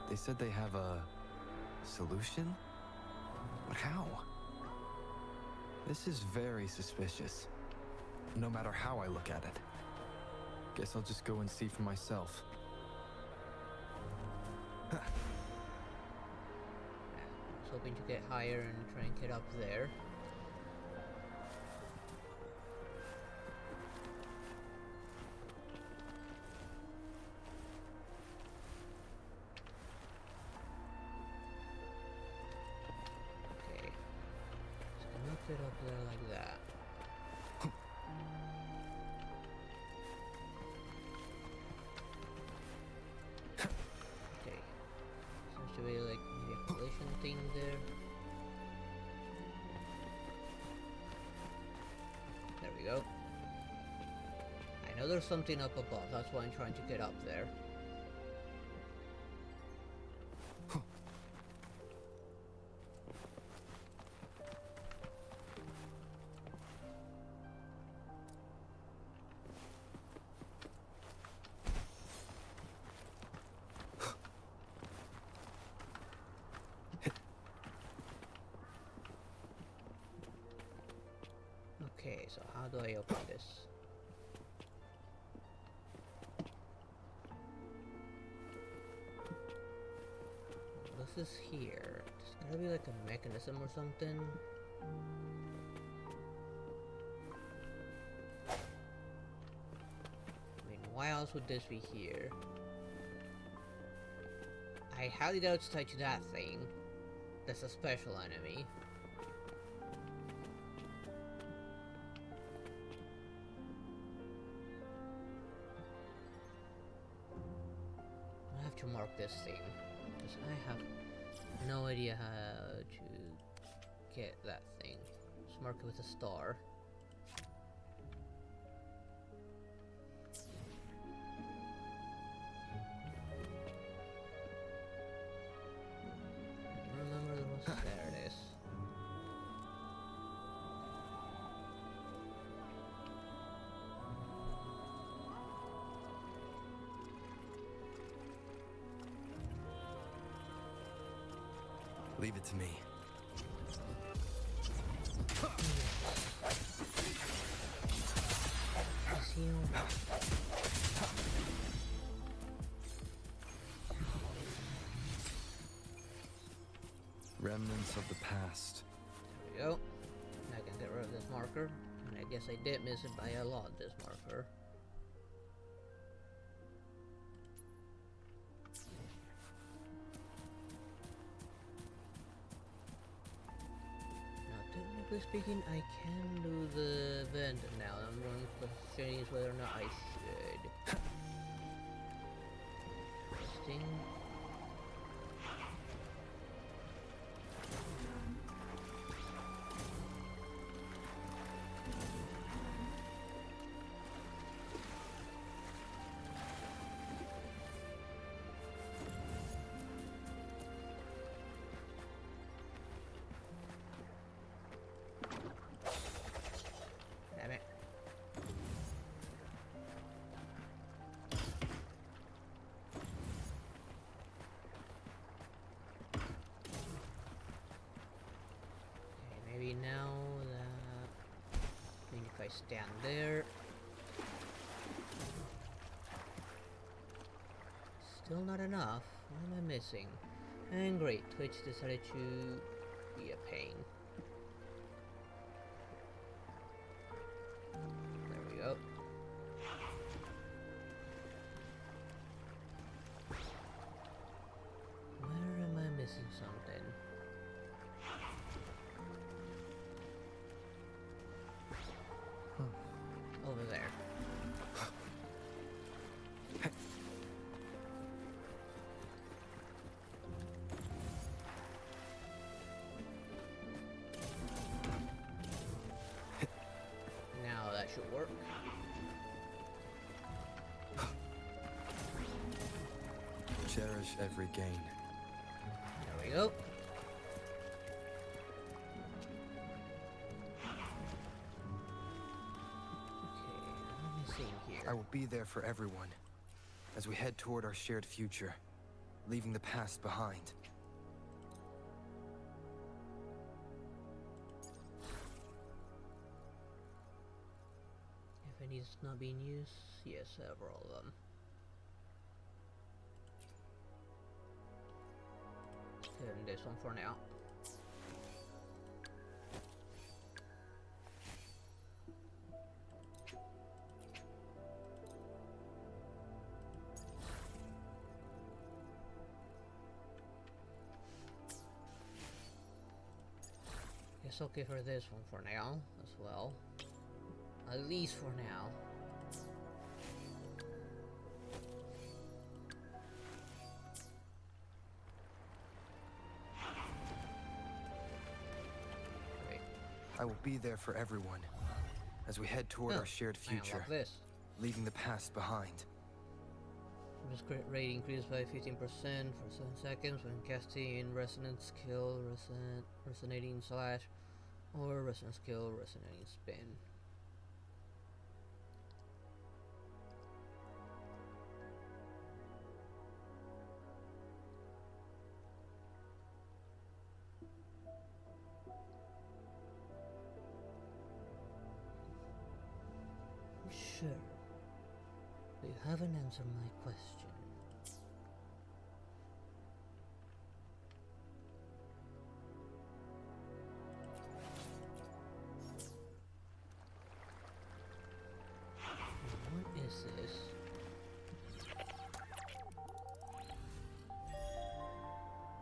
They said they have a solution? But how? This is very suspicious. No matter how I look at it. Guess I'll just go and see for myself. I was hoping to get higher and try and get up there. Okay. Just cannot get up there like that. Okay. Seems to be like maybe a collision thing there. There we go. I know there's something up above, that's why I'm trying to get up there. Okay, so how do I open this? This is here. There's gotta be like a mechanism or something. I mean, why else would this be here? I highly doubt it's tied to that thing. That's a special enemy. I have to mark this thing, because I have no idea how to get that thing. Just mark it with a star. I don't remember the most. There it is. Leave it to me. Remnants of the past. There we go. I can get rid of this marker. And I guess I did miss it by a lot, this marker. Now, technically speaking, I can do the vent now. I'm going to question is whether or not I should. Interesting. Damn it. Okay, maybe now that... I mean, if I stand there... Still not enough. What am I missing? And great, Twitch decided to be a pain. There we go. Where am I missing something? Over there. Now that should work. Cherish every gain. There we go. I will be there for everyone as we head toward our shared future, leaving the past behind. If any is not being used, yes, several of them. And this one for now. It's okay for this one for now as well. At least for now. Wait. I will be there for everyone as we head toward our shared future, leaving the past behind. Crit rate increased by 15% for 7 seconds when casting in resonant skill, resonating slash, or resonant skill, resonating spin. Sure. You haven't answered my question. What is this?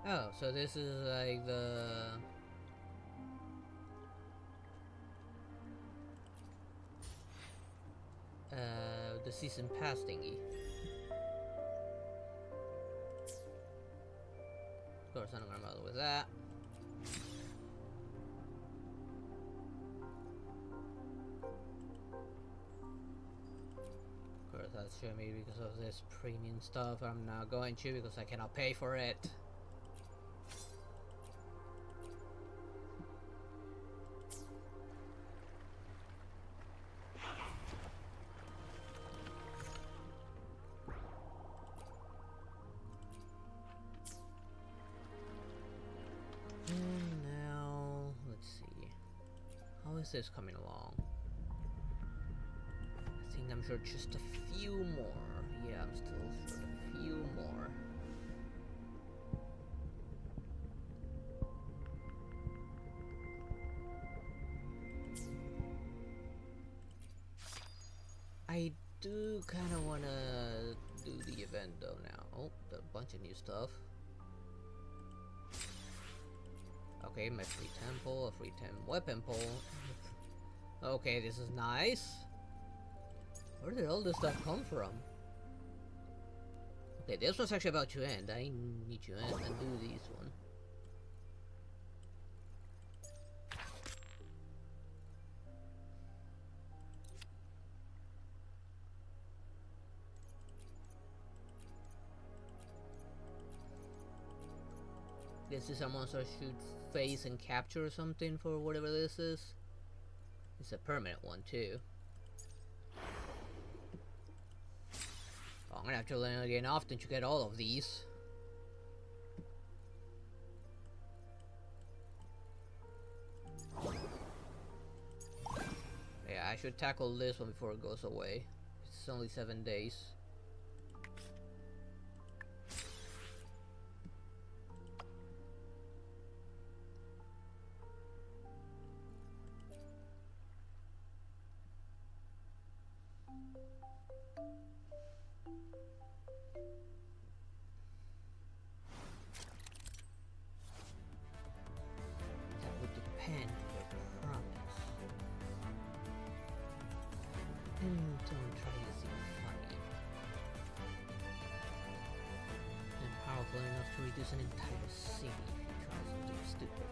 Oh, so this is like the season pass thingy. Of course, I'm not gonna bother with that. Of course, that's showing me because of this premium stuff. I'm not going to because I cannot pay for it. Is this coming along? I think I'm sure just a few more. Yeah, I'm still sure a few more. I do kind of want to do the event though now. Oh, a bunch of new stuff. Okay, my free temple, a free weapon pole. Okay, this is nice. Where did all this stuff come from? Okay, this was actually about to end. I need to end and do this one. This is a monster I should face and capture or something for whatever this is. It's a permanent one too. Oh, I'm gonna have to learn again often to get all of these. Yeah, I should tackle this one before it goes away. It's only 7 days. Don't try to seem funny. I'm powerful enough to reduce an entire city if you try something stupid.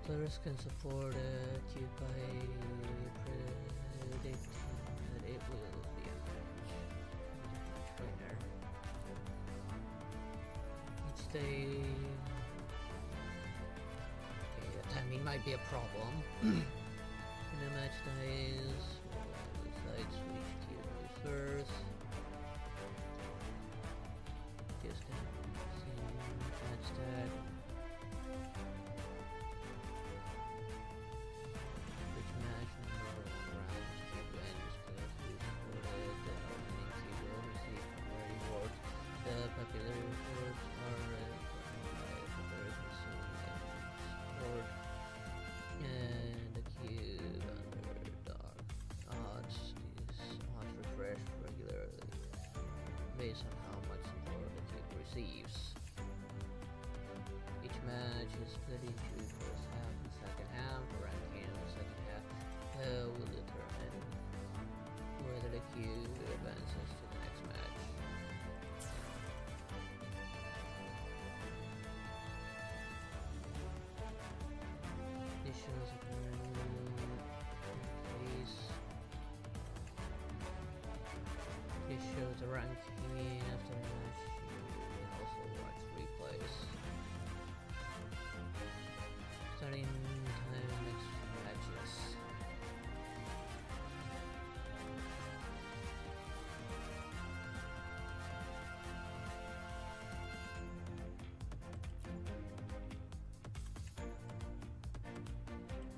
Players can support a cube by predicting that it will be a trainer. Each day... Okay, the timing might be a problem. In a match dies, well, decides which cube moves first. Just match that. Based on how much support the cube receives. Each match is split into the first half and second half. The ranking in the second half will determine whether the cube advances to the next match. This shows a case. This shows the ranking after the match. You can also watch replays. Starting time next few matches.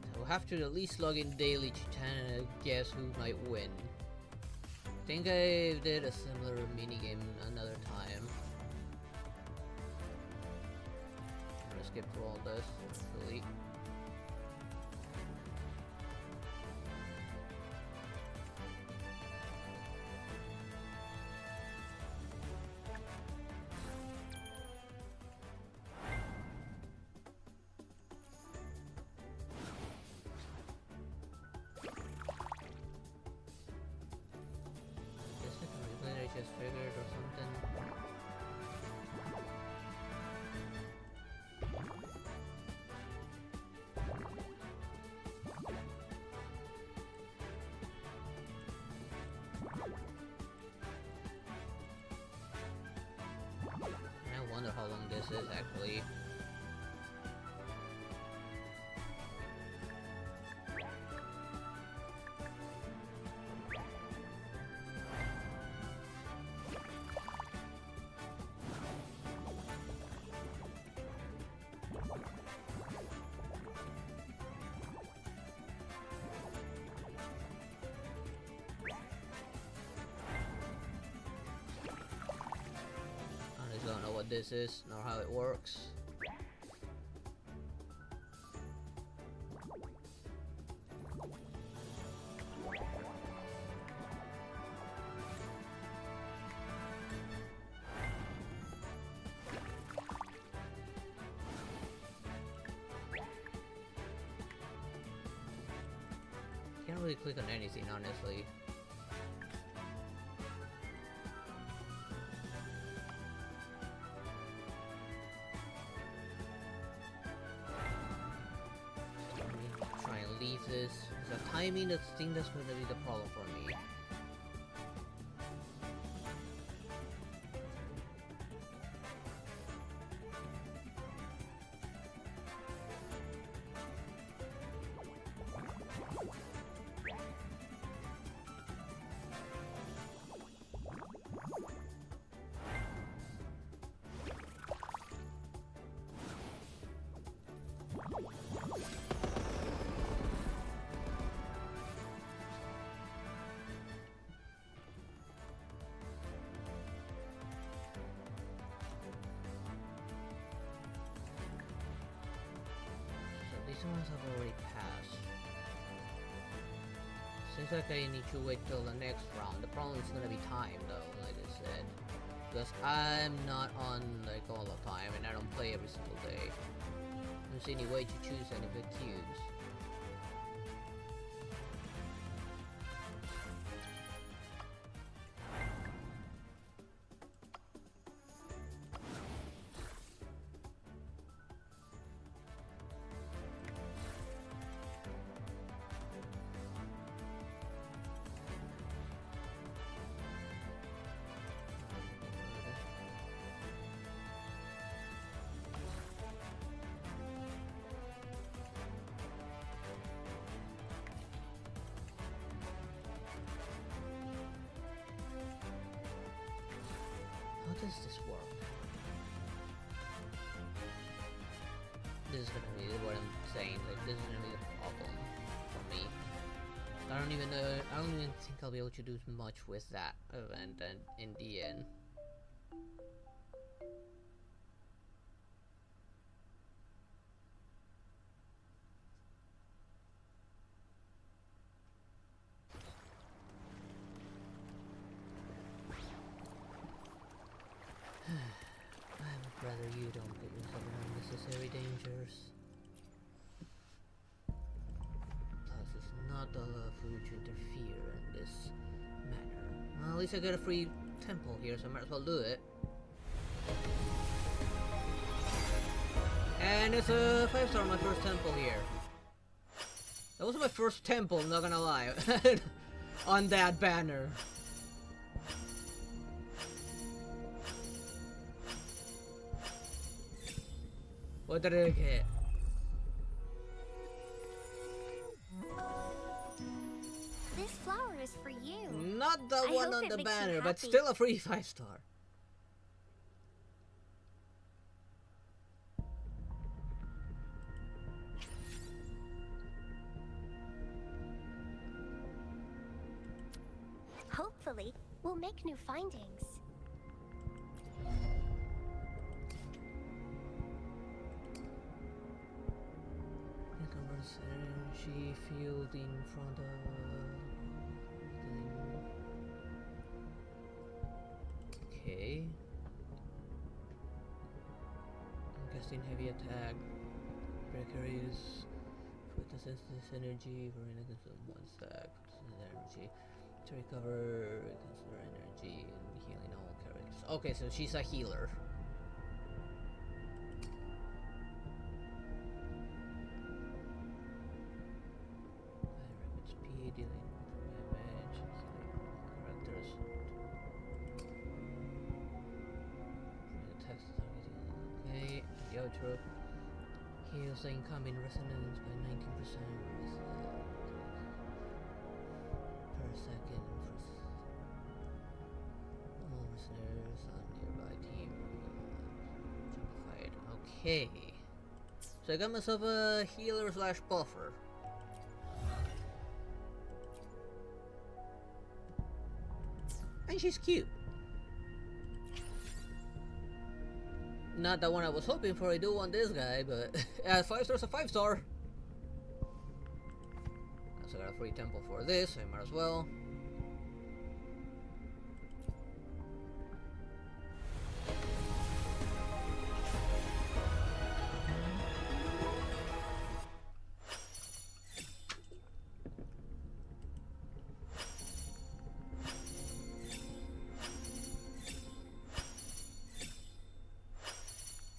So we'll have to at least log in daily to kind of guess who might win. I think I did a similar minigame another time. I'm gonna skip through all this, delete. Just figured or something. I wonder how long this is actually. Don't know what this is nor how it works. Can't really click on anything, honestly. Leave this. The timing, the thing that's going to be the problem for me. These ones have already passed. Seems like I need to wait till the next round. The problem is gonna be time though, like I said. Because I'm not on like all the time and I don't play every single day. I don't see any way to choose any of the cubes. How does this work? This is gonna be what I'm saying, like this is gonna be the problem for me. I don't even think I'll be able to do much with that event and in the end. I would rather you don't put yourself in unnecessary dangers. Plus, it's not allowed for you to interfere in this manner. Well, at least I got a free temple here, so I might as well do it. And it's a 5-star on my first temple here. That was my first temple, not gonna lie. On that banner. What did I get? This flower is for you. Not the I one hope on it the makes you banner, but happy. still a free 5-star. Hopefully, we'll make new findings. Energy field in front of okay. I'm guessing heavy attack. Precarious photosynthesis energy for an consume 1 stack energy. To recover consumer energy and healing all characters. Okay, so she's a healer. Speed, dealing damage, characters. Text targeting. Okay, the outro. Heals the incoming resonance by 19% per second. All listeners on nearby team. Simplified. Okay. So I got myself a healer slash buffer. And she's cute. Not the one I was hoping for. I do want this guy, but 5 stars, a 5-star. Also got a free temple for this, so I might as well.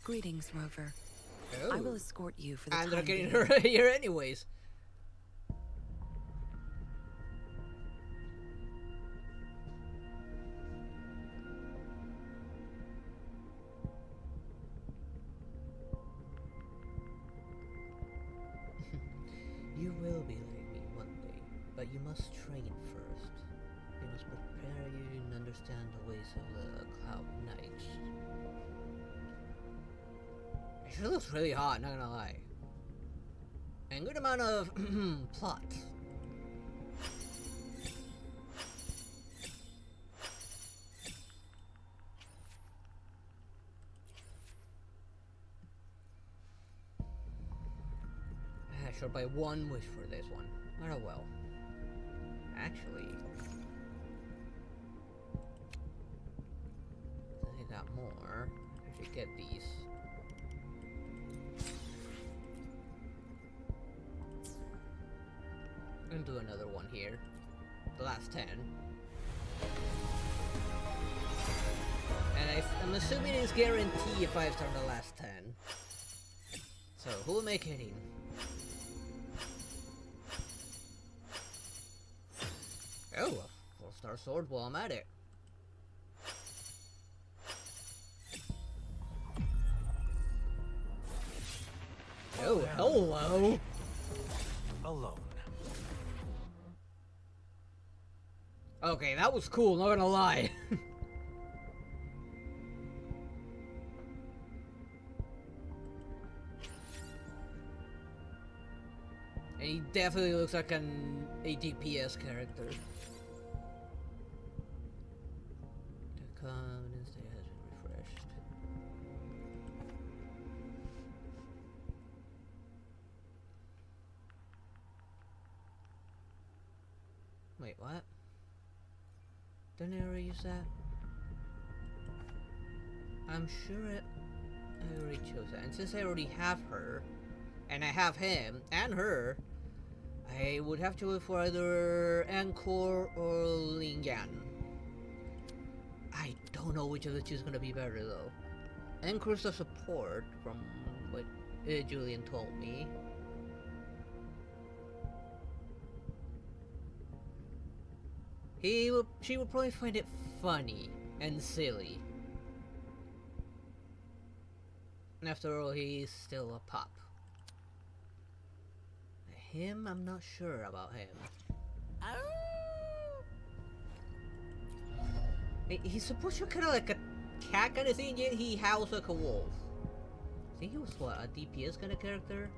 Greetings, Rover. Oh. I will escort you for the And they're time getting being. her here anyways. You will be like me one day, but you must train first. We must prepare you and understand the ways of the Cloud Knights. She looks really hot, not gonna lie. And good amount of plot. short by 1 wish for this one. Oh well. Actually, I got more. I should get these. And do another one here. The last 10. And I'm assuming it's guaranteed if I turn the last 10. So, who am I kidding? Oh, a 4-star sword while I'm at it. Oh, hello! Alone. Okay, that was cool, not gonna lie. And he definitely looks like a DPS character. The confidence state has been refreshed. Wait, what? Didn't I already use that? I'm sure I already chose that. And since I already have her, and I have him, and her, I would have to look for either Anchor or Lingan. I don't know which of the two is gonna be better though. Anchor's the support, from what Julian told me. She would probably find it funny and silly. After all, he's still a pup. Him, I'm not sure about him. He's supposed to be kind of like a cat kind of thing, yet he howls like a wolf. I think he was what, a DPS kind of character?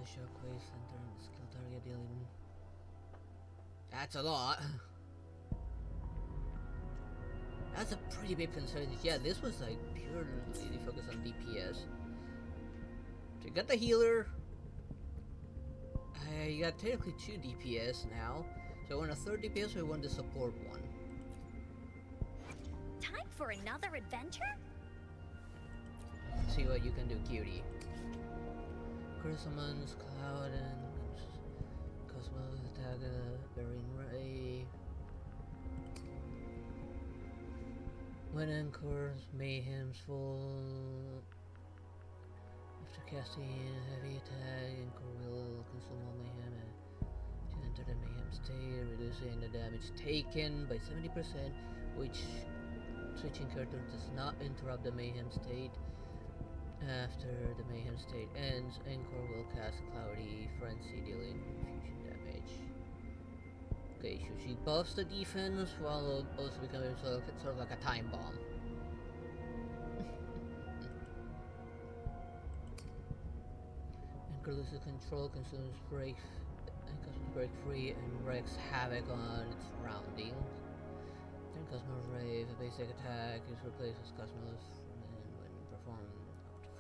Shockwave center and skill target dealing. That's a lot. That's a pretty big percentage. Yeah, this was like purely focused on DPS. So you got the healer. You got technically 2 DPS now. So I want a 3rd DPS, so I want the support one. Time for another adventure? Let's see what you can do, cutie. Summons, Cloud, and Cosmos attack Bearing Ray. When Anchor's Mayhem's full. After casting a heavy attack, Anchor will consume all Mayhem to enter the Mayhem state, reducing the damage taken by 70%, which switching character does not interrupt the Mayhem state. After the Mayhem state ends, Anchor will cast Cloudy Frenzy, dealing fusion damage. Okay, so she buffs the defense while also becoming sort of like a time bomb. Anchor loses control, consumes break free, and wreaks havoc on its surroundings. Then Cosmos Rave, a basic attack, is replaced with Cosmos, and when performed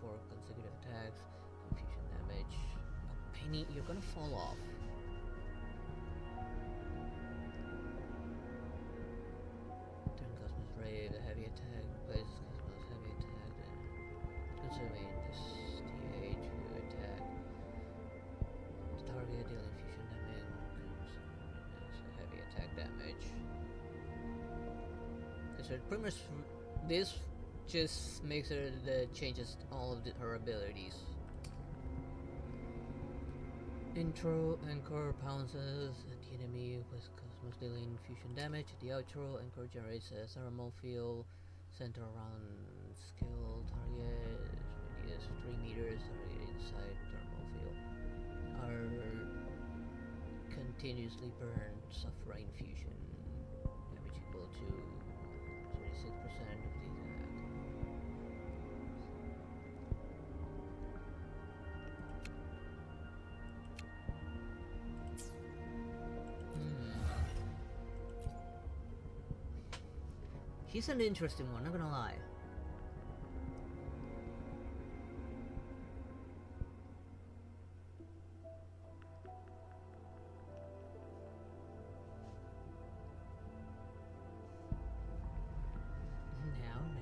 4 consecutive attacks, confusion damage. Oh, Penny, you're gonna fall off. Turn Cosmos Ray, the heavy attack, replaces Cosmos heavy attack, then consuming this stage attack. The target dealing fusion damage, heavy attack damage. Okay, so pretty much this just makes her changes all of her abilities. Intro, Anchor pounces at the enemy with Cosmos dealing fusion damage. At the outro, Anchor generates a thermal field center around skill target. Radius 3 meters. Target inside thermal field are continuously burned, suffering fusion damage equal to to 36% of the attack. He's an interesting one, not gonna lie.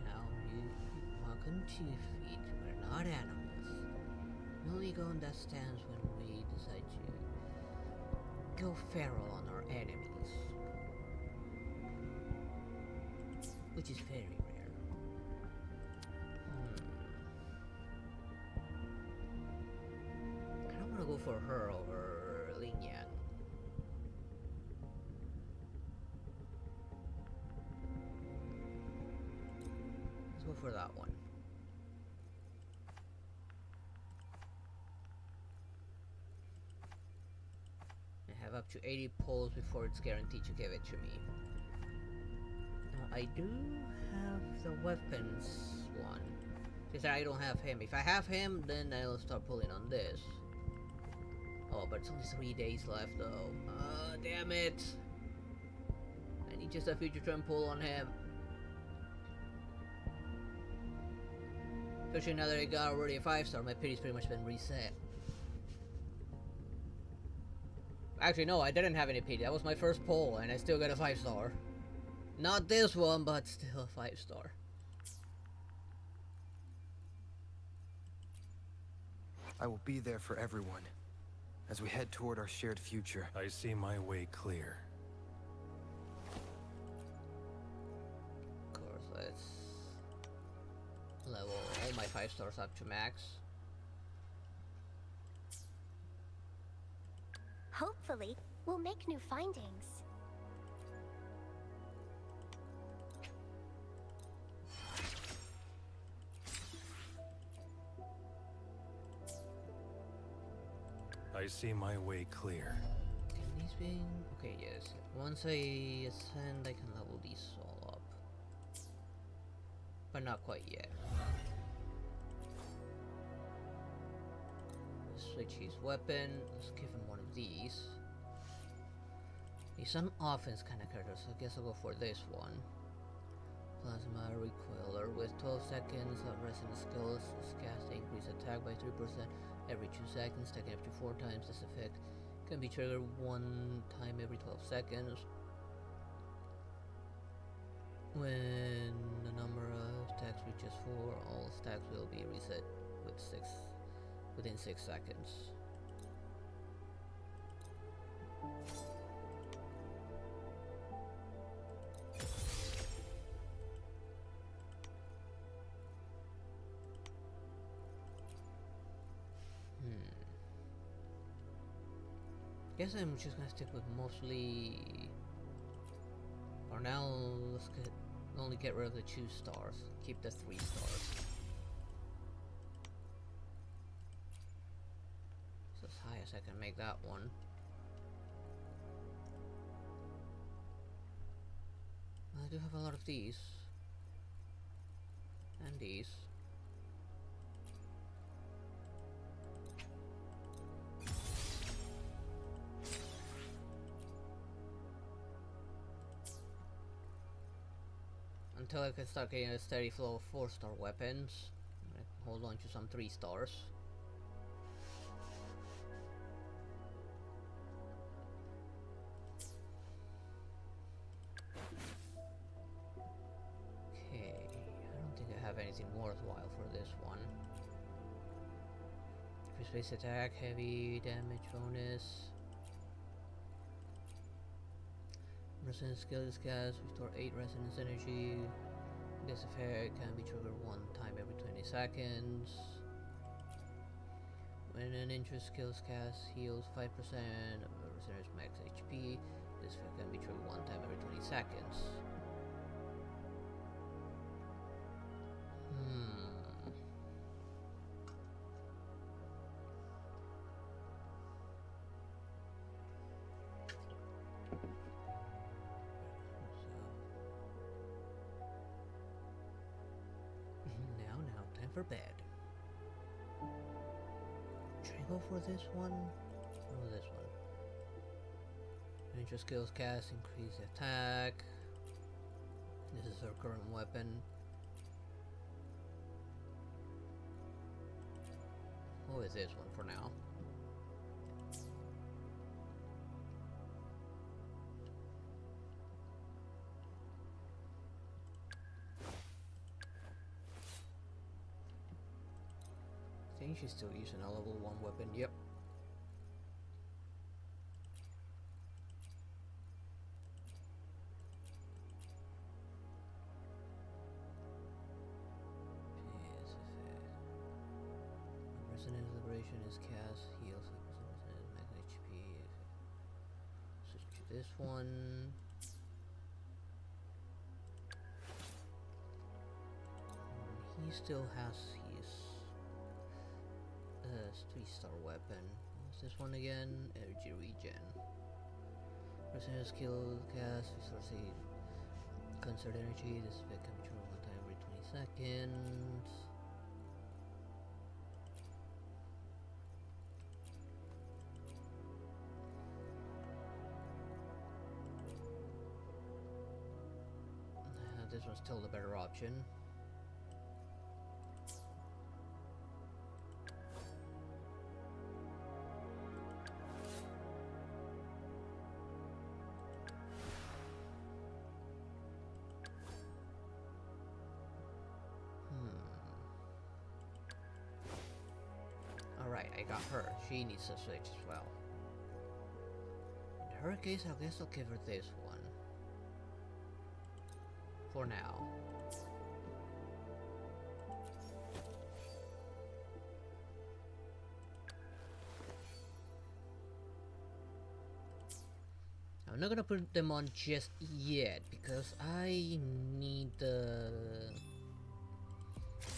Now, you walk on 2 feet. We're not animals. We only go in that stance when we decide to go feral on our enemies. Which is very rare. I don't want to go for her over Lin Yang. Let's go for that one. I have up to 80 pulls before it's guaranteed to give it to me. I do have the weapons one. Because I don't have him. If I have him, then I'll start pulling on this. Oh, but it's only 3 days left though. Damn it! I need just a future turn pull on him. Especially now that I got already a 5-star, my pity's pretty much been reset. Actually, no, I didn't have any pity. That was my first pull, and I still got a 5-star. Not this one, but still a 5-star. I will be there for everyone as we head toward our shared future. I see my way clear. Of course, let's level all my 5-stars up to max. Hopefully, we'll make new findings. I see my way clear. Can these be... Okay, yes. Once I ascend, I can level these all up. But not quite yet. Let's switch his weapon. Let's give him one of these. He's an offense kind of character, so I guess I'll go for this one. Plasma Recoiler. With 12 seconds of resonance skills, this cast increase attack by 3% every 2 seconds, taken up to 4 times. This effect can be triggered 1 time every 12 seconds. When the number of stacks reaches 4, all stacks will be reset within 6 seconds. Guess I'm just gonna stick with mostly. For now, let's only get rid of the 2 stars. Keep the 3 stars. It's as high as I can make that one. I do have a lot of these. And these. Until I can start getting a steady flow of 4-star weapons. I hold on to some 3 stars. Okay, I don't think I have anything worthwhile for this one. Space attack, heavy damage bonus. Resonance skill is cast, restore 8 resonance energy. This effect can be triggered 1 time every 20 seconds. When an interest skill is cast, heals 5% of the resonance max HP. This effect can be triggered 1 time every 20 seconds. for bed. Should I go for this one? Or this one? Ranger skills cast, increase attack. This is our current weapon. What is this one for now? I think she's still using a level 1 weapon, yep. Resonance liberation is cast, heals, max HP. Switch to this one. He still has his 3-star weapon. What's this one again? Energy regen. Resonance skill cast, resource concert energy. This effect can be triggered one time every 20 seconds. This one's still the better option. Alright, I got her. She needs to switch as well. In her case, I guess I'll give her this one. For now. I'm not gonna put them on just yet because I need to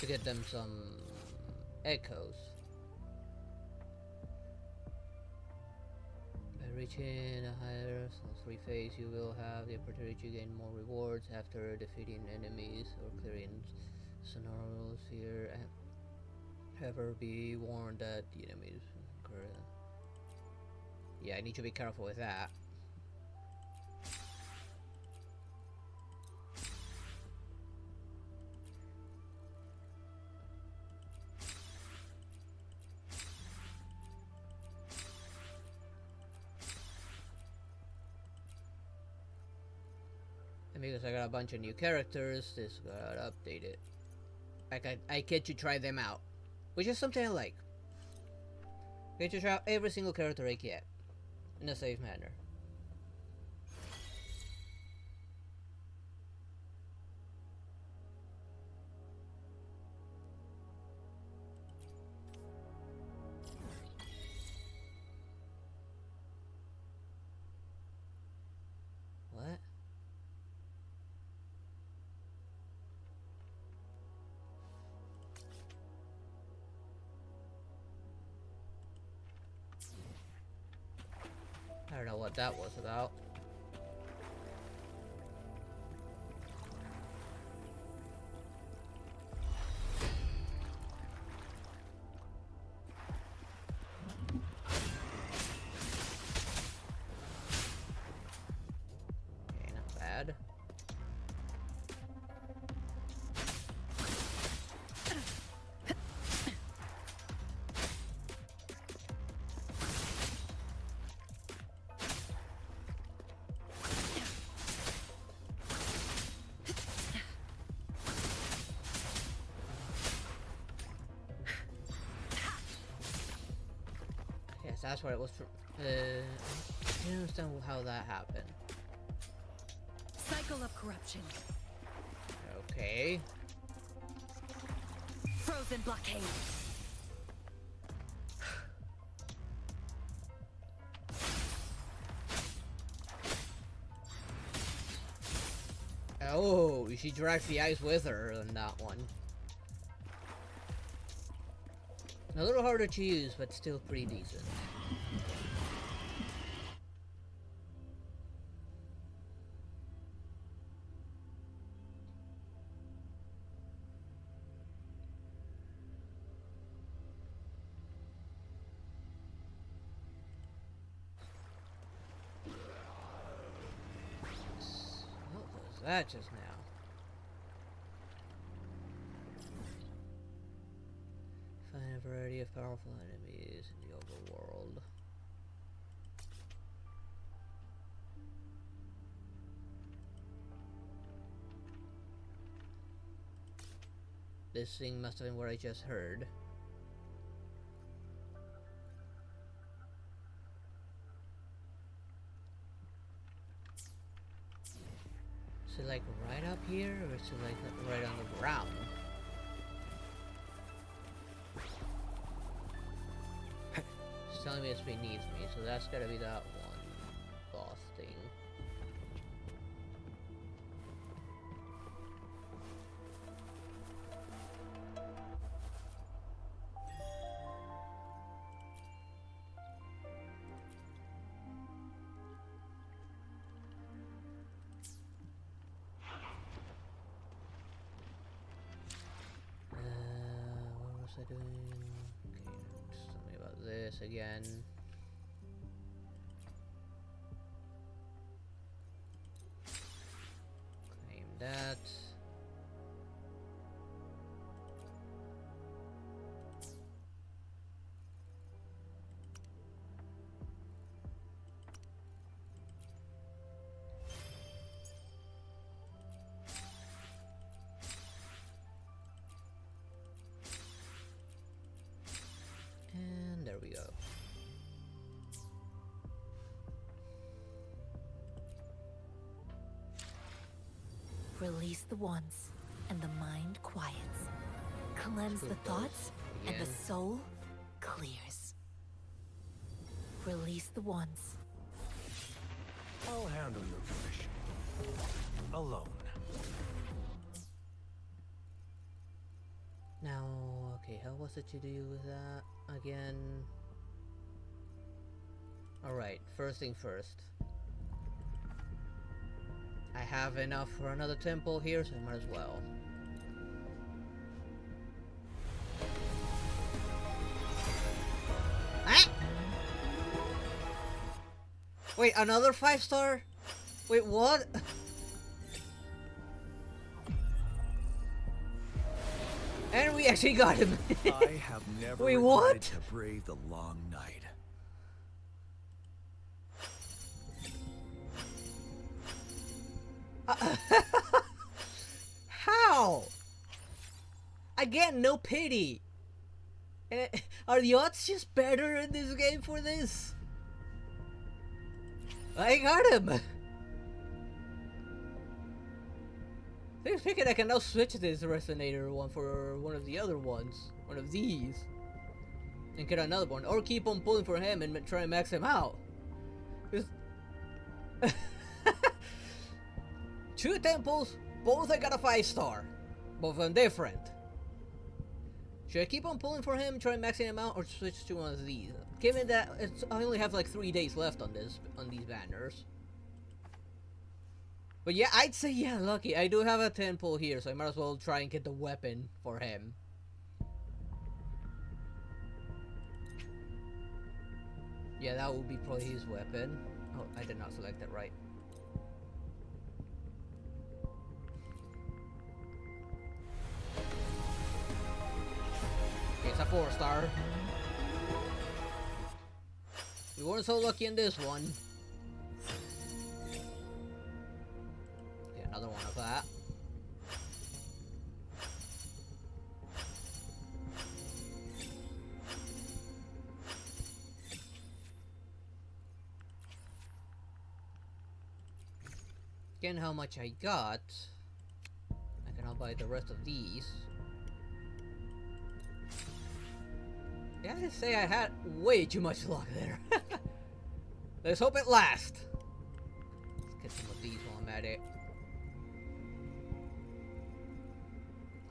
get them some echoes. By reaching a higher free phase, you will have the opportunity to gain more rewards after defeating enemies or clearing scenarios here. However, be warned that the enemies. Yeah, I need to be careful with that. Because I got a bunch of new characters, this got updated. I get to try them out, which is something I like. I get to try out every single character I get in a safe manner. What? I don't know what that was about. Okay, not bad. That's what it was for. I didn't understand how that happened. Cycle of corruption. Okay. Frozen blockade. Oh, she drags the ice with her on that one. A little harder to use, but still pretty decent. that just now. Find a variety of powerful enemies in the overworld. This thing must have been what I just heard. Is it like right up here, or is it like right on the ground? It's telling me it's beneath me, so that's gotta be that one boss thing. What was I doing? Okay, just tell me about this again. Claim that. And there we go. Release the wands, and the mind quiets. Cleanse the thoughts, and the soul clears. Release the wands. I'll handle your commission. Alone. Now, okay, how was it to do with that again? Alright, first thing first. I have enough for another temple here, so I might as well. Ah! Wait, another 5-star? Wait, what? And we actually got him. I have never Wait, regretted what? to brave the long night. How? Again, no pity. Are the odds just better in this game for this? I got him. I was thinking I can now switch this resonator one for one of the other ones, one of these, and get another one, or keep on pulling for him and try and max him out. 'Cause 2 temples, both I got a 5-star, both of them different. Should I keep on pulling for him, try maxing him out, or switch to one of these? Given that I only have like 3 days left on these banners. But yeah, I'd say yeah, lucky. I do have a 10 pull here, so I might as well try and get the weapon for him. Yeah, that would be probably his weapon. Oh, I did not select that right. It's a 4-star. We weren't so lucky in this one. Get another one of that. Again, how much I got. I can now buy the rest of these. Yeah, I say I had way too much luck there. Let's hope it lasts. Let's get some of these while I'm at it.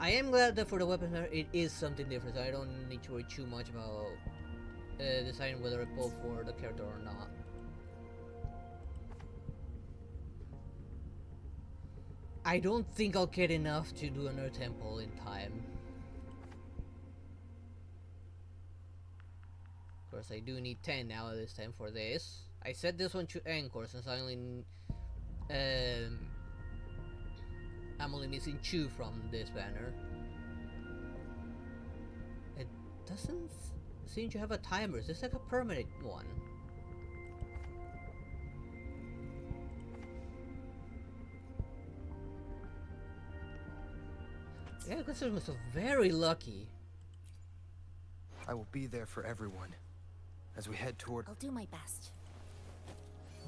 I am glad that for the weapon it is something different, so I don't need to worry too much about deciding whether I pull for the character or not. I don't think I'll get enough to do another temple in time. Of course, I do need 10 now this time for this. I set this one to Encore since I only I'm only missing 2 from this banner. It doesn't seem to have a timer. Is this like a permanent one? Yeah, this was very lucky. I will be there for everyone as we head toward. I'll do my best.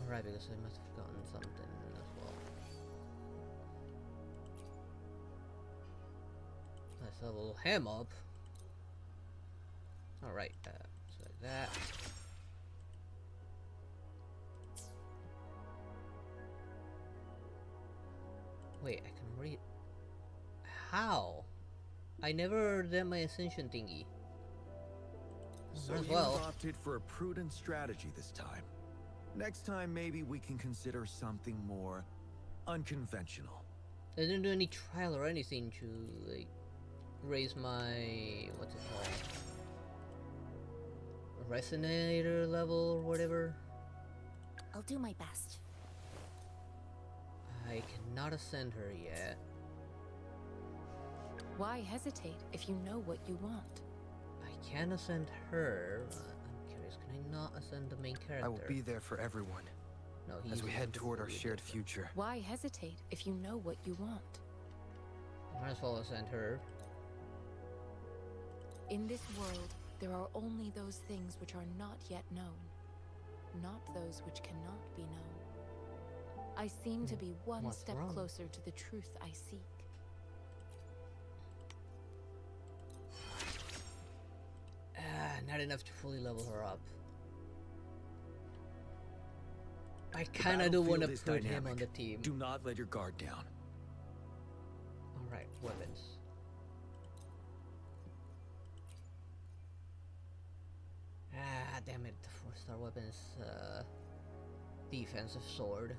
Alright, because I must have gotten something as well. Let's level him up. Alright, so like that. Wait, I can read. How? I never did my ascension thingy. So As you well. opted for a prudent strategy this time. Next time, maybe we can consider something more unconventional. I didn't do any trial or anything to like raise my what's it called? Resonator level or whatever. I'll do my best. I cannot ascend her yet. Why hesitate if you know what you want? I can ascend her. I'm curious, can I not ascend the main character? I will be there for everyone No, as we head toward our shared future. Why hesitate if you know what you want? Might as well ascend her. In this world, there are only those things which are not yet known, not those which cannot be known. I seem to be one What's step wrong? closer to the truth I seek. Not enough to fully level her up. I kinda do want to battlefield is put him dynamic. on the team. Do not let your guard down. Alright, weapons. Ah, damn it. The 4-star weapon is defensive sword.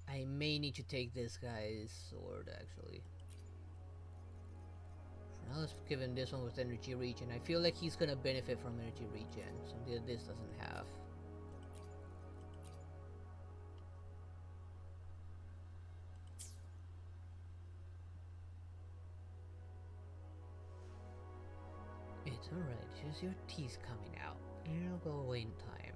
I may need to take this guy's sword actually. For now, let's give him this one with energy regen. I feel like he's gonna benefit from energy regen, something that this doesn't have. It's alright, just your teeth coming out. It'll go away in time.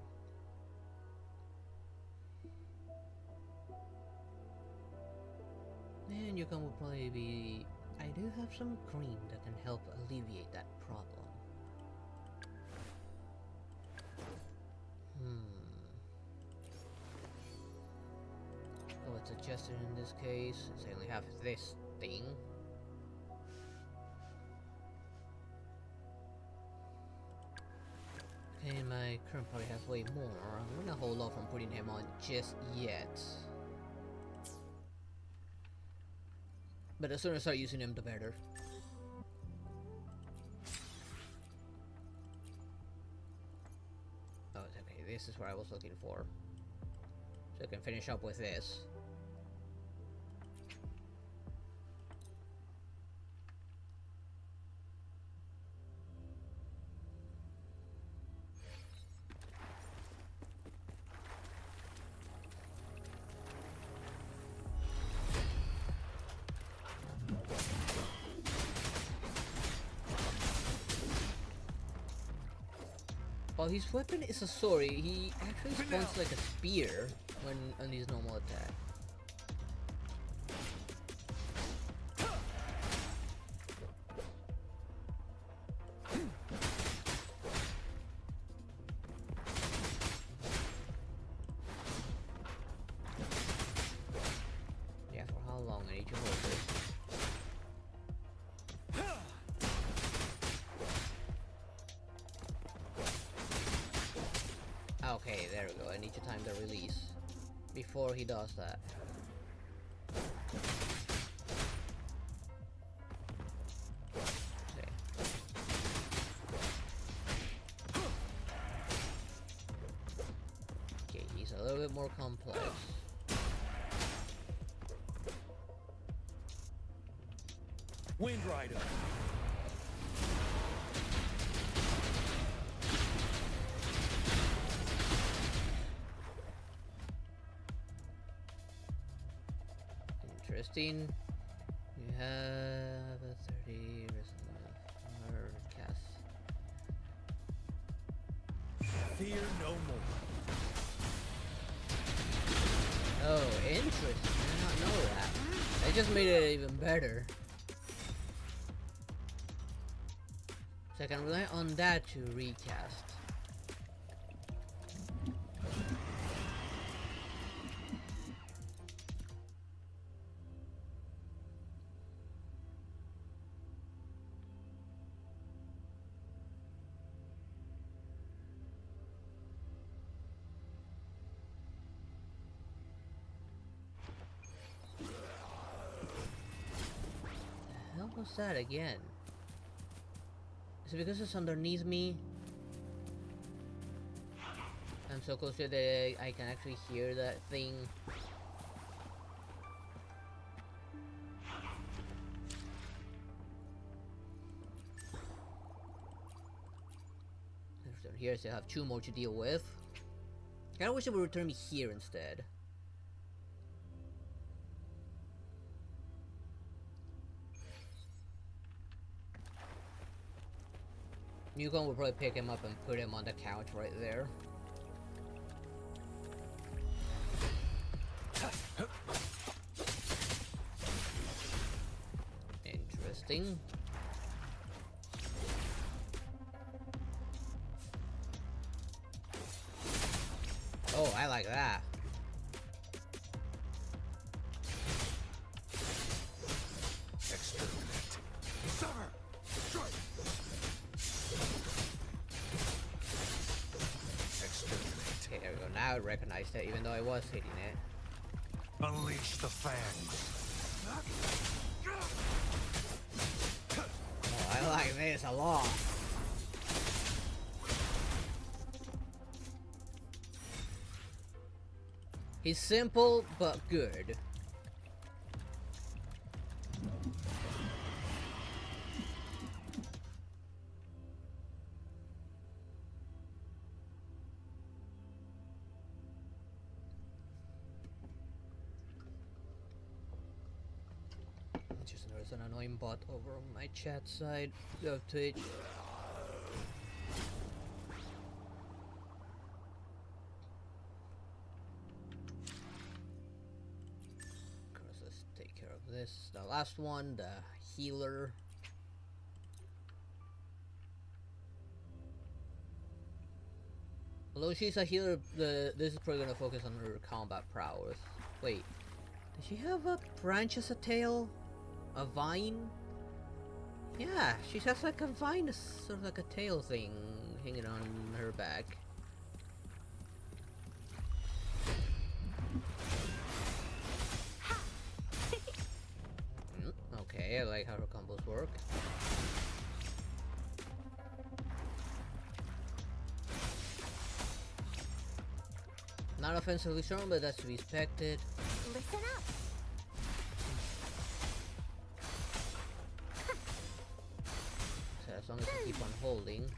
And your gun will probably be... I do have some cream that can help alleviate that problem. Oh, it's adjusted in this case, since I only have this thing. Okay, my current probably has way more. I'm gonna hold off on putting him on just yet. But as soon as I start using him, the better. Oh, okay, this is what I was looking for. So I can finish up with this. While his weapon is a sword, he actually spawns like a spear when on his normal attack. Yeah, for how long I need to hold this? Okay, there we go. I need to time the release before he does that. Okay. Okay, he's a little bit more complex. Wind Rider. Interesting. You have a 30 cast. Fear no more. Oh, interesting. I did not know that. They just made it even better. So I can rely on that to recast. What was that again? Is it because it's underneath me? I'm so close to it that I can actually hear that thing. Here, so I have 2 more to deal with. I kinda wish it would return me here instead. Yukon will probably pick him up and put him on the couch right there. Interesting. Oh, I like that. Exterminate. Sever. Strike. Exterminate. Okay, there we go. Now I recognize that, even though I was hitting it. Unleash the fangs. Oh, I like this a lot. He's simple, but good. Just there's an annoying bot over on my chat side of Twitch. Let's take care of this. The last one, the healer. Although she's a healer, this is probably gonna focus on her combat prowess. Wait, does she have a branch as a tail? A vine? Yeah, she has like a vine, sort of like a tail thing hanging on her back. Okay, I like how her combos work. Not offensively strong, but that's to be expected. Listen up. So as long as I keep on holding.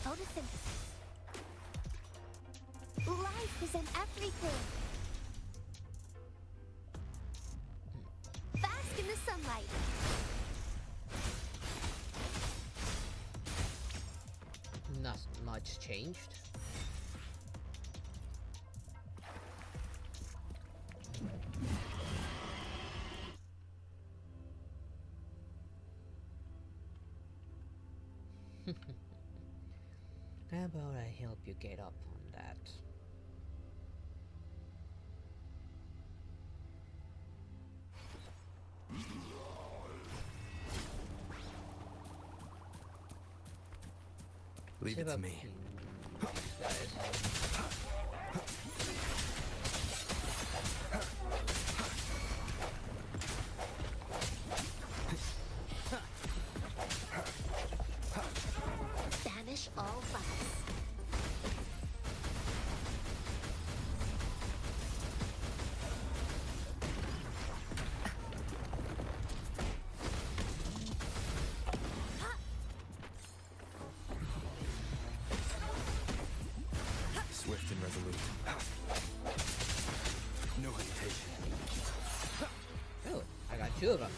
Photosynthesis. Life is in everything. Bask in the sunlight. Not much changed. How about I help you get up on that? Leave it to me. Banish all vice. two of them.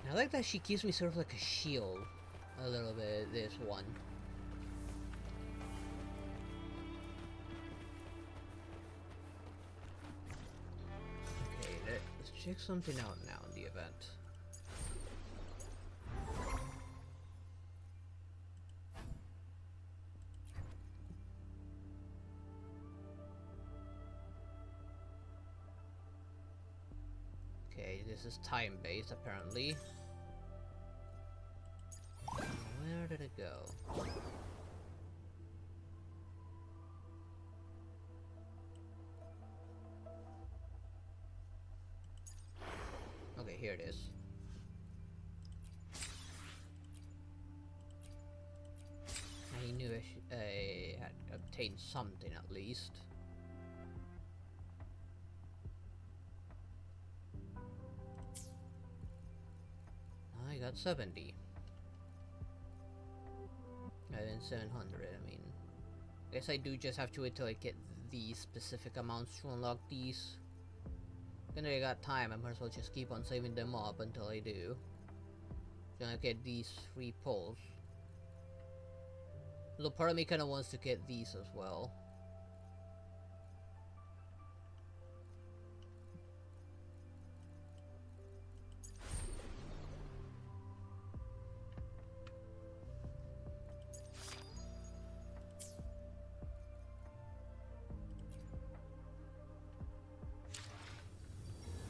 I like that she gives me sort of like a shield. A little bit, this one. Okay, let's check something out now in the event. Okay, this is time-based apparently. Where did it go? Okay, here it is. I knew I had obtained something at least. I got 70. And then 700, I mean. I guess I do just have to wait till I get these specific amounts to unlock these. Then I got time, I might as well just keep on saving them up until I do. So I get these 3 poles. Although part of me kinda wants to get these as well.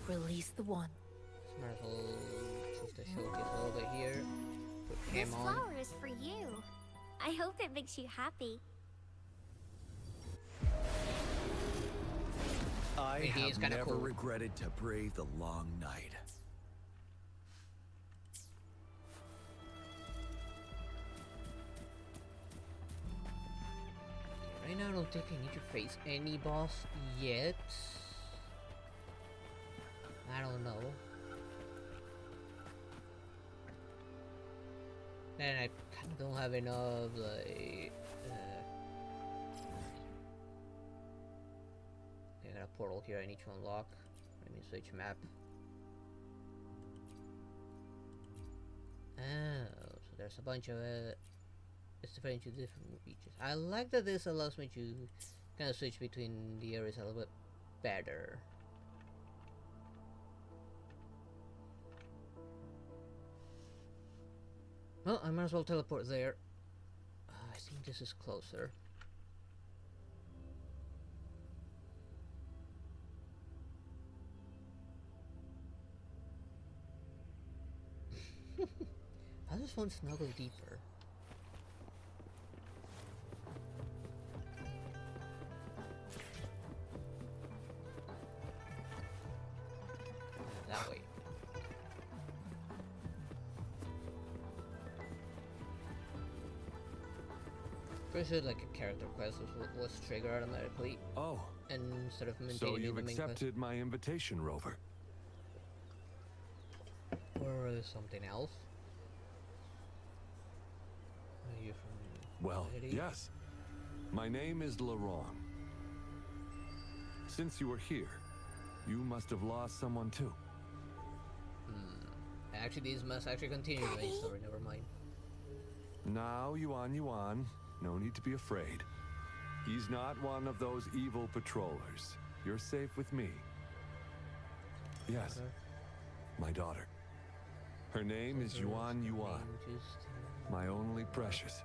Release the one. Might as well choose the showcase a little bit here. Put him This on. flower is for you. I hope it makes you happy. I He is have kinda never cool. regretted to brave the long night. Right now I don't think I need to face any boss yet. I don't know. And I kind of don't have enough, like, I got a portal here I need to unlock. Let me switch map. Oh, so there's a bunch of, it's divided into different regions. I like that this allows me to kind of switch between the areas a little bit better. Well, I might as well teleport there. I think this is closer. I just want to snuggle deeper. That way. Pretty sure like a character quest was triggered automatically. Oh, And instead of so maintaining you've the main accepted my invitation, Rover. quest. Or something else. Are you from Well, city? yes. My name is Laurent. Since you were here, you must have lost someone too. Actually, these must actually continue the main story, never mind. Now, Yuan, no need to be afraid. He's not one of those evil patrollers. You're safe with me. Yes, Okay. my daughter. Her name is Yuan, my only precious.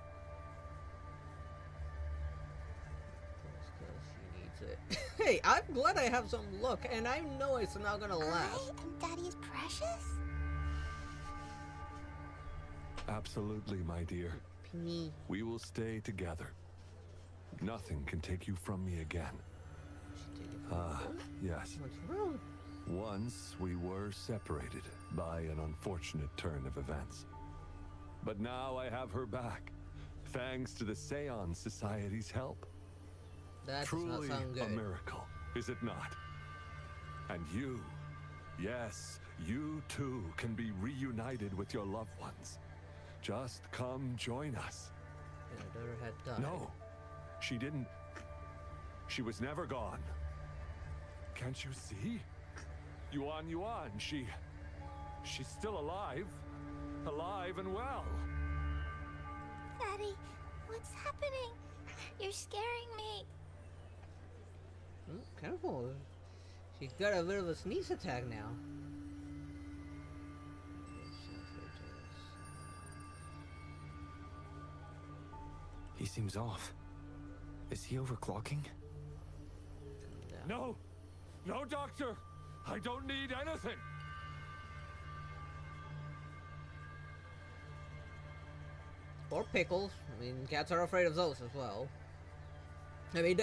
She needs it. Hey, I'm glad I have some luck, and I know it's not gonna last. I am Daddy's precious? Absolutely, my dear. Penny. We will stay together. Nothing can take you from me again. Ah, yes. What's wrong? Once we were separated by an unfortunate turn of events. But now I have her back, thanks to the Seance Society's help. That does Truly not sound a good. miracle, is it not? And you, yes, you too can be reunited with your loved ones. Just come join us. Your daughter had died. No, she didn't. She was never gone. Can't you see? Yuan Yuan, she's still alive. Alive and well. Daddy, what's happening? You're scaring me. Careful. She's got a bit of a sneeze attack now. He seems off. Is he overclocking? No! No, Doctor! I don't need anything! Or pickles. I mean, cats are afraid of those as well. I mean,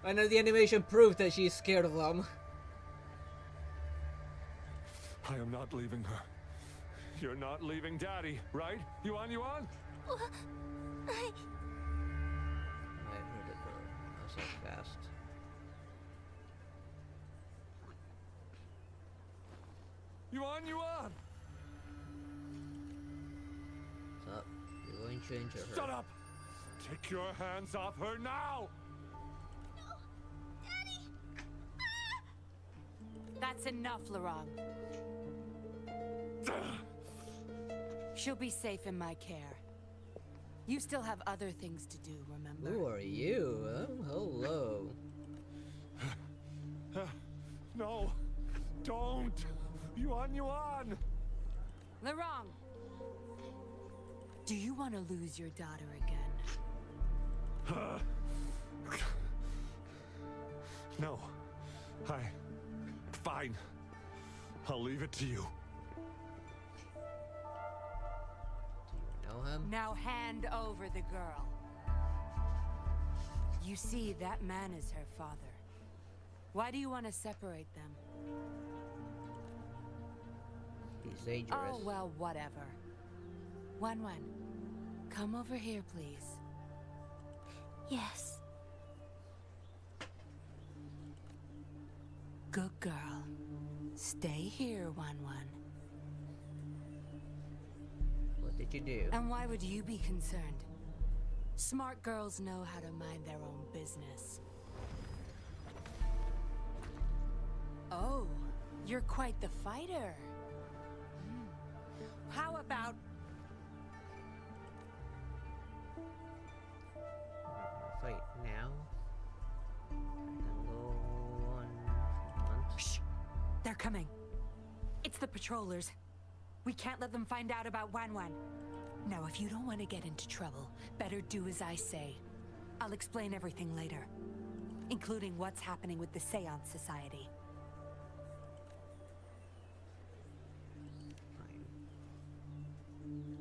I know the animation proved that she's scared of them. I am not leaving her. You're not leaving Daddy, right? Yuan Yuan? I heard it, bro. Not so fast. Yuan Yuan! What's up? You're going to injure her. Shut up! Take your hands off her now! That's enough, Laurent. She'll be safe in my care. You still have other things to do, remember? Who are you? Oh, hello. No! Don't! Yuan Yuan! Laurent! Do you want to lose your daughter again? No. Fine. I'll leave it to you. Know him? Now hand over the girl. You see, that man is her father. Why do you want to separate them? He's dangerous. Oh, well, whatever. Wan, come over here, please. Yes. Good girl. Stay here, Wan. What did you do? And why would you be concerned? Smart girls know how to mind their own business. Oh, you're quite the fighter. How about... Fight now? I can go on once. Shh! They're coming. It's the patrollers. We can't let them find out about Wan. Now, if you don't want to get into trouble, better do as I say. I'll explain everything later, including what's happening with the Seance Society. Fine.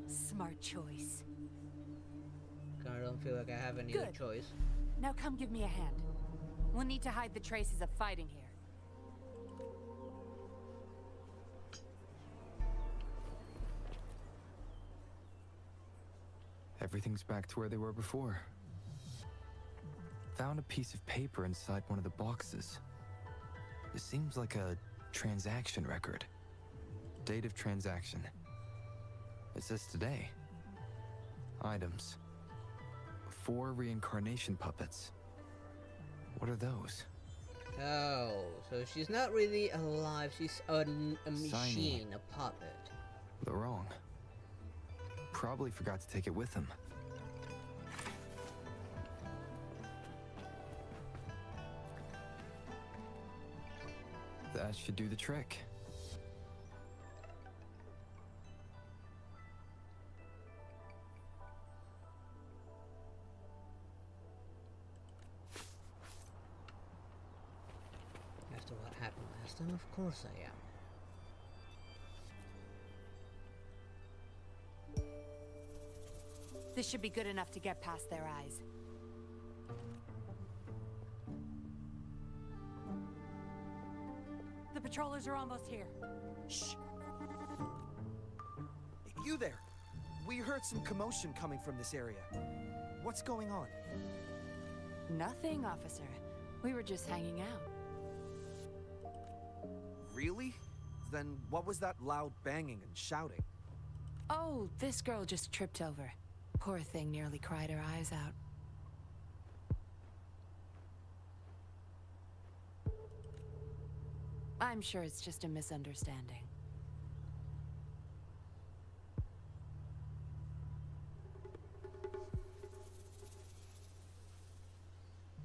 Smart choice. I don't feel like I have any other Good. choice. Now come give me a hand. We'll need to hide the traces of fighting here. Everything's back to where they were before. Found a piece of paper inside one of the boxes. It seems like a transaction record. Date of transaction. It says today. Items. 4 reincarnation puppets. What are those? Oh, so she's not really alive. She's a machine, a puppet. Laurent. Probably forgot to take it with him. That should do the trick. After what happened last time, of course I am. This should be good enough to get past their eyes. The patrollers are almost here. Shh! You there! We heard some commotion coming from this area. What's going on? Nothing, officer. We were just hanging out. Really? Then what was that loud banging and shouting? Oh, this girl just tripped over. Poor thing nearly cried her eyes out. I'm sure it's just a misunderstanding.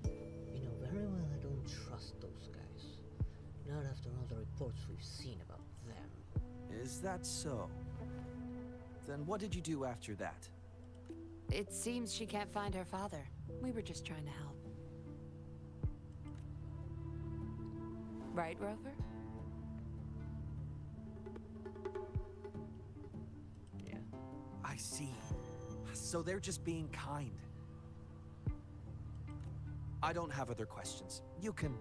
You know very well I don't trust those guys. Not after all the reports we've seen about them. Is that so? Then what did you do after that? It seems she can't find her father. We were just trying to help. Right, Rover? Yeah. I see. So they're just being kind. I don't have other questions. You can...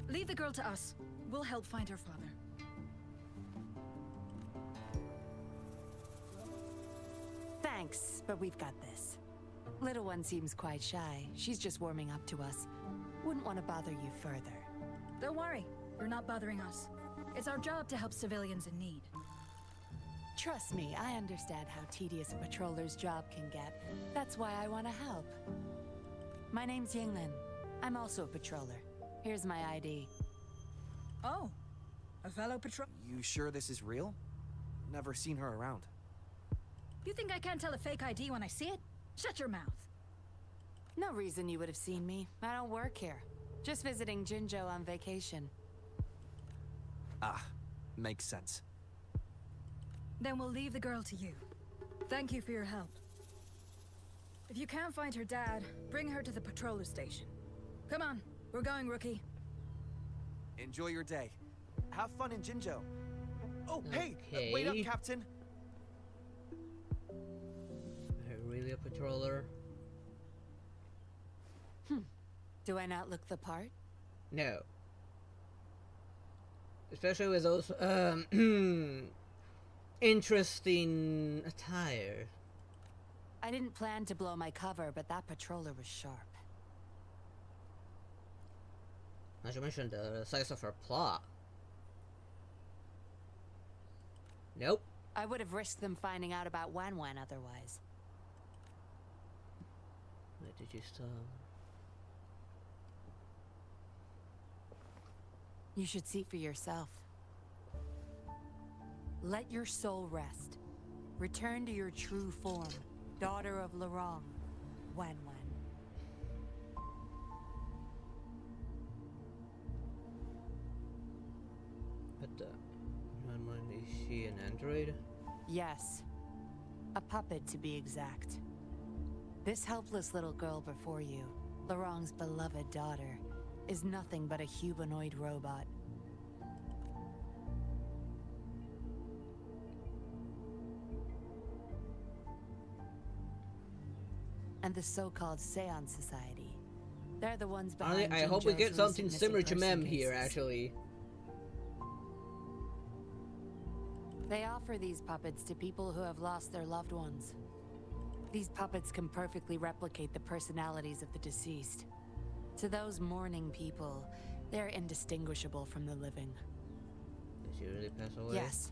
Leave the girl to us. We'll help find her father. Thanks, but we've got this. Little one seems quite shy. She's just warming up to us. Wouldn't want to bother you further. Don't worry. You're not bothering us. It's our job to help civilians in need. Trust me, I understand how tedious a patroller's job can get. That's why I want to help. My name's Yinglin. I'm also a patroller. Here's my ID. Oh, a fellow patrol. You sure this is real? Never seen her around. You think I can't tell a fake ID when I see it? Shut your mouth. No reason you would have seen me. I don't work here. Just visiting Jinjo on vacation. Ah, makes sense. Then we'll leave the girl to you. Thank you for your help. If you can't find her dad, bring her to the patroller station. Come on, we're going, rookie. Enjoy your day. Have fun in Jinjo. Oh, Okay. hey! Wait up, Captain! Really a patroller? Do I not look the part? No. Especially with those interesting attire. I didn't plan to blow my cover, but that patroller was sharp. Not to mention the size of her plot. Nope. I would have risked them finding out about Wan Wan otherwise. Wait, did you stop? You should see for yourself. Let your soul rest. Return to your true form, daughter of Lorong, Wan Wan. But is she an android? Yes. A puppet, to be exact. This helpless little girl before you, Lorong's beloved daughter, is nothing but a humanoid robot. And the so-called Seance Society. They're the ones behind I hope we get Jinjo's something recent similar to missing Mem person here, cases. actually. They offer these puppets to people who have lost their loved ones. These puppets can perfectly replicate the personalities of the deceased. To those mourning people, they're indistinguishable from the living. Did she really pass away? Yes.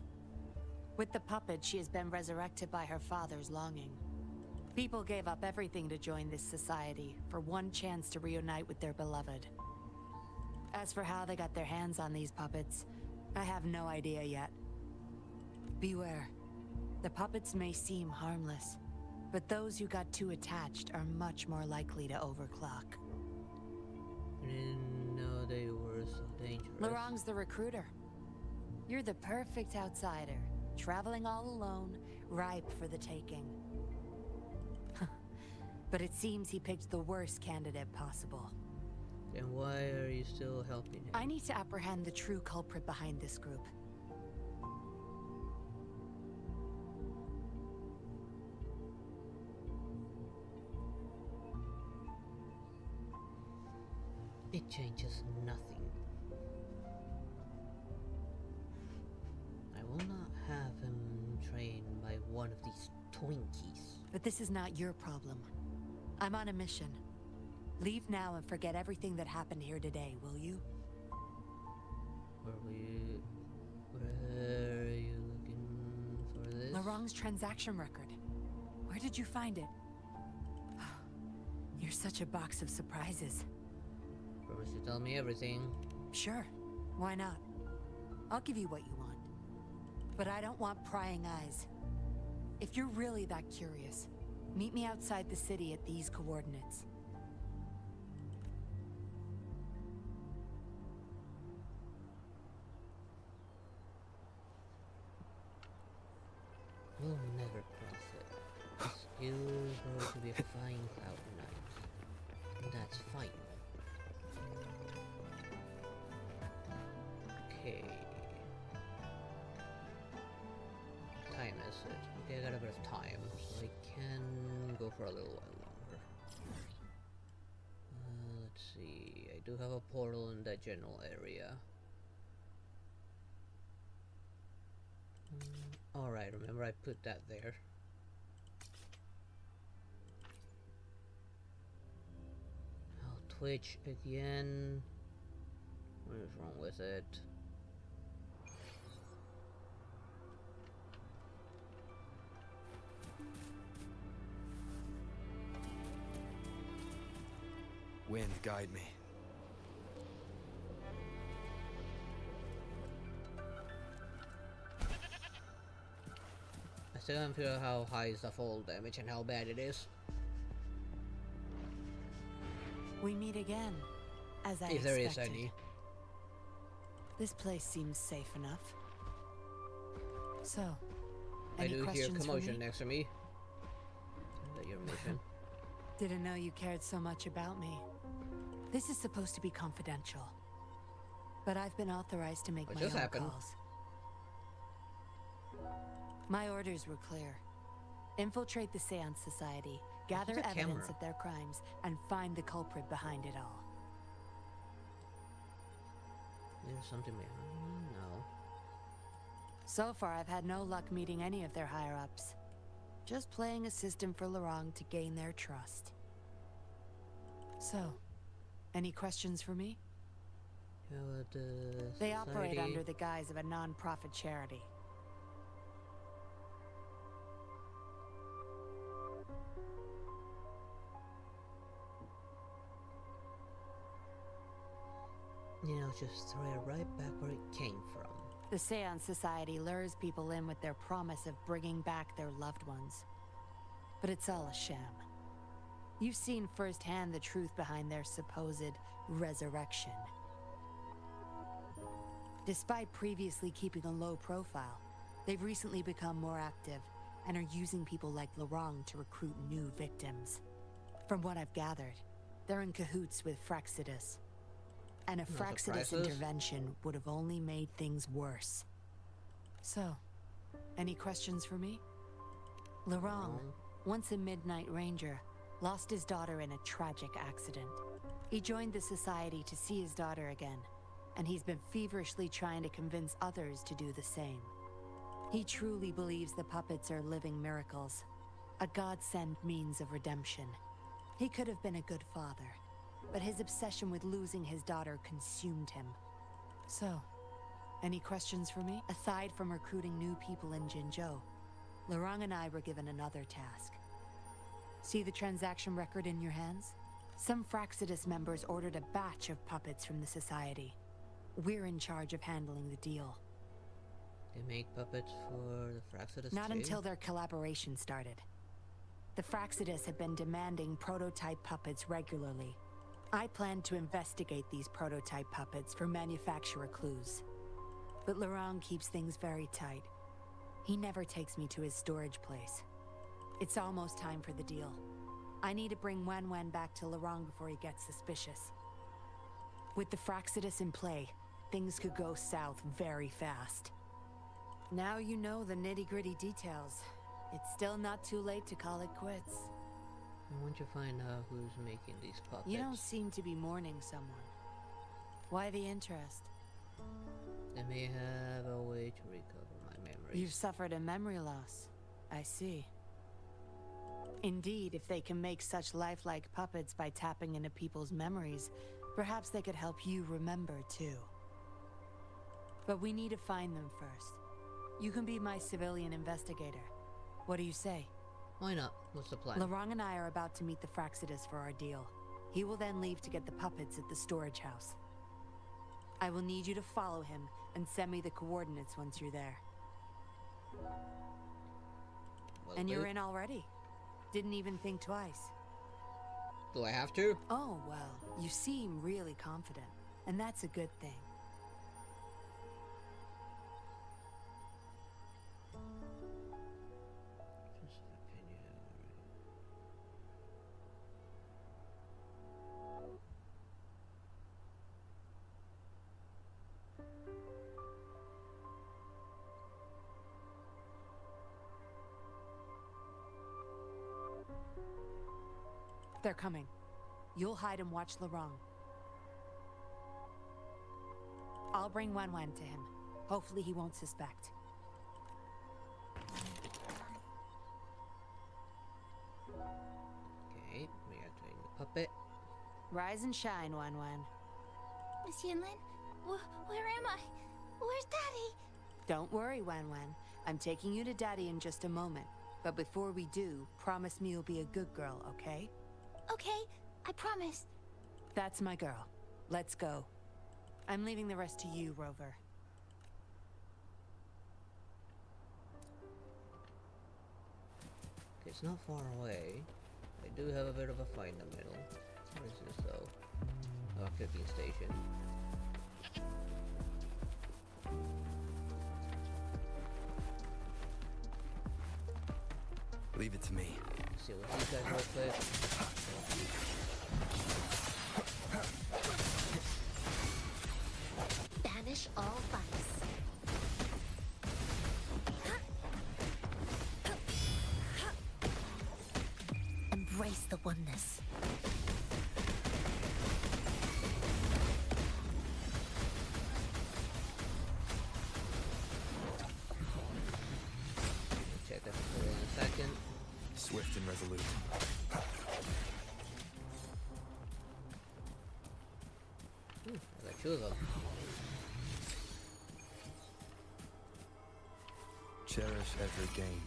With the puppet, she has been resurrected by her father's longing. People gave up everything to join this society for one chance to reunite with their beloved. As for how they got their hands on these puppets, I have no idea yet. Beware. The puppets may seem harmless, but those who got too attached are much more likely to overclock. I didn't know they were so dangerous. Lorong's the recruiter. You're the perfect outsider, traveling all alone, ripe for the taking. But it seems he picked the worst candidate possible. Then why are you still helping him? I need to apprehend the true culprit behind this group. It changes nothing. I will not have him trained by one of these Twinkies. But this is not your problem. I'm on a mission. Leave now and forget everything that happened here today, will you? Where are you looking for this? Lorong's transaction record. Where did you find it? You're such a box of surprises. Promise to tell me everything. Sure. Why not? I'll give you what you want. But I don't want prying eyes. If you're really that curious, meet me outside the city at these coordinates. We'll never cross it. It's still going to be a fine cloud night. And that's fine. Okay. Time is it? Okay, I got a bit of time, so I can go for a little while longer. Let's see. I do have a portal in that general area. Alright, remember I put that there. I'll twitch again. What is wrong with it? Wind, guide me. I still haven't figured out how high is the fall damage and how bad it is. We meet again, as I If there is expected. any. This place seems safe enough. So, I any do hear questions for commotion me? next to me. Is that your mission? Didn't know you cared so much about me. This is supposed to be confidential. But I've been authorized to make What my just own happened? calls. My orders were clear. Infiltrate the Seance Society, gather a evidence camera? of their crimes, and find the culprit behind it all. There's something behind me? No. So far, I've had no luck meeting any of their higher-ups. Just playing a system for Lorang to gain their trust. So, any questions for me? They operate society- under the guise of a non-profit charity. You know, just throw it right back where it came from. The Seance Society lures people in with their promise of bringing back their loved ones. But it's all a sham. You've seen firsthand the truth behind their supposed resurrection. Despite previously keeping a low profile, they've recently become more active and are using people like Lorang to recruit new victims. From what I've gathered, they're in cahoots with Fraxidus. And a No Fraxidus surprises. intervention would have only made things worse. So, any questions for me? Lorang, once a Midnight Ranger, lost his daughter in a tragic accident. He joined the Society to see his daughter again, and he's been feverishly trying to convince others to do the same. He truly believes the puppets are living miracles, a God-sent means of redemption. He could have been a good father, but his obsession with losing his daughter consumed him. So, any questions for me? Aside from recruiting new people in Jinzhou, Lorang and I were given another task. See the transaction record in your hands? Some Fraxidus members ordered a batch of puppets from the Society. We're in charge of handling the deal. They make puppets for the Fraxidus Not too? until their collaboration started. The Fraxidus have been demanding prototype puppets regularly. I plan to investigate these prototype puppets for manufacturer clues. But Lorang keeps things very tight. He never takes me to his storage place. It's almost time for the deal. I need to bring Wen Wen back to Lorang before he gets suspicious. With the Fraxidus in play, things could go south very fast. Now you know the nitty-gritty details. It's still not too late to call it quits. I want to find out who's making these puppets. You don't seem to be mourning someone. Why the interest? They may have a way to recover my memories. You've suffered a memory loss. I see. Indeed, if they can make such lifelike puppets by tapping into people's memories, perhaps they could help you remember too. But we need to find them first. You can be my civilian investigator. What do you say? Why not? What's the plan? Lorang and I are about to meet the Fraxidus for our deal. He will then leave to get the puppets at the storage house. I will need you to follow him and send me the coordinates once you're there. And you're in already. Didn't even think twice. Do I have to? Oh, well, you seem really confident, and that's a good thing. They're coming. You'll hide and watch Laurent. I'll bring Wan Wan to him. Hopefully he won't suspect. Okay, reactivating the puppet. Rise and shine, Wan Wan. Miss Yinlin, where am I? Where's Daddy? Don't worry, Wan Wan. I'm taking you to Daddy in just a moment. But before we do, promise me you'll be a good girl, okay? Okay, I promise. That's my girl. Let's go. I'm leaving the rest to you, Rover. Okay, it's not far away. I do have a bit of a fight in the middle. What is this though? Oh, a cooking station. Leave it to me. Let's see what these guys real quick. Banish all vice. Embrace the oneness. Check that for in a second. Swift and resolute. I got two of them. Cherish every gain.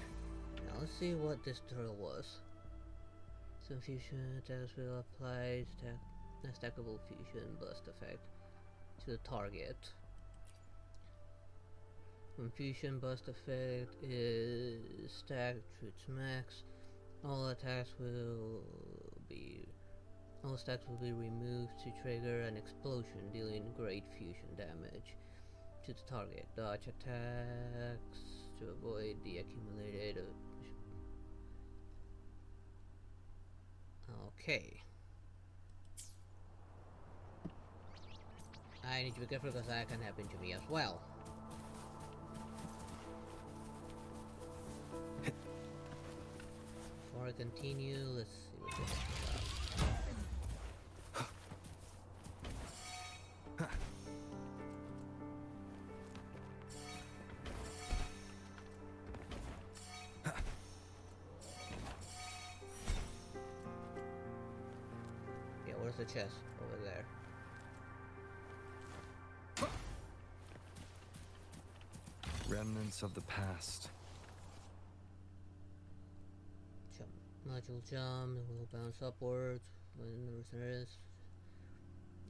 Now let's see what this drill was. Some fusion attacks will apply a stackable fusion burst effect to the target. When fusion burst effect is stacked to its max, all stacks will be removed to trigger an explosion, dealing great fusion damage to the target. Dodge attacks to avoid the accumulated. Okay. I need to be careful because that can happen to me as well. Before I continue, let's see what this is about. Yeah, where's the chest? Over there. Remnants of the past. Jump. Module jump, it will bounce upwards when there is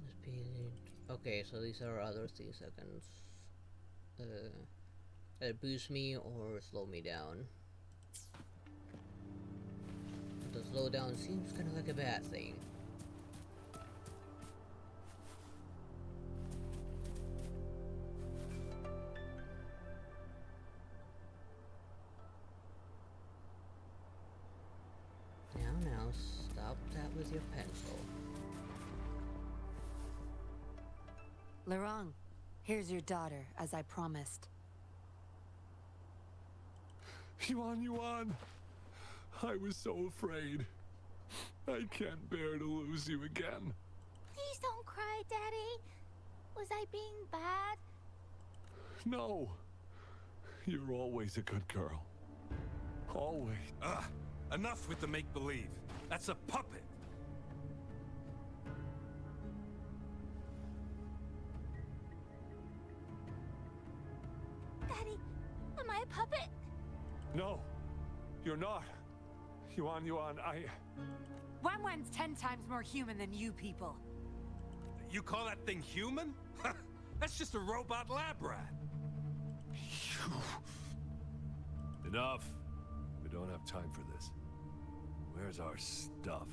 speed. Okay, so these are other 3 seconds. Either boost me or slow me down. The slowdown seems kind of like a bad thing. Now, stop that with your pencil. Laurent, here's your daughter, as I promised. Yuan, I was so afraid. I can't bear to lose you again. Please don't cry, Daddy. Was I being bad? No. You're always a good girl. Always. Enough with the make-believe. That's a puppet. Daddy, am I a puppet? No, you're not. Yuan, Wan Wan's 10 times more human than you people. You call that thing human? That's just a robot lab rat. Enough. We don't have time for this. Where's our stuff?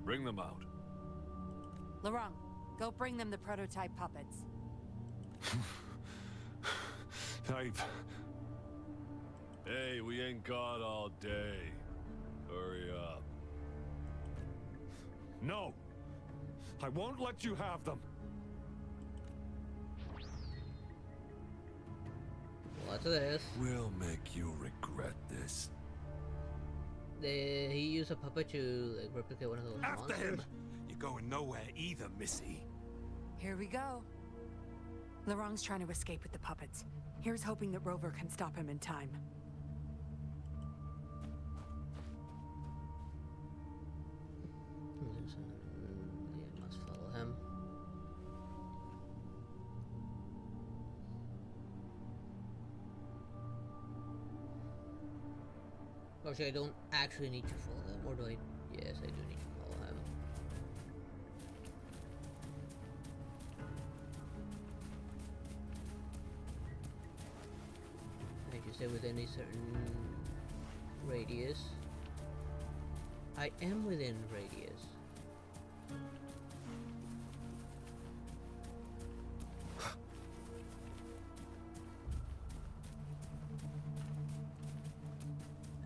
Bring them out. Laurent, go bring them the prototype puppets. Hey, we ain't got all day. Hurry up. No! I won't let you have them! What's this? We'll make you regret this. He used a puppet to like, replicate one of those After monsters? him! You're going nowhere either, Missy. Here we go. Laurent's trying to escape with the puppets. Here's hoping that Rover can stop him in time. Yeah, must follow him. Actually, I don't actually need to follow him, or do I? Yes, I do need to follow him. I can stay within a certain radius. I am within radius.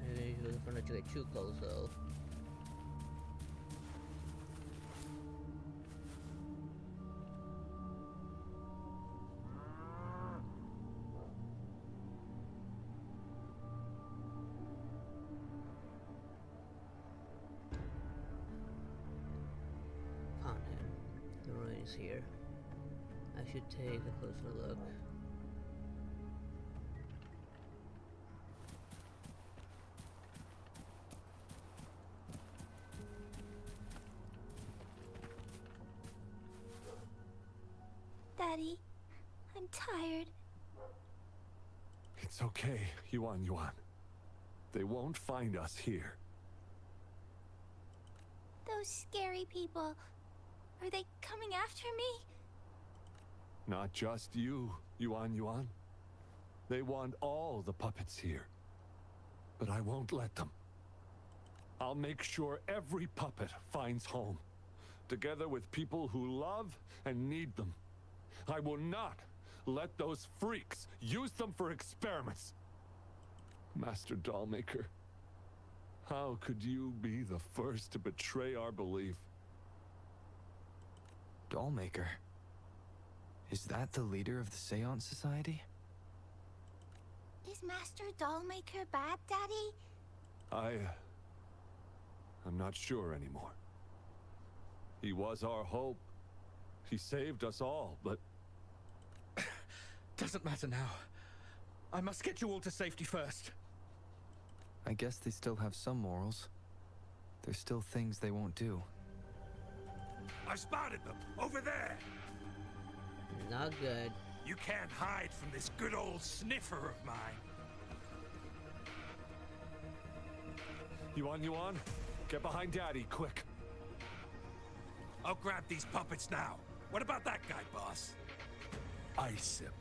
I usually try not to get too close though. Found him. The ruin is here. I should take a closer look. Daddy, I'm tired. It's okay, Yuan. They won't find us here. Those scary people, are they coming after me? Not just you, Yuan. They want all the puppets here. But I won't let them. I'll make sure every puppet finds home, together with people who love and need them. I will not let those freaks use them for experiments. Master Dollmaker, how could you be the first to betray our belief? Dollmaker? Is that the leader of the Seance Society? Is Master Dollmaker bad, Daddy? I'm not sure anymore. He was our hope. He saved us all, but... Doesn't matter now. I must get you all to safety first. I guess they still have some morals. There's still things they won't do. I've spotted them! Over there! Not good. You can't hide from this good old sniffer of mine. Yuan, get behind Daddy, quick. I'll grab these puppets now. What about that guy, boss? Ice him.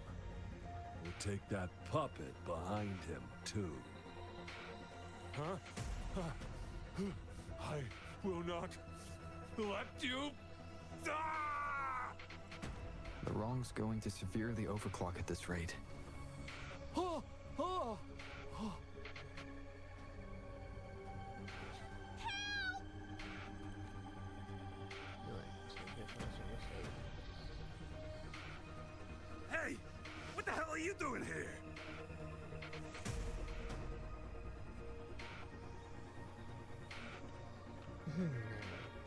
We'll take that puppet behind him, too. Huh? I will not let you die! The wrong's going to severely overclock at this rate. Oh! Oh! Oh! Hey! What the hell are you doing here?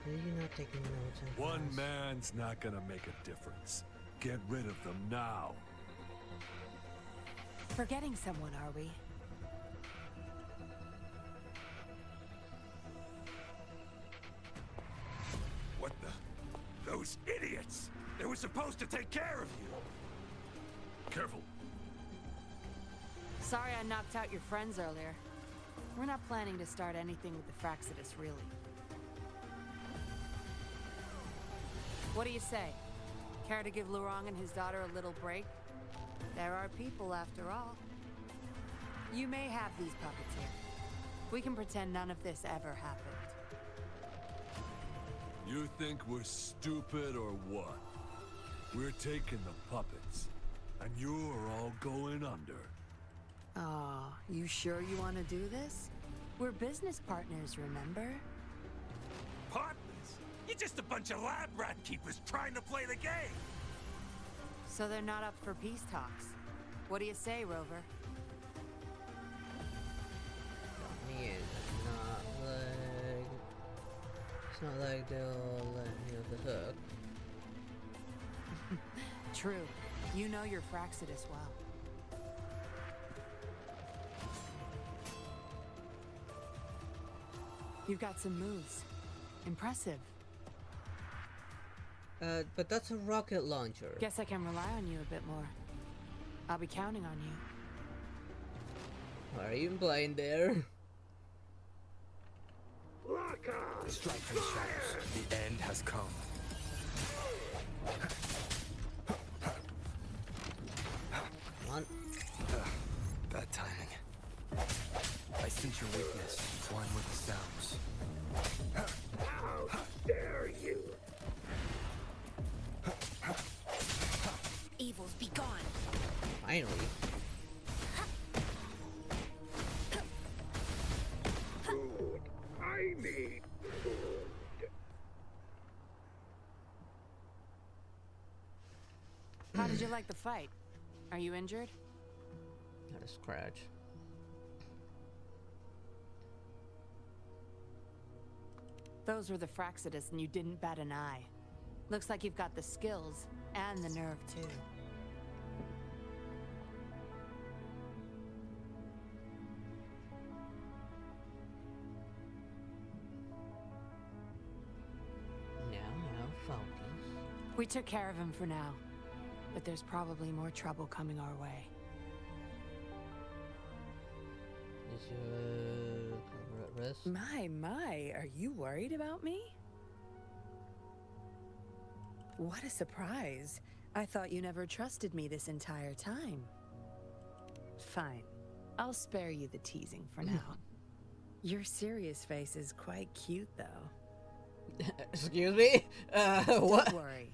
You're not taking notes. One man's not gonna make a difference. Get rid of them now. Forgetting someone, are we? What the? Those idiots! They were supposed to take care of you! Careful. Sorry I knocked out your friends earlier. We're not planning to start anything with the Fraxidus, really. What do you say? Care to give Lurong and his daughter a little break? There are people, after all. You may have these puppets here. We can pretend none of this ever happened. You think we're stupid or what? We're taking the puppets, and you're all going under. Aw, you sure you want to do this? We're business partners, remember? Partners? You're just a bunch of lab rat keepers trying to play the game. So they're not up for peace talks. What do you say, Rover? Yeah, it's not like they'll let me off the hook. True. You know your Fraxidus well. You've got some moves. Impressive. But that's a rocket launcher. Guess I can rely on you a bit more. I'll be counting on you. Are you implying there? Lock on! Strike from the shadows. The end has come. Come on. Bad timing. I sense your weakness. One with the sounds. How dare you! Evils be gone. Finally. Food. I need food. How did you like the fight? Are you injured? Not a scratch. Those were the Fraxidus and you didn't bat an eye. Looks like you've got the skills and the nerve too. Now, focus. We took care of him for now, but there's probably more trouble coming our way. Is your cover at risk? My, are you worried about me? What a surprise. I thought you never trusted me this entire time. Fine. I'll spare you the teasing for now. Your serious face is quite cute, though. Excuse me? What? Don't worry.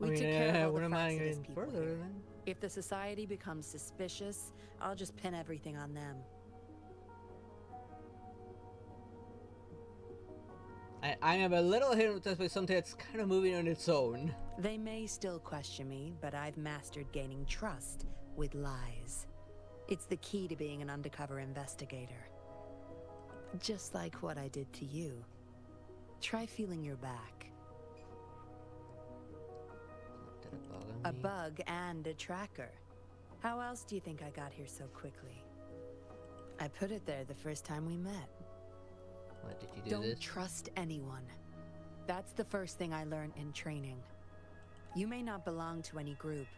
We took care of all what the am I Fraxidus getting people further here. then? If the society becomes suspicious, I'll just pin everything on them. I am a little hypnotized by something that's kind of moving on its own. They may still question me, but I've mastered gaining trust with lies. It's the key to being an undercover investigator. Just like what I did to you. Try feeling your back. Did a bug on A me? bug and a tracker. How else do you think I got here so quickly? I put it there the first time we met. What did you do Don't this? trust anyone. That's the first thing I learned in training. You may not belong to any group,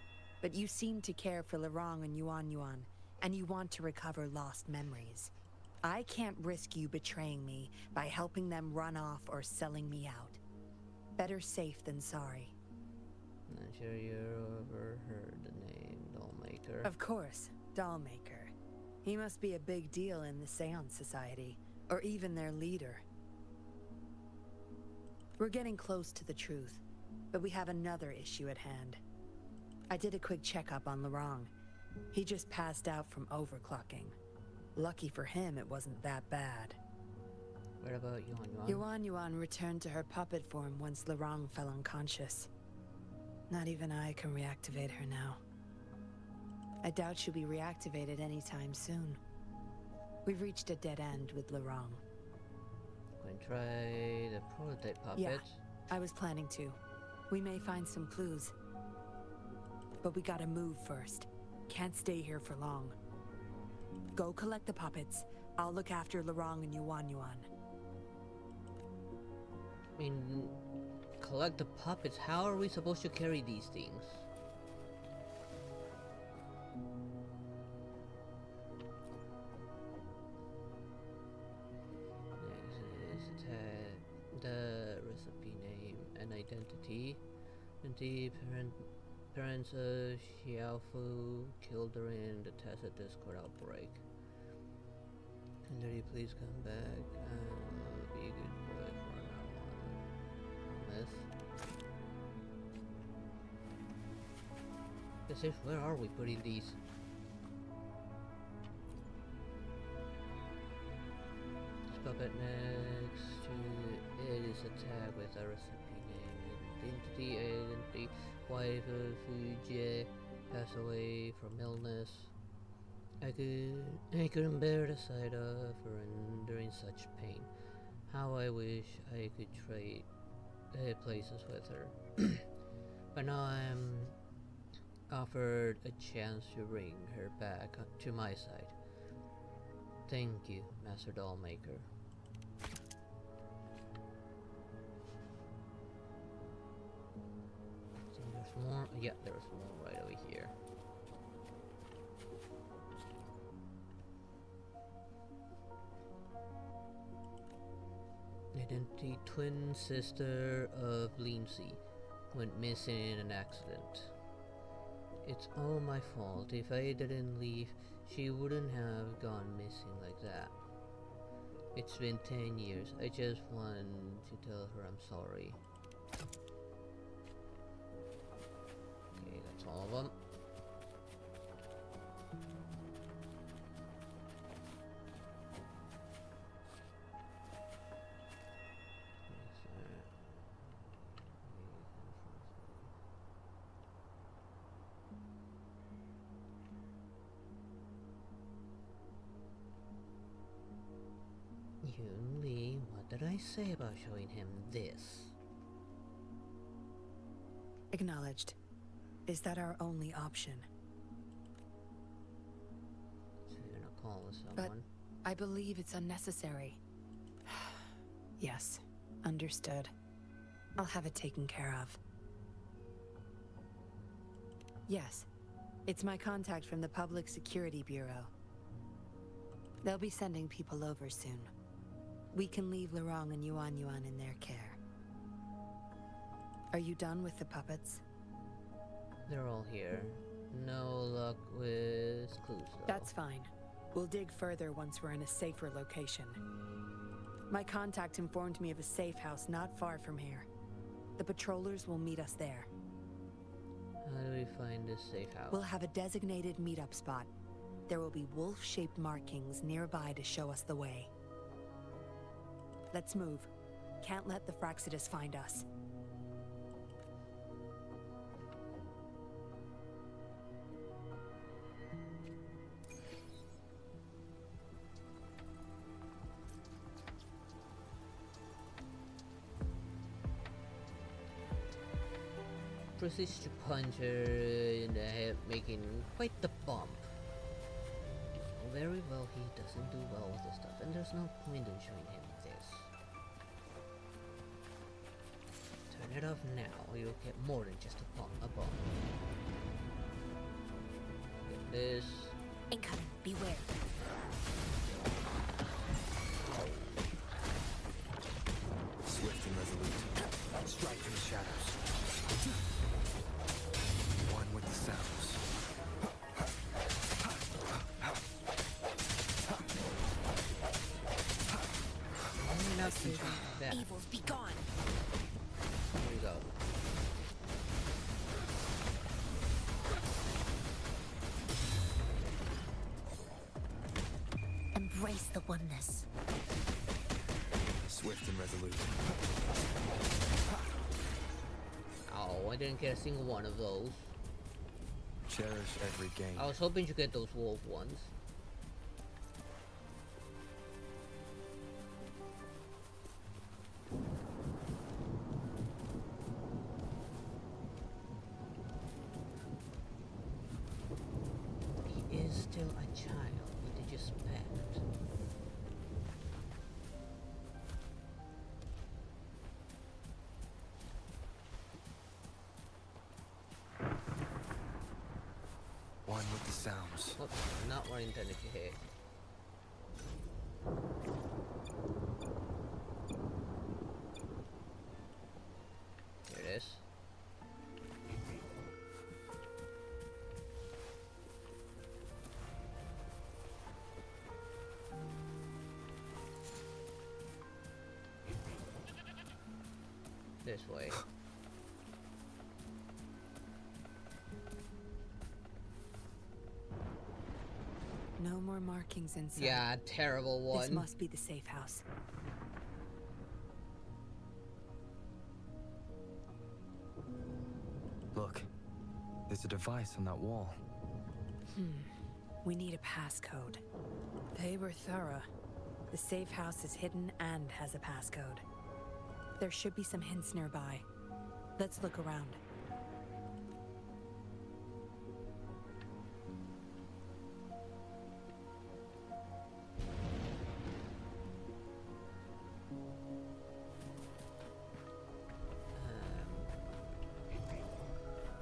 but you seem to care for Lurong and Yuan Yuan, and you want to recover lost memories. I can't risk you betraying me by helping them run off or selling me out. Better safe than sorry. Not sure you ever heard the name Dollmaker. Of course, Dollmaker. He must be a big deal in the Seance Society, or even their leader. We're getting close to the truth, but we have another issue at hand. I did a quick checkup on Lurong. He just passed out from overclocking. Lucky for him, it wasn't that bad. What about Yuan Yuan? Yuan Yuan returned to her puppet form once Lurong fell unconscious. Not even I can reactivate her now. I doubt she'll be reactivated anytime soon. We've reached a dead end with Lurong. Going to try the prototype puppet. Yeah, I was planning to. We may find some clues. But we gotta move first. Can't stay here for long. Go collect the puppets. I'll look after Lurong and Yuan Yuan. I mean, collect the puppets. How are we supposed to carry these things? Next is the recipe name and identity. And the parent parents of Xiaofu killed during the tested Discord outbreak. Can Daddy please come back and be a good boy from now on? Promise. As if, where are we putting these? This puppet next to it is attacked with a recipe name, identity, wife of Fuji, passed away from illness. I couldn't bear the sight of her enduring such pain. How I wish I could trade places with her. But now I'm offered a chance to bring her back to my side. Thank you, Master Dollmaker. I think there's more. Yeah, there's more right over here. Identity twin sister of Lindsay went missing in an accident. It's all my fault. If I didn't leave, she wouldn't have gone missing like that. It's been 10 years. I just want to tell her I'm sorry. Okay, that's all of them. Yun-Li, what did I say about showing him this? Acknowledged. Is that our only option? So you're gonna call someone? But I believe it's unnecessary. Yes, understood. I'll have it taken care of. Yes, it's my contact from the Public Security Bureau. They'll be sending people over soon. We can leave Lorong and Yuan Yuan in their care. Are you done with the puppets? They're all here. No luck with clues though. That's fine. We'll dig further once we're in a safer location. My contact informed me of a safe house not far from here. The patrollers will meet us there. How do we find this safe house? We'll have a designated meetup spot. There will be wolf-shaped markings nearby to show us the way. Let's move. Can't let the Fraxidus find us. Proceeds to punch her in the head, making quite the bump. Very well, he doesn't do well with this stuff, and there's no point in showing him this. Turn it off now, you'll get more than just a bump. Get this. Incoming, beware. Swift and resolute. Strike from the shadows. One with the sounds. That. Evils be gone. Here we go. Embrace the oneness. Swift and resolute. Oh, I didn't get a single one of those. Cherish every game. I was hoping to get those wolf ones. He is still a child. What did you expect? One with the sounds. Oops, not what I intended to hit. Here it is. this way. No more markings inside. Yeah, terrible one. This must be the safe house. Look, there's a device on that wall. We need a passcode. They were thorough. The safe house is hidden and has a passcode. There should be some hints nearby. Let's look around.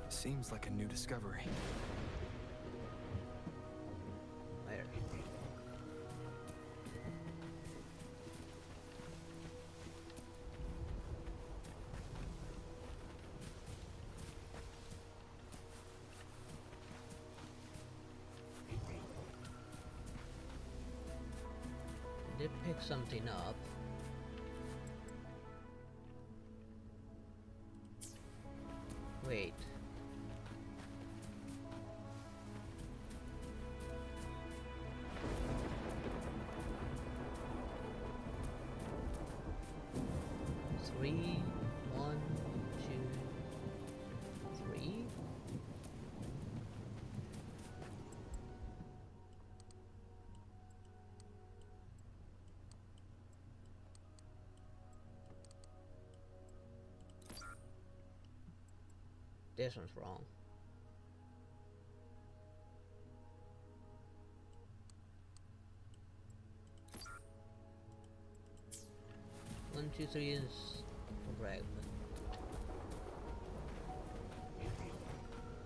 Seems like a new discovery. Where? Did pick something up. Wait. Three, 1, 2, 3. This one's wrong. One, two, three is correct.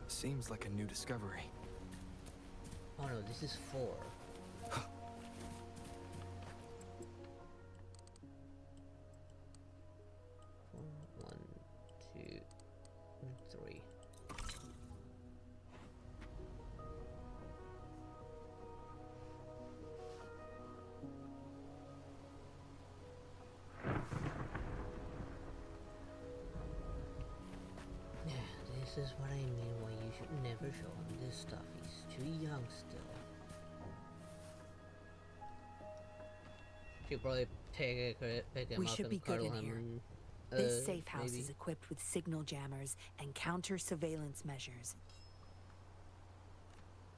Seems like a new discovery. Oh no, this is 4. One, two, and 3. This is what I mean why you should never show him this stuff. He's too young still. Should probably pick him We up should and be good cuddle in him here. and, This safe house maybe. is equipped with signal jammers and counter surveillance measures.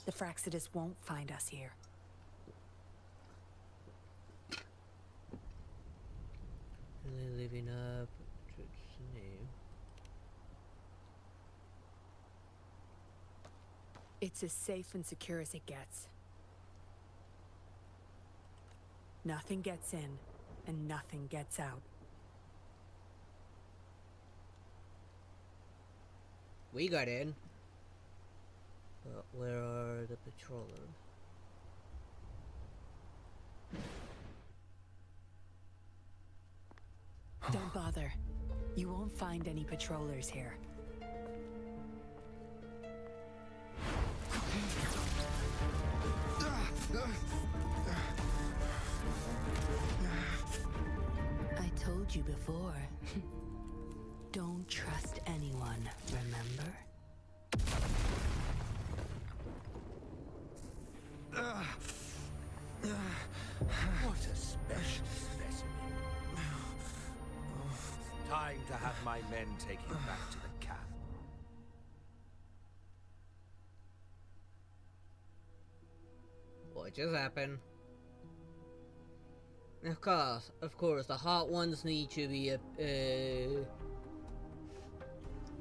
The Fraxidus won't find us here. Really living up to its name. It's as safe and secure as it gets. Nothing gets in, and nothing gets out. We got in. But where are the patrollers? Don't bother. You won't find any patrollers here. I told you before. Don't trust anyone, remember? What a special specimen. Time to have my men take him back to the camp. What just happened? Of course, the hot ones need to be what's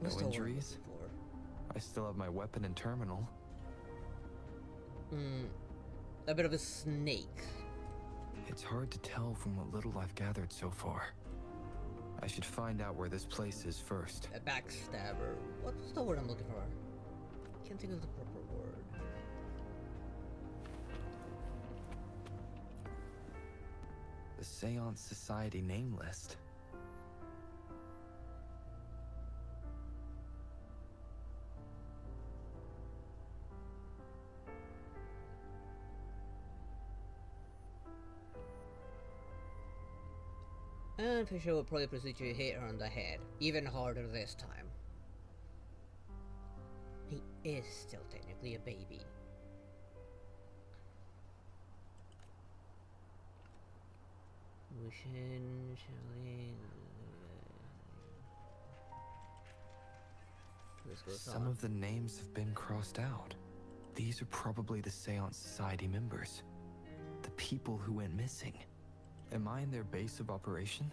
No the word injuries? I'm looking I still have my weapon and terminal. for? A bit of a snake. It's hard to tell from what little I've gathered so far. I should find out where this place is first. A backstabber. What's the word I'm looking for? Can't think of the proper word. The Seance Society name list. And Fisher will probably proceed to hit her on the head, even harder this time. He is still technically a baby. Wushin, Shelly. Some of the names have been crossed out. These are probably the Seance Society members. The people who went missing. Am I in their base of operation?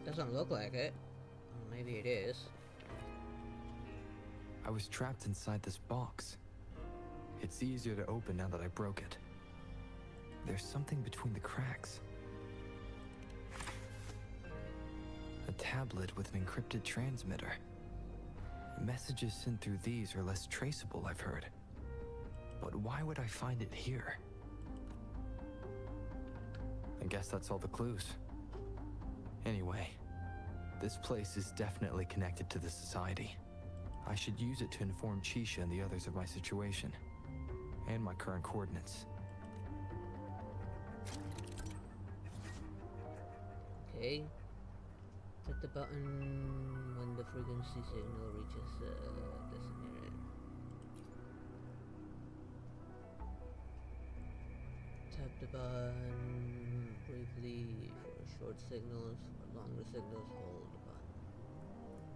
Doesn't look like it. Or maybe it is. I was trapped inside this box. It's easier to open now that I broke it. There's something between the cracks. A tablet with an encrypted transmitter. Messages sent through these are less traceable, I've heard. But why would I find it here? I guess that's all the clues. Anyway, this place is definitely connected to the Society. I should use it to inform Chisha and the others of my situation, and my current coordinates. Okay. Hit the button when the frequency signal reaches designated. Tap the button briefly for short signals. For longer signals, hold the button.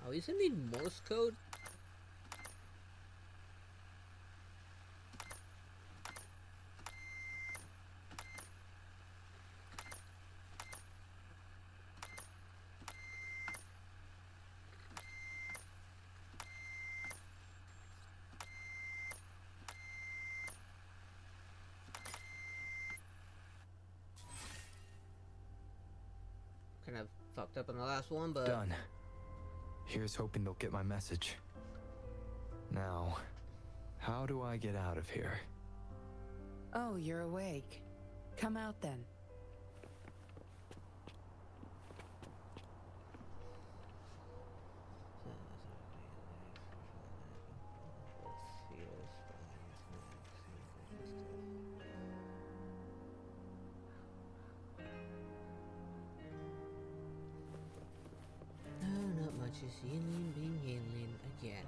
Oh, you send me Morse code? Kind of fucked up on the last one, but done. Here's hoping they'll get my message. Now, how do I get out of here? Oh, you're awake. Come out then. no, not much. Is Yinlin being Yinlin again?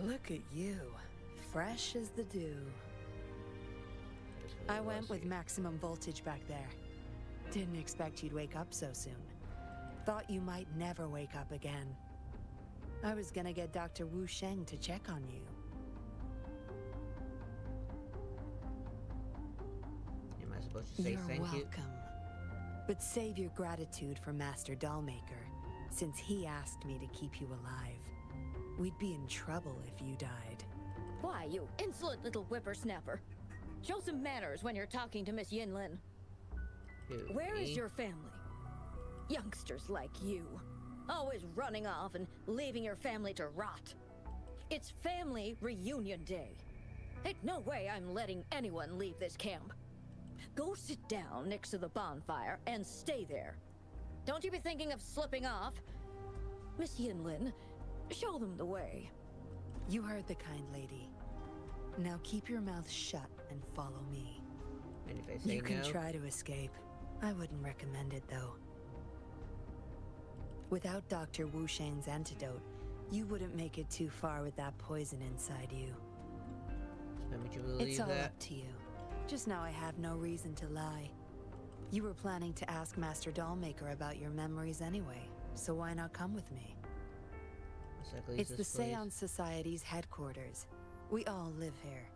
Look at you. Fresh as the dew. I went with maximum voltage back there. Didn't expect you'd wake up so soon. Thought you might never wake up again. I was gonna get Dr. Wu Sheng to check on you. Am I supposed to say You're thank welcome. you? But save your gratitude for Master Dollmaker, since he asked me to keep you alive. We'd be in trouble if you died. Why, you insolent little whippersnapper. Show some manners when you're talking to Miss Yinlin. Where is your family? Youngsters like you. Always running off and leaving your family to rot. It's family reunion day. Ain't no way I'm letting anyone leave this camp. Go sit down next to the bonfire and stay there. Don't you be thinking of slipping off. Miss Yinlin, show them the way. You heard the kind lady. Now keep your mouth shut and follow me. And if I say You can no? try to escape. I wouldn't recommend it, though. Without Dr. Wu Sheng's antidote, you wouldn't make it too far with that poison inside you. Would you believe It's all that? up to you. Just now I have no reason to lie. You were planning to ask Master Dollmaker about your memories anyway, so why not come with me? Exactly, It's the this place. Seance Society's headquarters. We all live here.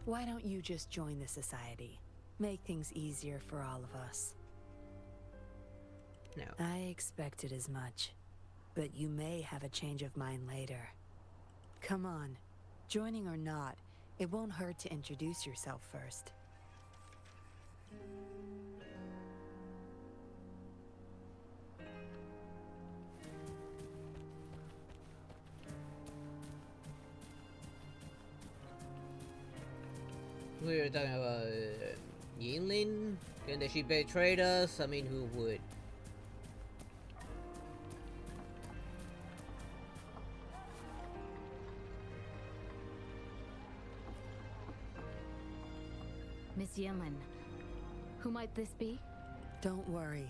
Why don't you just join the Society? Make things easier for all of us. No. I expected as much. But you may have a change of mind later. Come on. Joining or not, it won't hurt to introduce yourself first. We were talking about Yinlin, and that she betrayed us. I mean, who would? Miss Yinlin, who might this be? Don't worry.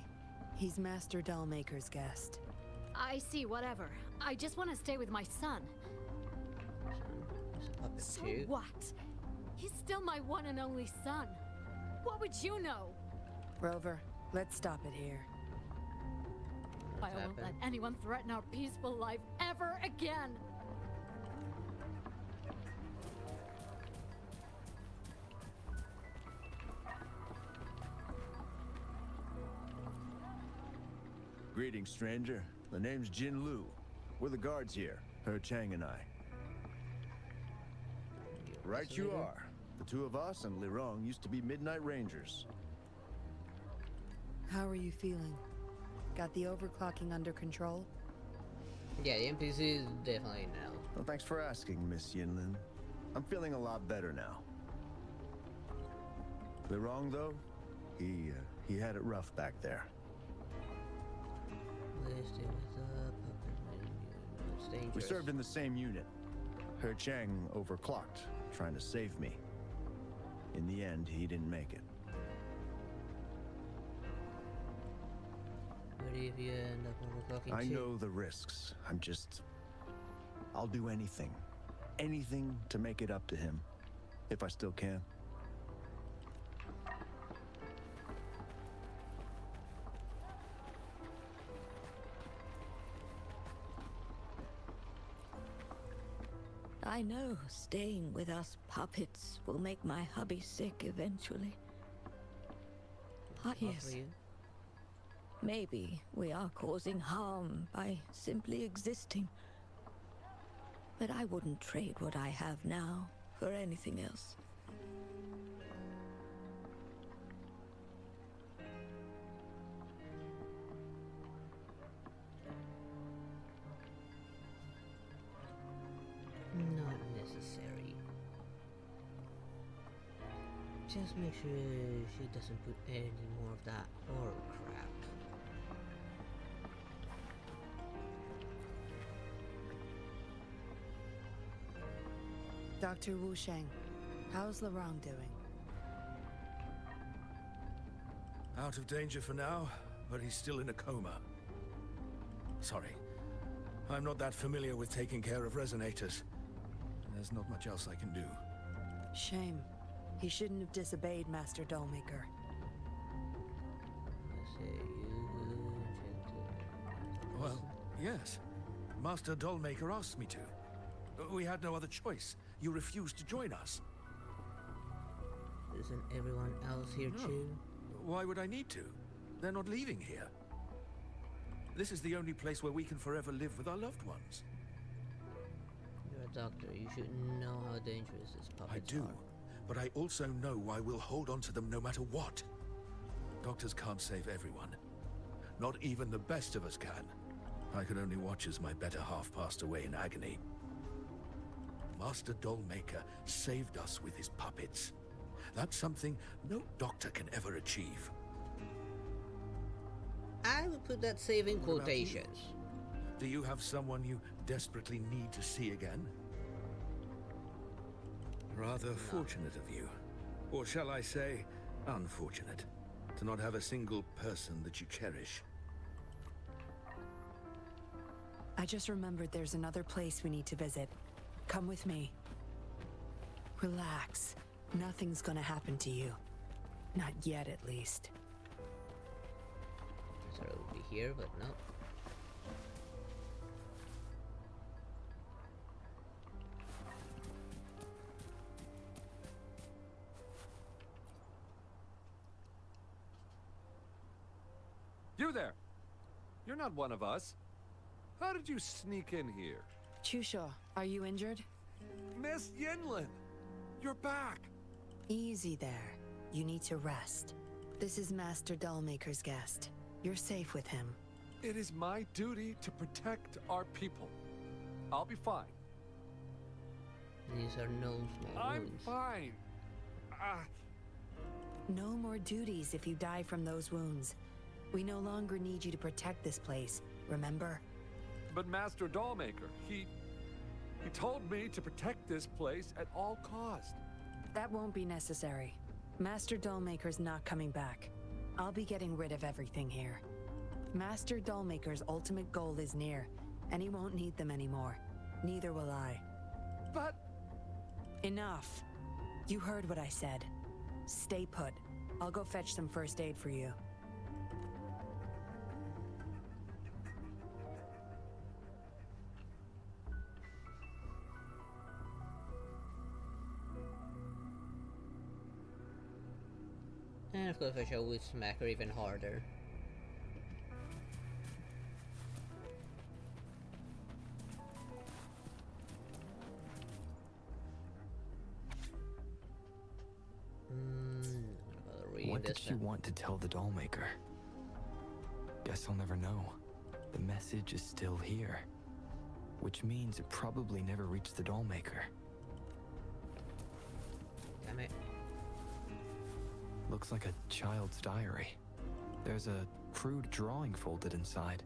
He's Master Dollmaker's guest. I see, whatever. I just want to stay with my son. So what? He's still my one and only son. What would you know? Rover, let's stop it here. I won't let anyone threaten our peaceful life ever again. Greetings, stranger. The name's Jin Lu. We're the guards here, He Chang and I. Right you are. The two of us and Lirong used to be Midnight Rangers. How are you feeling? Got the overclocking under control? Yeah, the NPC is definitely no. Well, thanks for asking, Miss Yinlin. I'm feeling a lot better now. Lirong, though, he had it rough back there. We served in the same unit. He Chang overclocked, trying to save me. In the end, he didn't make it. What if you end up overclocking I too? know the risks. I'll do anything. Anything to make it up to him. If I still can. I know staying with us puppets will make my hubby sick eventually. Ah, yes. Maybe we are causing harm by simply existing. But I wouldn't trade what I have now for anything else. Not necessary. Just make sure she doesn't put any more of that horror crap. Dr. Wu Sheng, how's Lirong doing? Out of danger for now, but he's still in a coma. Sorry. I'm not that familiar with taking care of resonators. There's not much else I can do. Shame. He shouldn't have disobeyed Master Dollmaker. Well, yes. Master Dollmaker asked me to. We had no other choice. You refused to join us. Isn't everyone else here too? Why would I need to? They're not leaving here. This is the only place where we can forever live with our loved ones. You're a doctor. You should know how dangerous this puppets I do, but I also know I will hold on to them no matter what. Doctors can't save everyone. Not even the best of us can. I could only watch as my better half passed away in agony. Master Dollmaker saved us with his puppets. That's something no doctor can ever achieve. I would put that save in quotations. Do you have someone you desperately need to see again? Rather fortunate of you. Or shall I say, unfortunate, to not have a single person that you cherish. I just remembered there's another place we need to visit. Come with me. Relax. Nothing's gonna happen to you. Not yet, at least. I thought it would be here, but no. You there! You're not one of us. How did you sneak in here? Chusha, are you injured? Miss Yinlin! You're back! Easy there. You need to rest. This is Master Dollmaker's guest. You're safe with him. It is my duty to protect our people. I'll be fine. These are no small I'm wounds. fine. No more duties if you die from those wounds. We no longer need you to protect this place, remember? But Master Dollmaker, he told me to protect this place at all cost. That won't be necessary. Master Dollmaker's not coming back. I'll be getting rid of everything here. Master Dollmaker's ultimate goal is near, and he won't need them anymore. Neither will I. But... Enough. You heard what I said. Stay put. I'll go fetch some first aid for you. And of course I shall would smack her even harder. What did she want to tell the Dollmaker? Guess I'll never know. The message is still here. Which means it probably never reached the Dollmaker. Damn it. Looks like a child's diary. There's a crude drawing folded inside,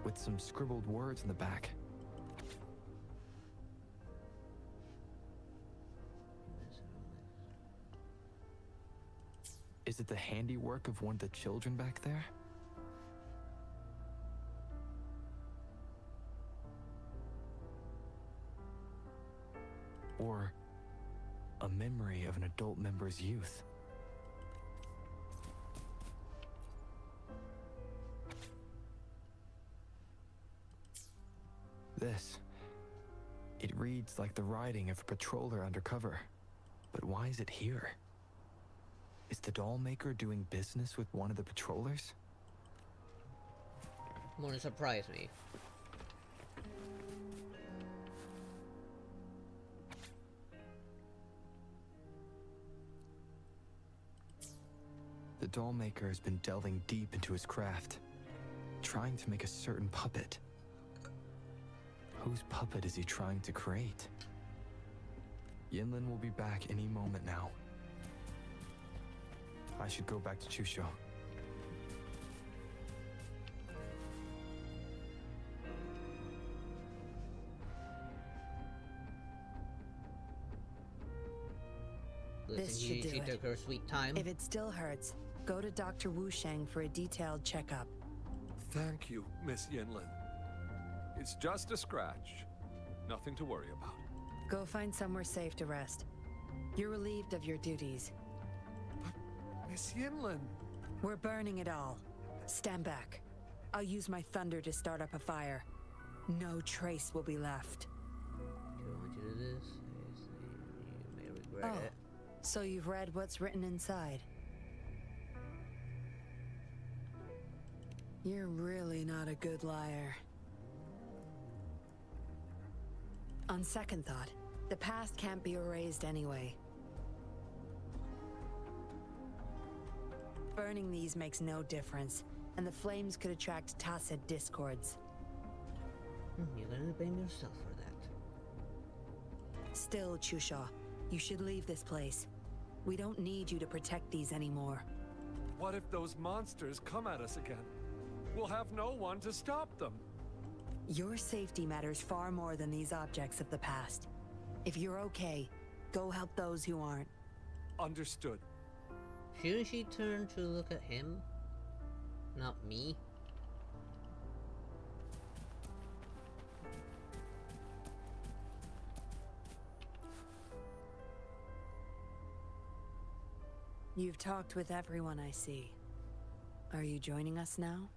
with some scribbled words in the back. Is it the handiwork of one of the children back there? Or a memory of an adult member's youth? This. It reads like the writing of a patroller undercover. But why is it here? Is the Dollmaker doing business with one of the patrollers? Won't surprise me. The Dollmaker has been delving deep into his craft, trying to make a certain puppet. Whose puppet is he trying to create? Yinlin will be back any moment now. I should go back to Chusho. This should do she it. took her sweet time. If it still hurts, go to Dr. Wu Sheng for a detailed checkup. Thank you, Miss Yinlin. It's just a scratch. Nothing to worry about. Go find somewhere safe to rest. You're relieved of your duties. Miss Yinlin! We're burning it all. Stand back. I'll use my thunder to start up a fire. No trace will be left. Do I want you to do this? You may regret it. So you've read what's written inside? You're really not a good liar. On second thought, the past can't be erased anyway. Burning these makes no difference, and the flames could attract tacit discords. You're gonna blame yourself for that. Still, Chusha, you should leave this place. We don't need you to protect these anymore. What if those monsters come at us again? We'll have no one to stop them. Your safety matters far more than these objects of the past. If you're okay, go help those who aren't. Understood. Shouldn't she turn to look at him? Not me? You've talked with everyone I see. Are you joining us now?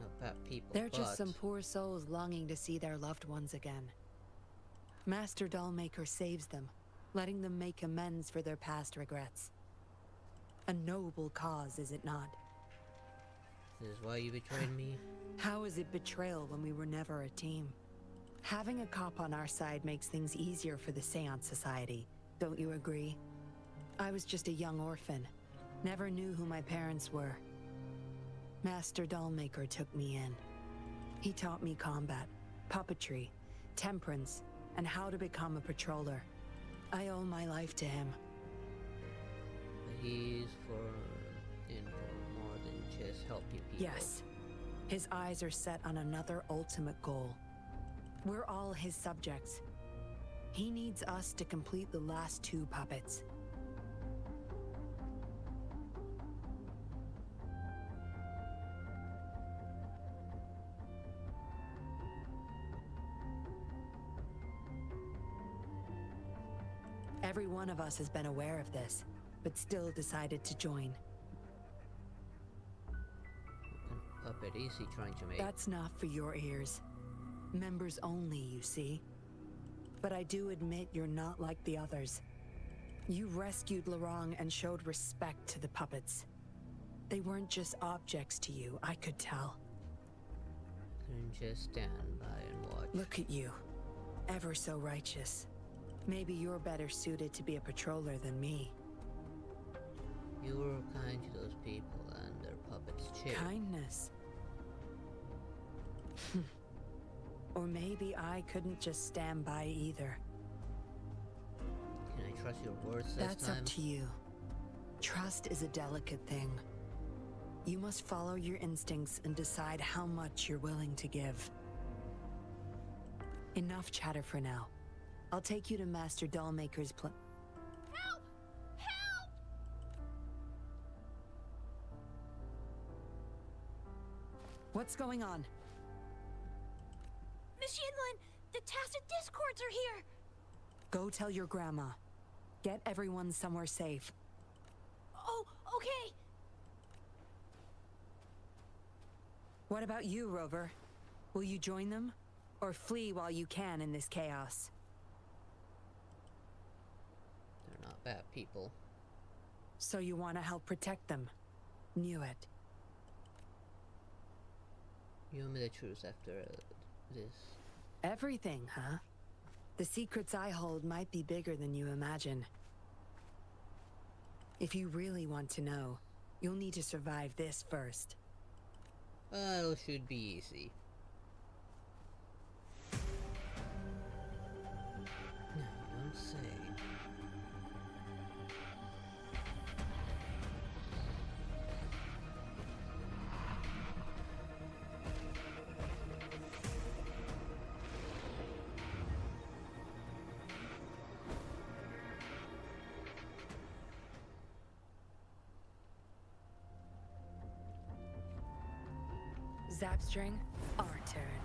Not bad people. They're just some poor souls longing to see their loved ones again. Master Dollmaker saves them, letting them make amends for their past regrets. A noble cause, is it not? This is why you betrayed me? How is it betrayal when we were never a team? Having a cop on our side makes things easier for the Seance Society. Don't you agree? I was just a young orphan. Never knew who my parents were. Master Dollmaker took me in. He taught me combat, puppetry, temperance, and how to become a patroller. I owe my life to him. He's in for more than just helping people. Yes. His eyes are set on another ultimate goal. We're all his subjects. He needs us to complete the last 2 puppets. Every one of us has been aware of this, but still decided to join. Puppet is he trying to make? That's not for your ears. Members only, you see. But I do admit you're not like the others. You rescued Lorong and showed respect to the puppets. They weren't just objects to you, I could tell. Couldn't just stand by and watch. Look at you. Ever so righteous. Maybe you're better suited to be a patroller than me. You were kind to those people and their puppets too. Kindness. Or maybe I couldn't just stand by either. Can I trust your words this That's time? up to you. Trust is a delicate thing. You must follow your instincts and decide how much you're willing to give. Enough chatter for now. I'll take you to Master Dollmaker's Help! Help! What's going on? Miss Yinlin, the Tacit Discords are here! Go tell your grandma. Get everyone somewhere safe. Oh, okay. What about you, Rover? Will you join them? Or flee while you can in this chaos? They're not bad people. So you want to help protect them? Knew it. You owe me the truth after this. Everything, huh? The secrets I hold might be bigger than you imagine. If you really want to know, you'll need to survive this first. Well, should be easy. No, you don't say. Zapstring, our turn.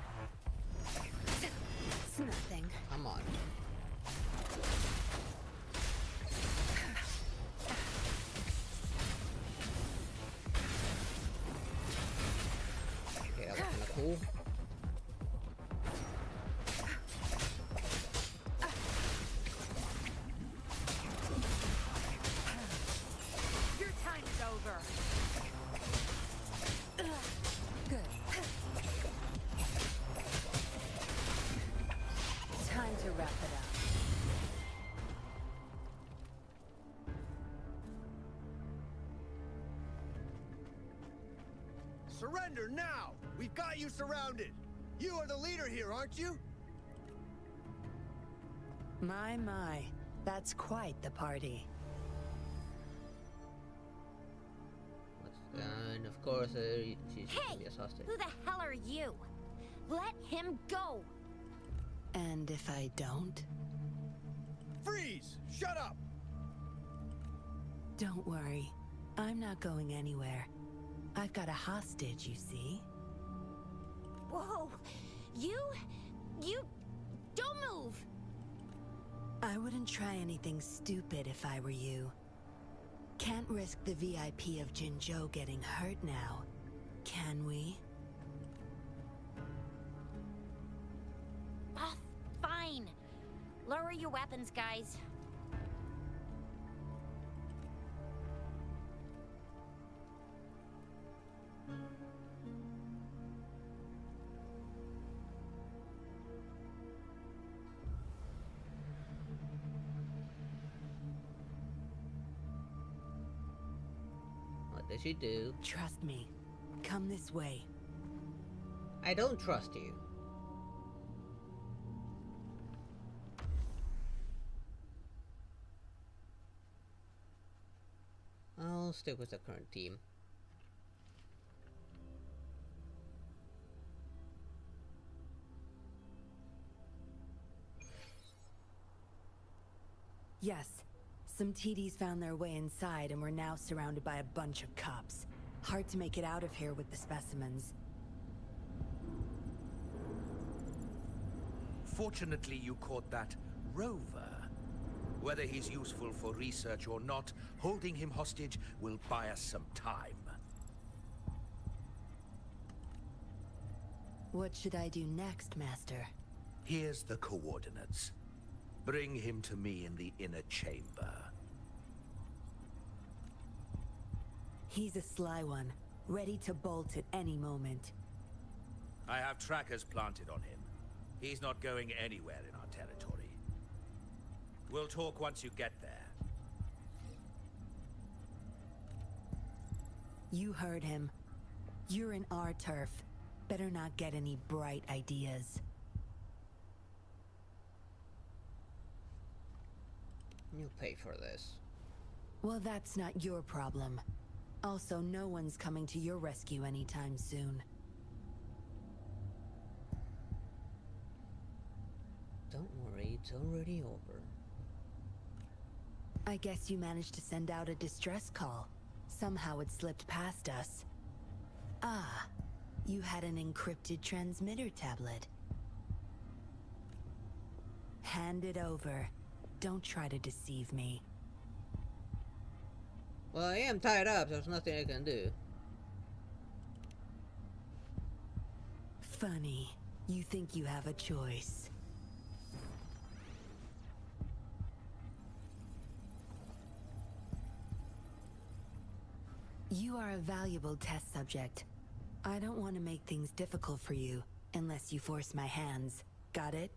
It's nothing. Come on. Okay, that was kinda cool. Your time is over. Good. Time to wrap it up. Surrender now! We've got you surrounded! You are the leader here, aren't you? My. That's quite the party. And of course, she's gonna be a hostage. Who the hell are you? Let him go! And if I don't? Freeze! Shut up! Don't worry. I'm not going anywhere. I've got a hostage, you see? Whoa! You don't move! I wouldn't try anything stupid if I were you. Can't risk the VIP of Jinzhou getting hurt now, can we? Oh, fine. Lower your weapons, guys. as you do. Trust me. Come this way. I don't trust you. I'll stick with the current team. Yes. Some TDs found their way inside and we're now surrounded by a bunch of cops. Hard to make it out of here with the specimens. Fortunately, you caught that rover. Whether he's useful for research or not, holding him hostage will buy us some time. What should I do next, Master? Here's the coordinates. Bring him to me in the inner chamber. He's a sly one, ready to bolt at any moment. I have trackers planted on him. He's not going anywhere in our territory. We'll talk once you get there. You heard him. You're in our turf. Better not get any bright ideas. You'll pay for this. Well, that's not your problem. Also, no one's coming to your rescue anytime soon. Don't worry, it's already over. I guess you managed to send out a distress call. Somehow it slipped past us. Ah, you had an encrypted transmitter tablet. Hand it over. Don't try to deceive me. Well, I am tied up, so there's nothing I can do. Funny. You think you have a choice. You are a valuable test subject. I don't want to make things difficult for you, unless you force my hands. Got it?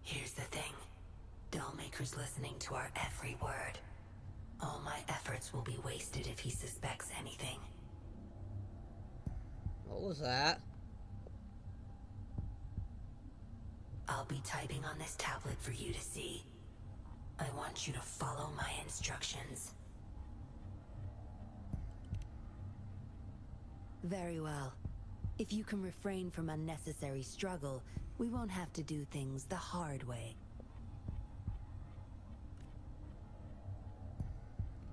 Here's the thing. Dollmaker's listening to our every word. All my efforts will be wasted if he suspects anything. What was that? I'll be typing on this tablet for you to see. I want you to follow my instructions. Very well. If you can refrain from unnecessary struggle, we won't have to do things the hard way.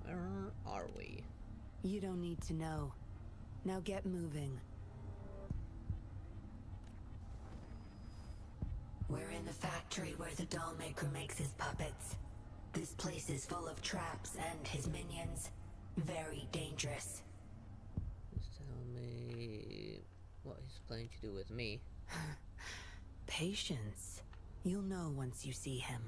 Where are we? You don't need to know. Now get moving. We're in the factory where the Dollmaker makes his puppets. This place is full of traps and his minions. Very dangerous. Just tell me what he's planning to do with me. Patience. You'll know once you see him.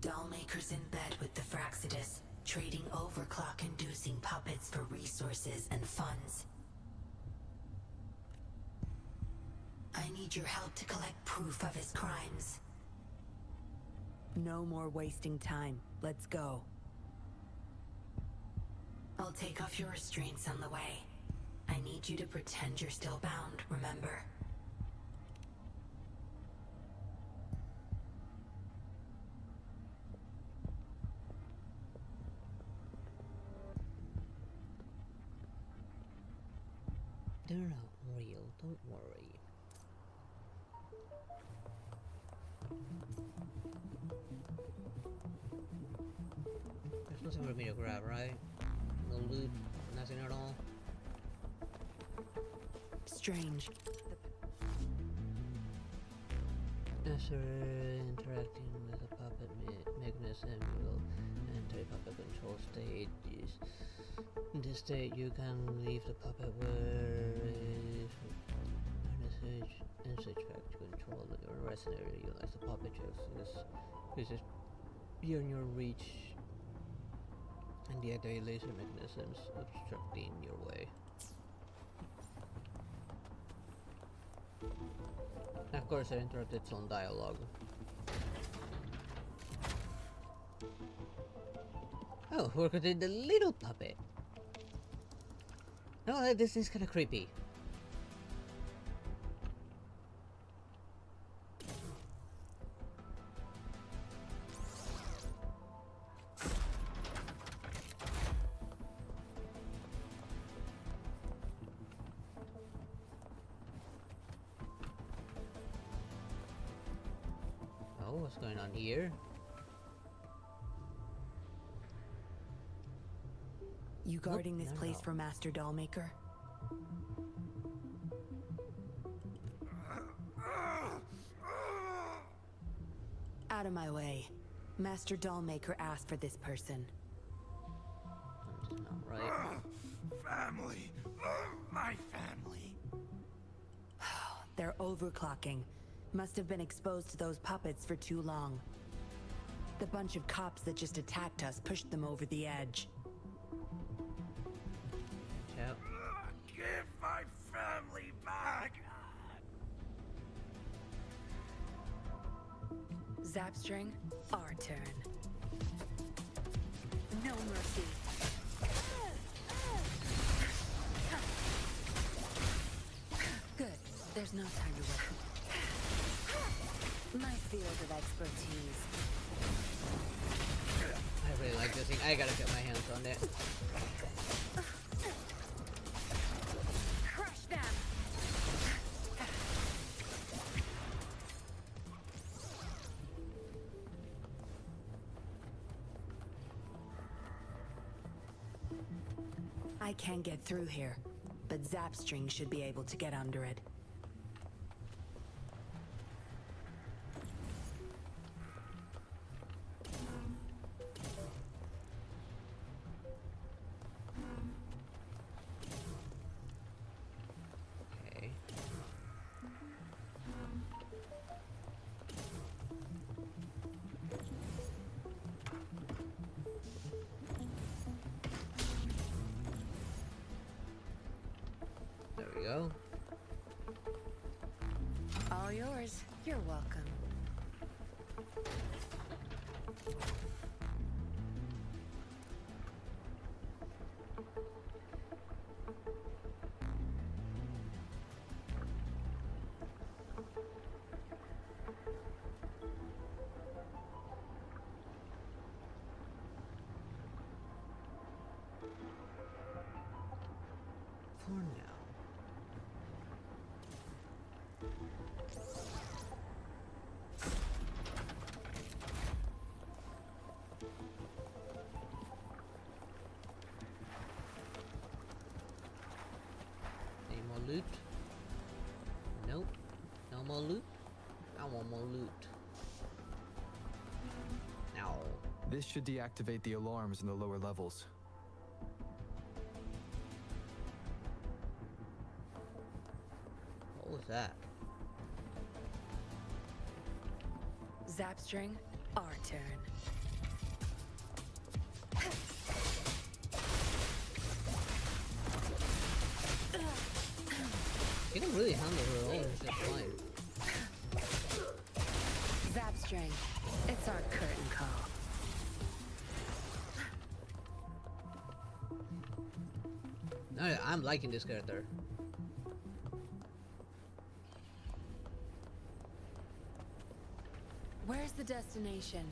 Dollmaker's in bed with the Fraxidus, trading overclock-inducing puppets for resources and funds. I need your help to collect proof of his crimes. No more wasting time. Let's go. I'll take off your restraints on the way. I need you to pretend you're still bound, remember? They're not real, don't worry. There's nothing for me to grab, right? No loot, nothing at all. Strange. After interacting with the puppet mechanism will enter puppet control state. In this state, you can leave the puppet where it is and switch back to control the rest area. Utilize the puppet this is beyond your reach, and the anti-laser mechanisms obstructing your way. Of course, I interrupted its own dialogue. Oh, we're going to the little puppet. No, this is kind of creepy. Oh, what's going on here? You guarding this place for Master Dollmaker? Out of my way. Master Dollmaker asked for this person. Not right. Family. My family. They're overclocking. Must have been exposed to those puppets for too long. The bunch of cops that just attacked us pushed them over the edge. Yep. Give my family back. Zapstring, our turn. No mercy. Good. There's no time to wait. My field of expertise. I really like this thing. I gotta get my hands on it. Crush them. I can't get through here, but Zapstring should be able to get under it. Okay. There we go. All yours. You're welcome. For now. Any more loot? Nope. No more loot? I want more loot. Now. This should deactivate the alarms in the lower levels. What was that? Zapstring, our turn. She can really handle her own just fine. Zapstring, it's our curtain call. No, I'm liking this character. Where's the destination?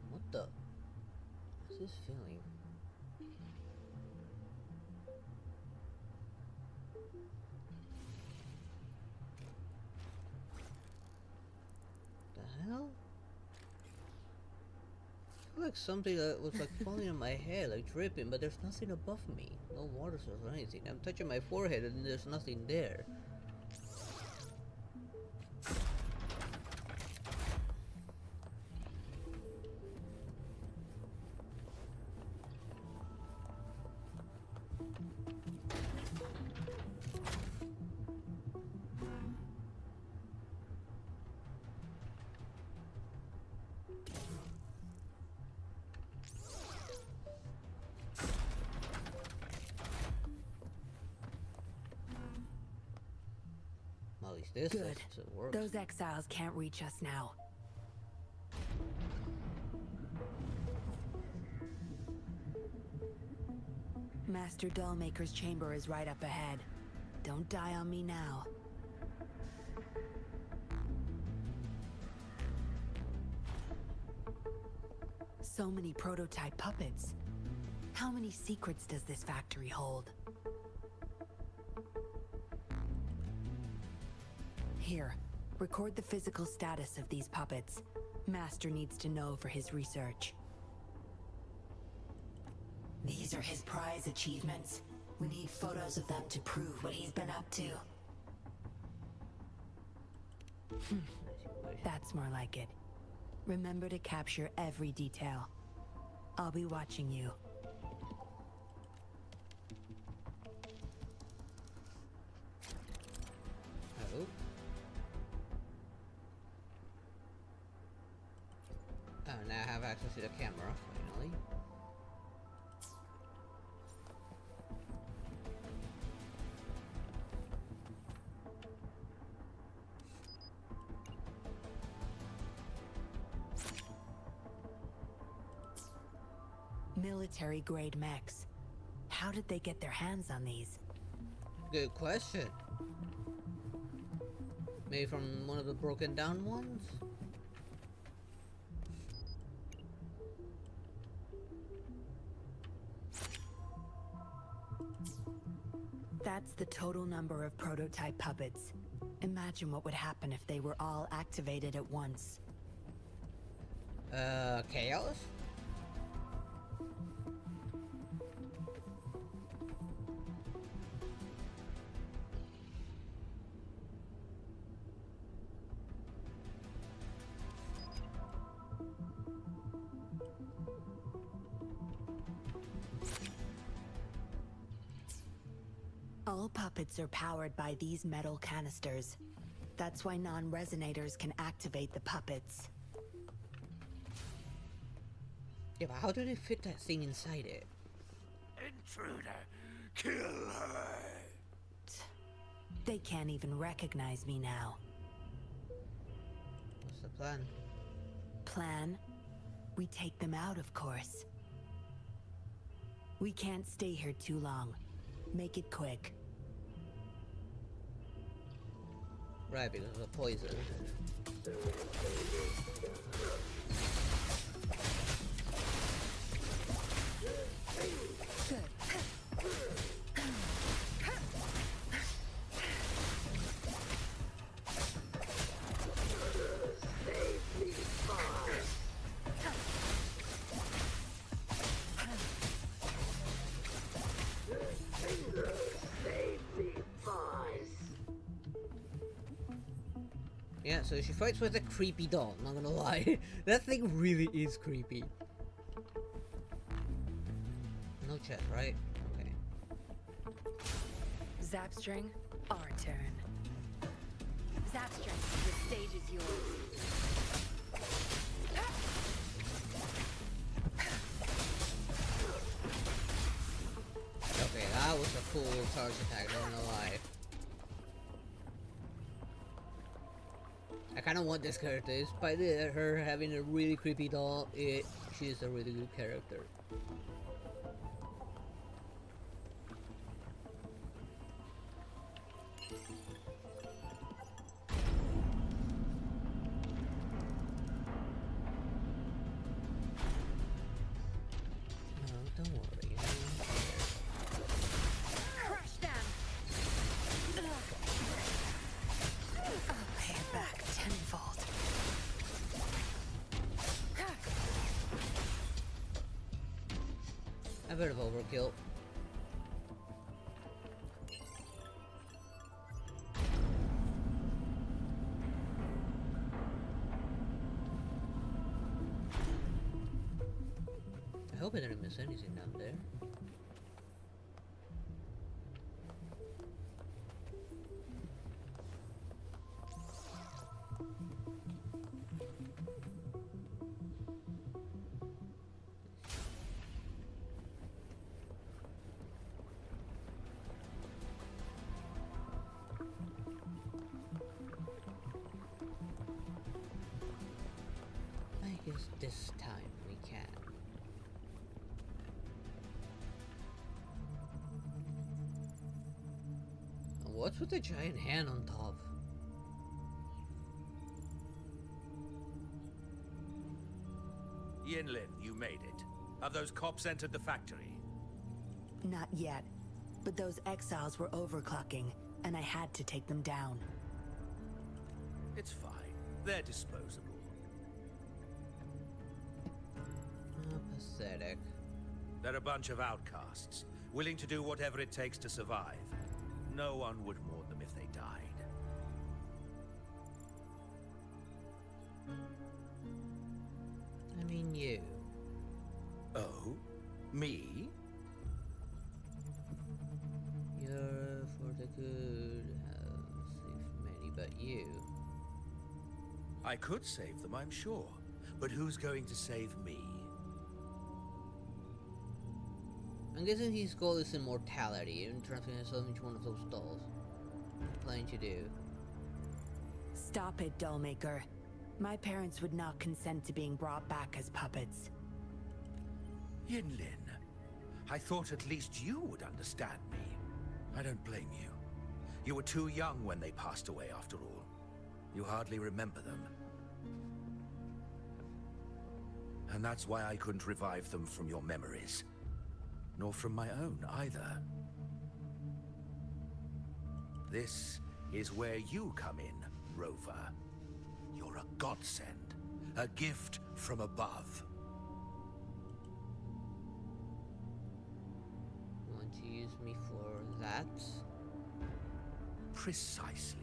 What the? What's this feeling? The hell? I feel like something that was like falling on my head, like dripping, but there's nothing above me. No water source or anything. I'm touching my forehead and there's nothing there. this Good. works. Those exiles can't reach us now. Master Dollmaker's chamber is right up ahead. Don't die on me now. So many prototype puppets. How many secrets does this factory hold? Here, record the physical status of these puppets. Master needs to know for his research. These are his prize achievements. We need photos of them to prove what he's been up to. That's more like it. Remember to capture every detail. I'll be watching you. Oh. Oh, now I have access to the camera, finally. Military-grade mechs. How did they get their hands on these? Good question. Maybe from one of the broken down ones? That's the total number of prototype puppets. Imagine what would happen if they were all activated at once. Chaos? All puppets are powered by these metal canisters. That's why non-resonators can activate the puppets. Yeah, but how do they fit that thing inside it? Intruder, kill her. They can't even recognize me now. What's the plan? Plan? We take them out, of course. We can't stay here too long. Make it quick. Right, because of the poison. Good. Yeah, so she fights with a creepy doll, not gonna lie. That thing really is creepy. No chest, right? Okay. Zapstring, our turn. Zapstring, the stage is yours. Okay, that was a cool charge attack, not gonna lie. I kind of want this character. Despite her having a really creepy doll, she is a really good character. No, don't worry. Crush them! I'll pay it back tenfold. A bit of overkill. I hope I didn't miss anything down there. This time we can. What's with the giant hand on top? Yinlin, you made it. Have those cops entered the factory? Not yet, but those exiles were overclocking, and I had to take them down. It's fine. They're disposable. Oh, pathetic. They're a bunch of outcasts, willing to do whatever it takes to survive. No one would mourn them if they died. I mean you. Oh? Me? You're for the good, have saved many, but you. I could save them, I'm sure. But who's going to save me? I'm guessing his goal is immortality and transforming himself into one of those dolls. Planning to do. Stop it, Dollmaker. My parents would not consent to being brought back as puppets. Yinlin, I thought at least you would understand me. I don't blame you. You were too young when they passed away, after all. You hardly remember them. And that's why I couldn't revive them from your memories. Nor from my own, either. This is where you come in, Rover. You're a godsend. A gift from above. Want to use me for that? Precisely.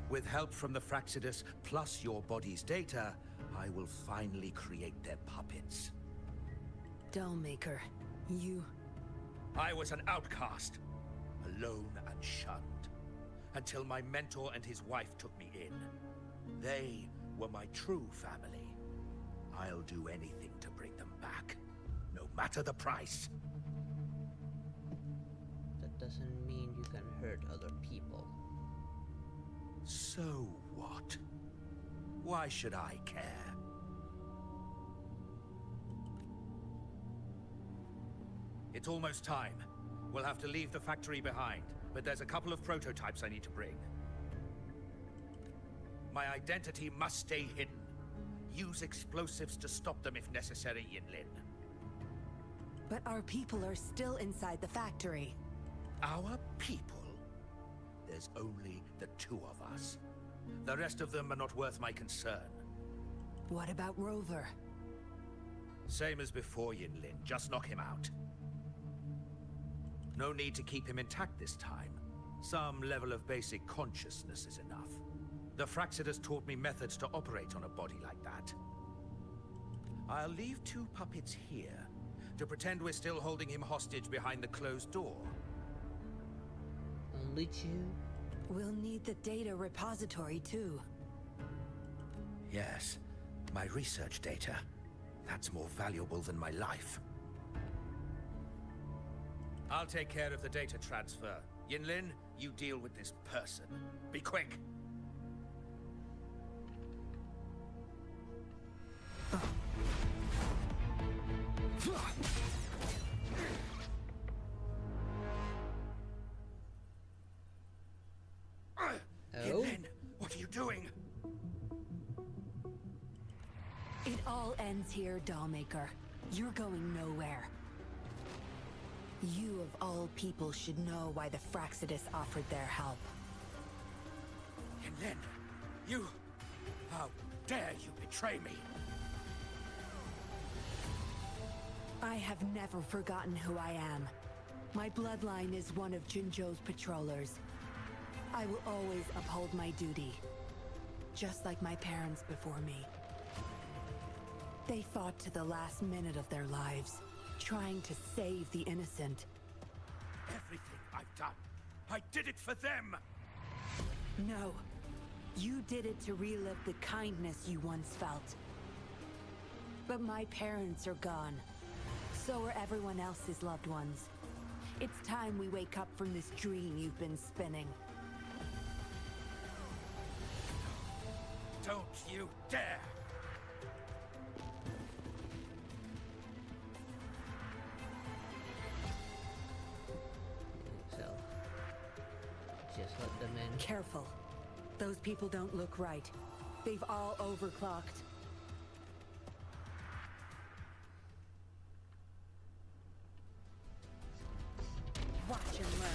With help from the Fraxidus, plus your body's data, I will finally create their puppets. Dollmaker, you... I was an outcast, alone and shunned, until my mentor and his wife took me in. They were my true family. I'll do anything to bring them back, no matter the price. That doesn't mean you can hurt other people. So what? Why should I care? It's almost time. We'll have to leave the factory behind, but there's a couple of prototypes I need to bring. My identity must stay hidden. Use explosives to stop them if necessary, Yinlin. But our people are still inside the factory. Our people? There's only the two of us. The rest of them are not worth my concern. What about Rover? Same as before, Yinlin. Just knock him out. No need to keep him intact this time. Some level of basic consciousness is enough. The Fraxidus taught me methods to operate on a body like that. I'll leave two puppets here to pretend we're still holding him hostage behind the closed door. Only two? We'll need the data repository too. Yes, my research data. That's more valuable than my life. I'll take care of the data transfer. Yinlin, you deal with this person. Be quick! Yinlin, what are you doing? It all ends here, Dollmaker. You're going nowhere. You of all people should know why the Fraxidus offered their help. Yinlin, you... How dare you betray me? I have never forgotten who I am. My bloodline is one of Jinzhou's patrollers. I will always uphold my duty, just like my parents before me. They fought to the last minute of their lives, trying to save the innocent. Everything I've done, I did it for them! No, you did it to relive the kindness you once felt. But my parents are gone. So are everyone else's loved ones. It's time we wake up from this dream you've been spinning. Don't you dare! them in. Careful. Those people don't look right. They've all overclocked. Watch and learn.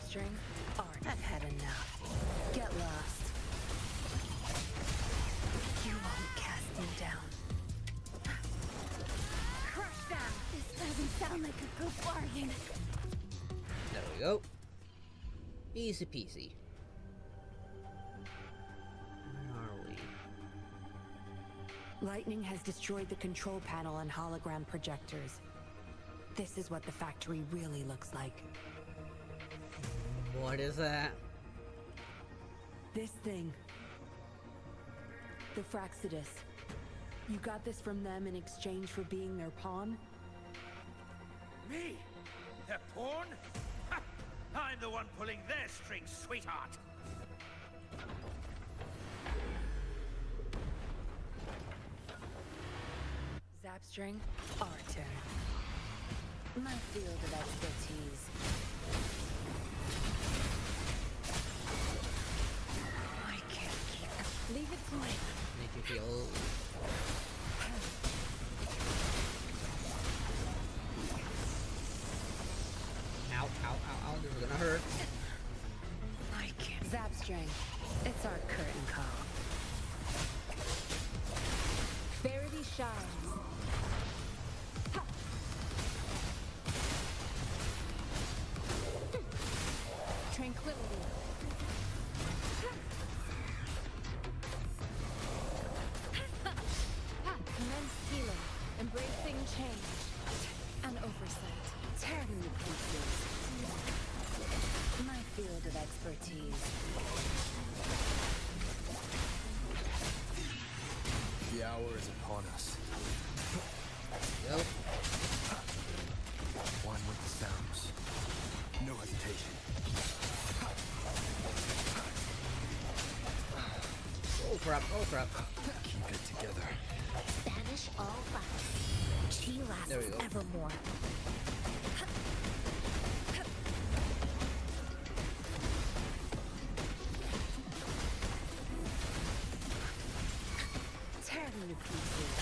String? Art, I've had enough. Get lost. You won't cast me down. Crush them! This doesn't sound like a good bargain. There we go. Easy peasy. Where are we? Lightning has destroyed the control panel and hologram projectors. This is what the factory really looks like. What is that? This thing. The Fraxidus. You got this from them in exchange for being their pawn? Me? Their pawn? Ha! I'm the one pulling their strings, sweetheart! Zapstring, our turn. My field of expertise. I can't keep it. Leave it to me. Make you feel... Ow, ow, ow, ow, this is gonna hurt. I can't. Zapstring, it's our curtain call. Verity shines. Ha! Tranquility. Commence healing, embracing change, and oversight. Tearing the pieces. My field of expertise. The hour is upon us. Yep. One with the sounds. No hesitation. Oh crap, oh crap. Keep it together. Banish all vice. She There we lasts go. evermore. Tearing the pieces.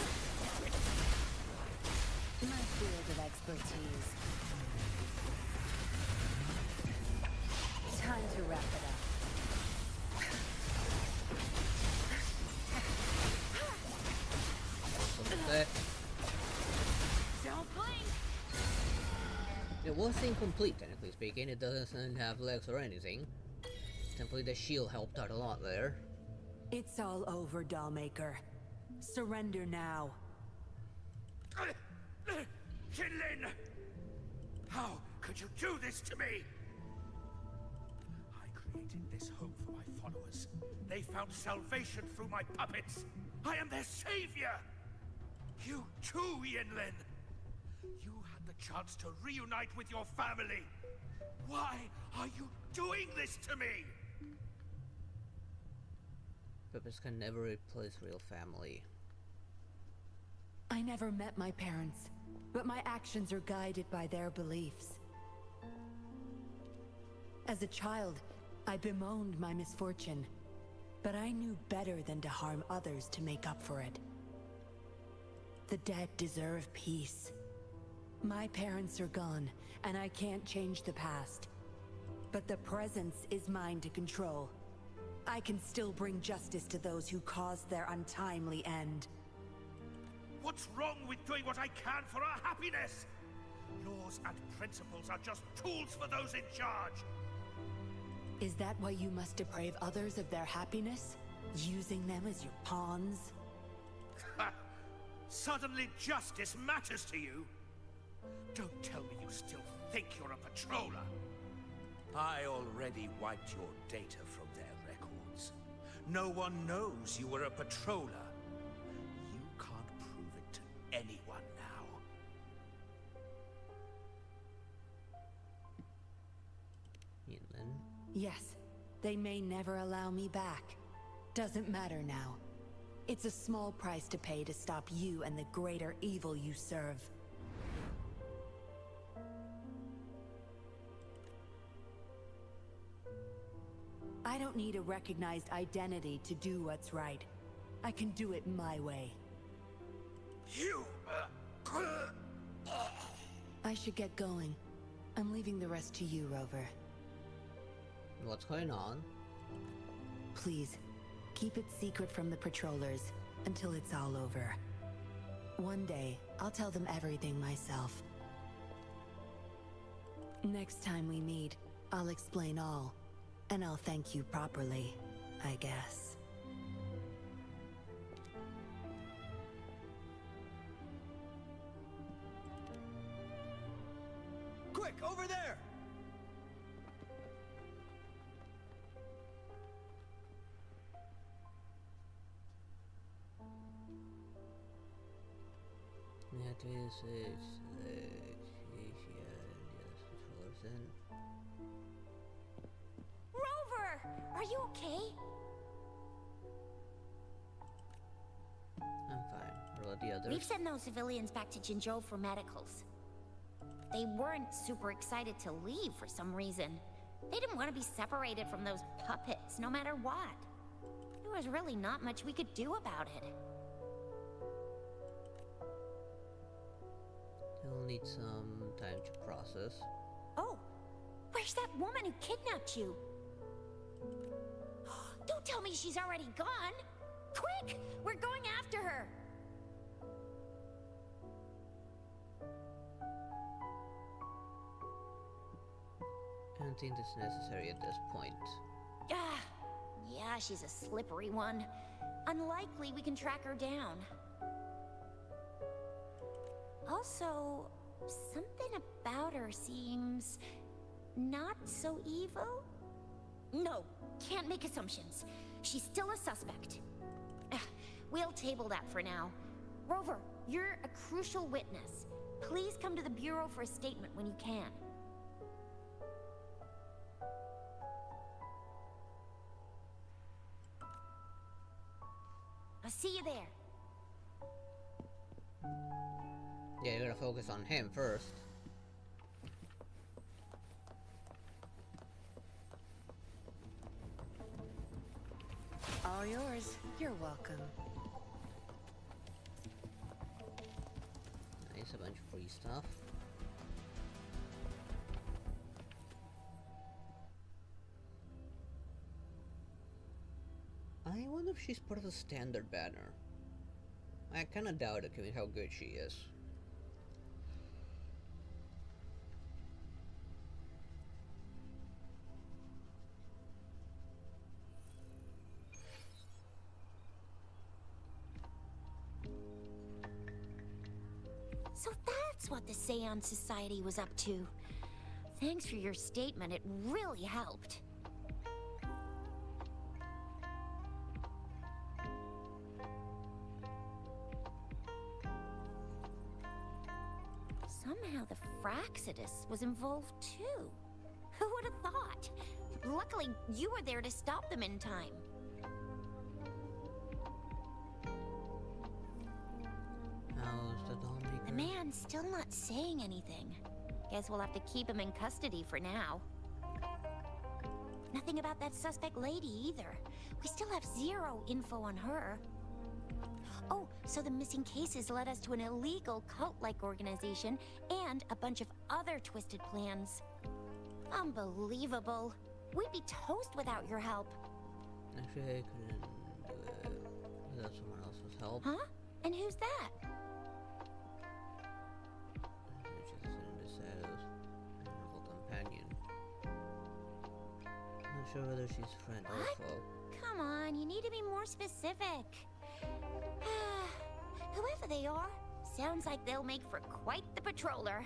My field of expertise. Time to wrap it up. Don't blink! It was incomplete, technically speaking. It doesn't have legs or anything. Simply the shield helped out a lot there. It's all over, Dollmaker. Surrender now. Kinlin! How could you do this to me? I created this home for my followers. They found salvation through my puppets. I am their savior! You too, Yinlin! You had the chance to reunite with your family. Why are you doing this to me? Puppets can never replace real family. I never met my parents, but my actions are guided by their beliefs. As a child, I bemoaned my misfortune, but I knew better than to harm others to make up for it. The dead deserve peace. My parents are gone, and I can't change the past. But the presence is mine to control. I can still bring justice to those who caused their untimely end. What's wrong with doing what I can for our happiness? Laws and principles are just tools for those in charge. Is that why you must deprave others of their happiness? Using them as your pawns? Suddenly justice matters to you? Don't tell me you still think you're a patroller. I already wiped your data from their records. No one knows you were a patroller. You can't prove it to anyone now. Yes, they may never allow me back. Doesn't matter now. It's a small price to pay to stop you and the greater evil you serve. I don't need a recognized identity to do what's right. I can do it my way. You... I should get going. I'm leaving the rest to you, Rover. What's going on? Please, keep it secret from the patrollers until it's all over. One day, I'll tell them everything myself. Next time we meet, I'll explain all. And I'll thank you properly, I guess. Quick, over there! Rover! Are you okay? I'm fine. What about the others? We've sent those civilians back to Jinzhou for medicals. They weren't super excited to leave for some reason. They didn't want to be separated from those puppets, no matter what. There was really not much we could do about it. You'll need some time to process. Oh, where's that woman who kidnapped you? Don't tell me she's already gone! Quick! We're going after her! I don't think that's necessary at this point. Ah, yeah, she's a slippery one. Unlikely we can track her down. Also, something about her seems not so evil? No, can't make assumptions. She's still a suspect. We'll table that for now. Rover, you're a crucial witness. Please come to the Bureau for a statement when you can. I'll see you there. Yeah, you're gonna focus on him first. All yours. You're welcome. Nice, a bunch of free stuff. I wonder if she's part of the standard banner. I kinda doubt it, given how good she is. So that's what the Seance Society was up to. Thanks for your statement, it really helped. Somehow the Fraxidus was involved too. Who would have thought? Luckily, you were there to stop them in time. How's the Dollmaker? The man's still not saying anything. Guess we'll have to keep him in custody for now. Nothing about that suspect lady either. We still have zero info on her. Oh, so the missing cases led us to an illegal cult-like organization and a bunch of other twisted plans. Unbelievable. We'd be toast without your help. Actually, I couldn't do it without someone else's help. Huh? And who's that? She's an honorable companion. Not sure whether she's friend or What? foe. Come on, you need to be more specific. Whoever they are, sounds like they'll make for quite the patroller.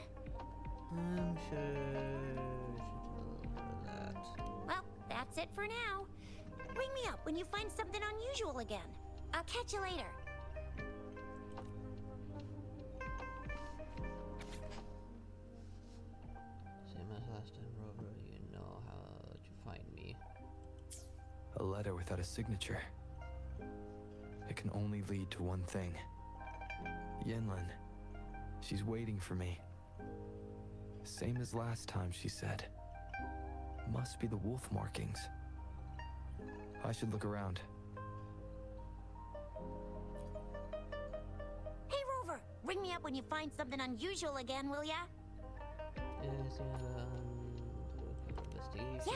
I'm sure she's for that. Well, that's it for now. Ring me up when you find something unusual again. I'll catch you later. Same as last time, Rover. You know how to find me. A letter without a signature. It can only lead to one thing. Yenlin. She's waiting for me. Same as last time, she said. Must be the wolf markings. I should look around. Hey, Rover! Ring me up when you find something unusual again, will ya? Yeah,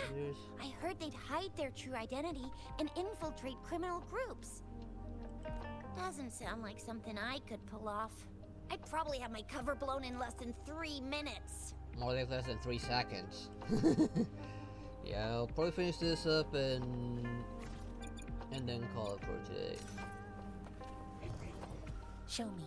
I heard they'd hide their true identity and infiltrate criminal groups. Doesn't sound like something I could pull off. I'd probably have my cover blown in less than 3 minutes. More like less than 3 seconds. Yeah, I'll probably finish this up and then call it for today. Show me.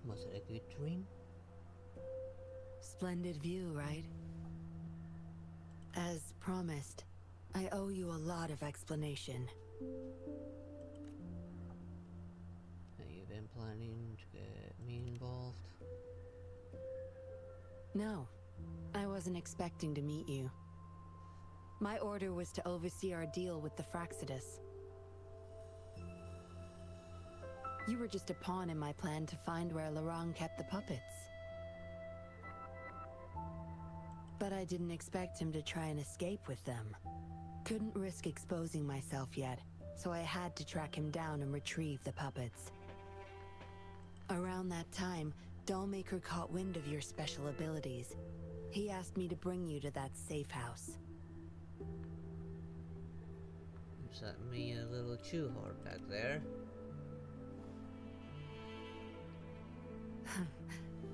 Was it a good dream? Splendid view, right? As promised, I owe you a lot of explanation. Have you been planning to get me involved? No, I wasn't expecting to meet you. My order was to oversee our deal with the Fraxidus. You were just a pawn in my plan to find where Lorang kept the puppets. But I didn't expect him to try and escape with them. Couldn't risk exposing myself yet, so I had to track him down and retrieve the puppets. Around that time, Dollmaker caught wind of your special abilities. He asked me to bring you to that safe house. Set me a little too hard back there.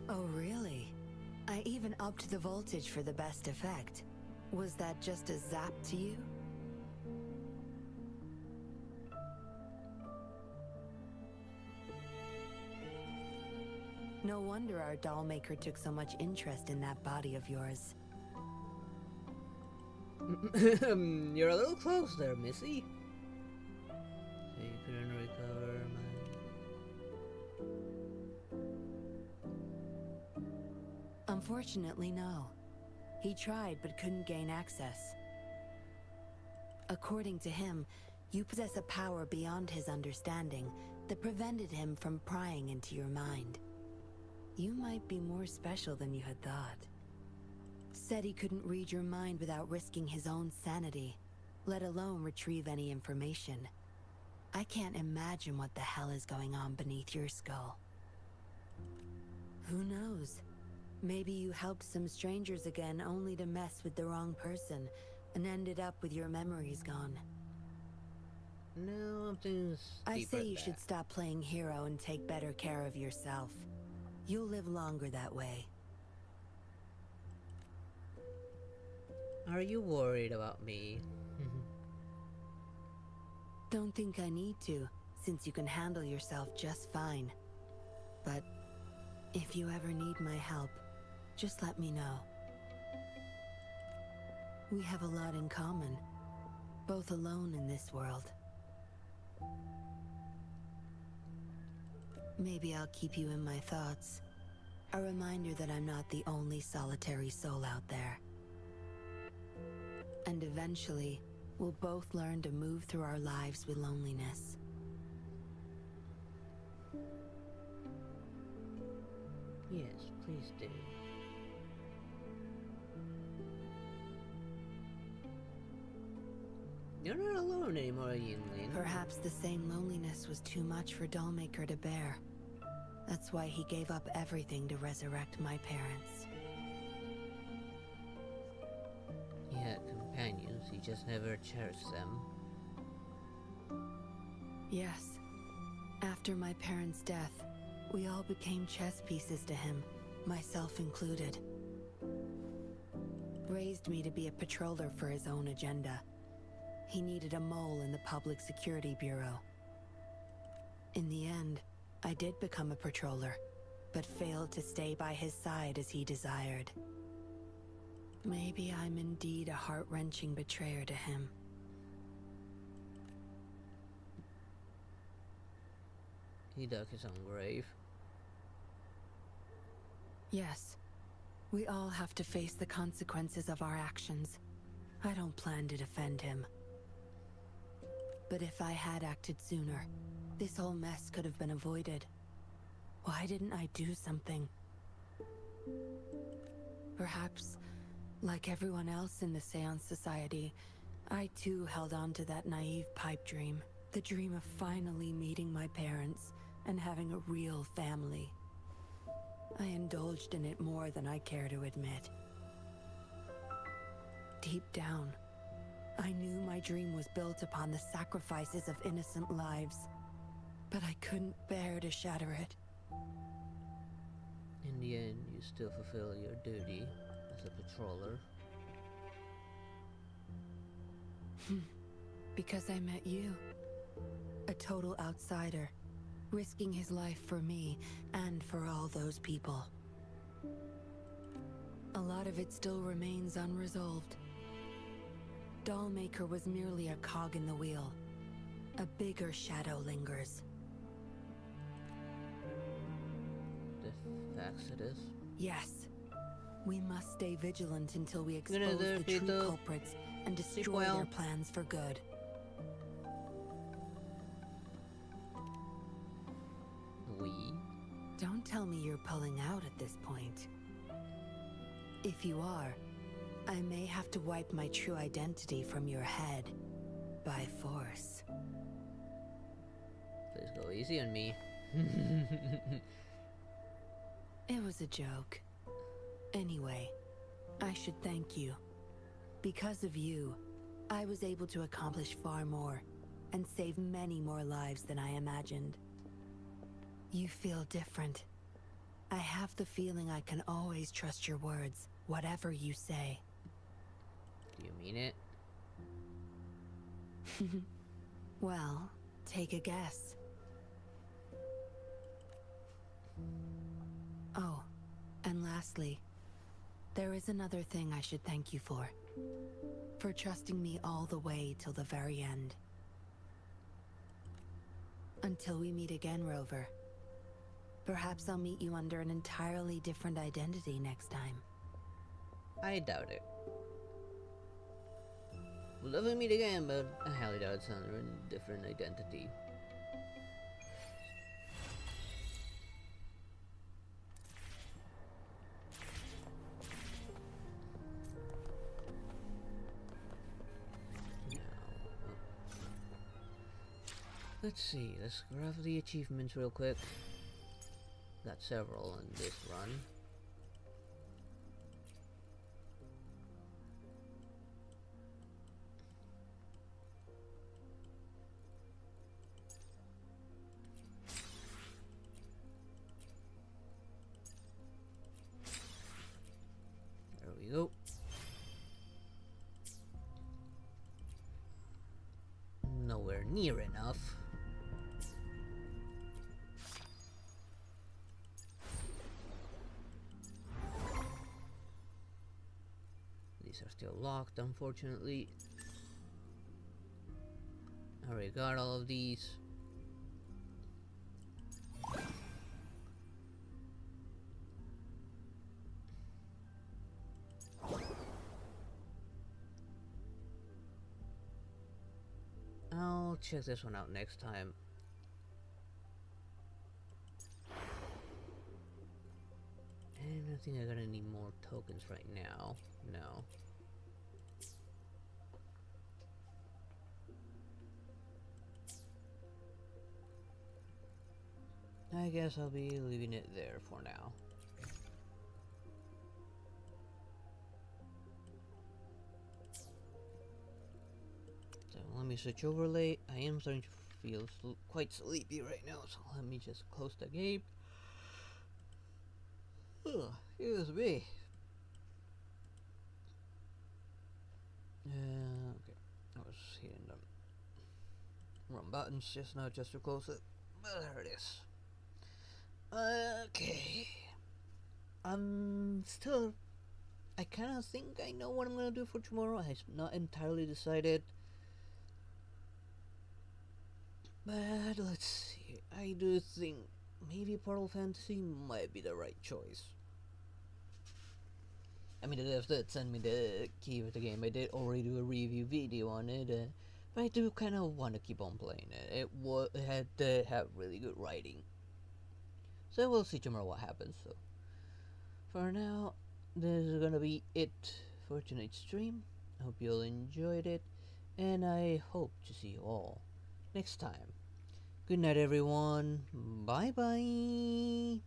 Oh, really? I even upped the voltage for the best effect. Was that just a zap to you? No wonder our dollmaker took so much interest in that body of yours. You're a little close there, Missy. So you couldn't recover my... Unfortunately, no. He tried but couldn't gain access. According to him, you possess a power beyond his understanding that prevented him from prying into your mind. You might be more special than you had thought. Said he couldn't read your mind without risking his own sanity, let alone retrieve any information. I can't imagine what the hell is going on beneath your skull. Who knows? Maybe you helped some strangers again only to mess with the wrong person and ended up with your memories gone. No, I'm thinking I say you should stop playing hero and take better care of yourself. You'll live longer that way. Are you worried about me? Don't think I need to, since you can handle yourself just fine. But if you ever need my help, just let me know. We have a lot in common, both alone in this world. Maybe I'll keep you in my thoughts. A reminder that I'm not the only solitary soul out there. And eventually, we'll both learn to move through our lives with loneliness. Yes, please do. You're not alone anymore, Yinlin. Perhaps the same loneliness was too much for Dollmaker to bear. That's why he gave up everything to resurrect my parents. He had companions, he just never cherished them. Yes. After my parents' death, we all became chess pieces to him, myself included. Raised me to be a patroller for his own agenda. He needed a mole in the Public Security Bureau. In the end, I did become a patroller, but failed to stay by his side as he desired. Maybe I'm indeed a heart-wrenching betrayer to him. He dug his own grave. Yes, we all have to face the consequences of our actions. I don't plan to defend him. But if I had acted sooner, this whole mess could have been avoided. Why didn't I do something? Perhaps, like everyone else in the Seance Society, I too held on to that naive pipe dream. The dream of finally meeting my parents and having a real family. I indulged in it more than I care to admit. Deep down, I knew my dream was built upon the sacrifices of innocent lives, but I couldn't bear to shatter it. In the end, you still fulfill your duty as a patroller. Because I met you. A total outsider, risking his life for me and for all those people. A lot of it still remains unresolved. Dollmaker was merely a cog in the wheel. A bigger shadow lingers. The Faxidus? Yes. We must stay vigilant until we expose the true culprits and destroy their plans for good. Don't tell me you're pulling out at this point. If you are, I may have to wipe my true identity from your head by force. Please go easy on me. It was a joke. Anyway, I should thank you. Because of you, I was able to accomplish far more and save many more lives than I imagined. You feel different. I have the feeling I can always trust your words, whatever you say. Do you mean it? Well, take a guess. Oh, and lastly, there is another thing I should thank you for. For trusting me all the way till the very end. Until we meet again, Rover. Perhaps I'll meet you under an entirely different identity next time. I doubt it. We'll definitely meet again, but I highly doubt it's under a different identity. Let's see, let's grab the achievements real quick. Got several in this run. There we go. Nowhere near enough. These are still locked, unfortunately. I already got all of these. I'll check this one out next time. And I think I'm gonna need more tokens right now. No. I guess I'll be leaving it there for now. So let me switch overlay. I am starting to feel quite sleepy right now, so let me just close the game. Oh, excuse me. Okay, I was hitting the wrong buttons just now just to close it. There it is. Okay. I kind of think I know what I'm gonna do for tomorrow. I'm not entirely decided. But let's see. I do think maybe Portal Fantasy might be the right choice. I mean, the devs did send me the key of the game. I did already do a review video on it, but I do kind of want to keep on playing it. It had to have really good writing. So we'll see tomorrow what happens. So for now, this is gonna be it for tonight's stream. I hope you all enjoyed it, and I hope to see you all next time. Good night, everyone. Bye bye.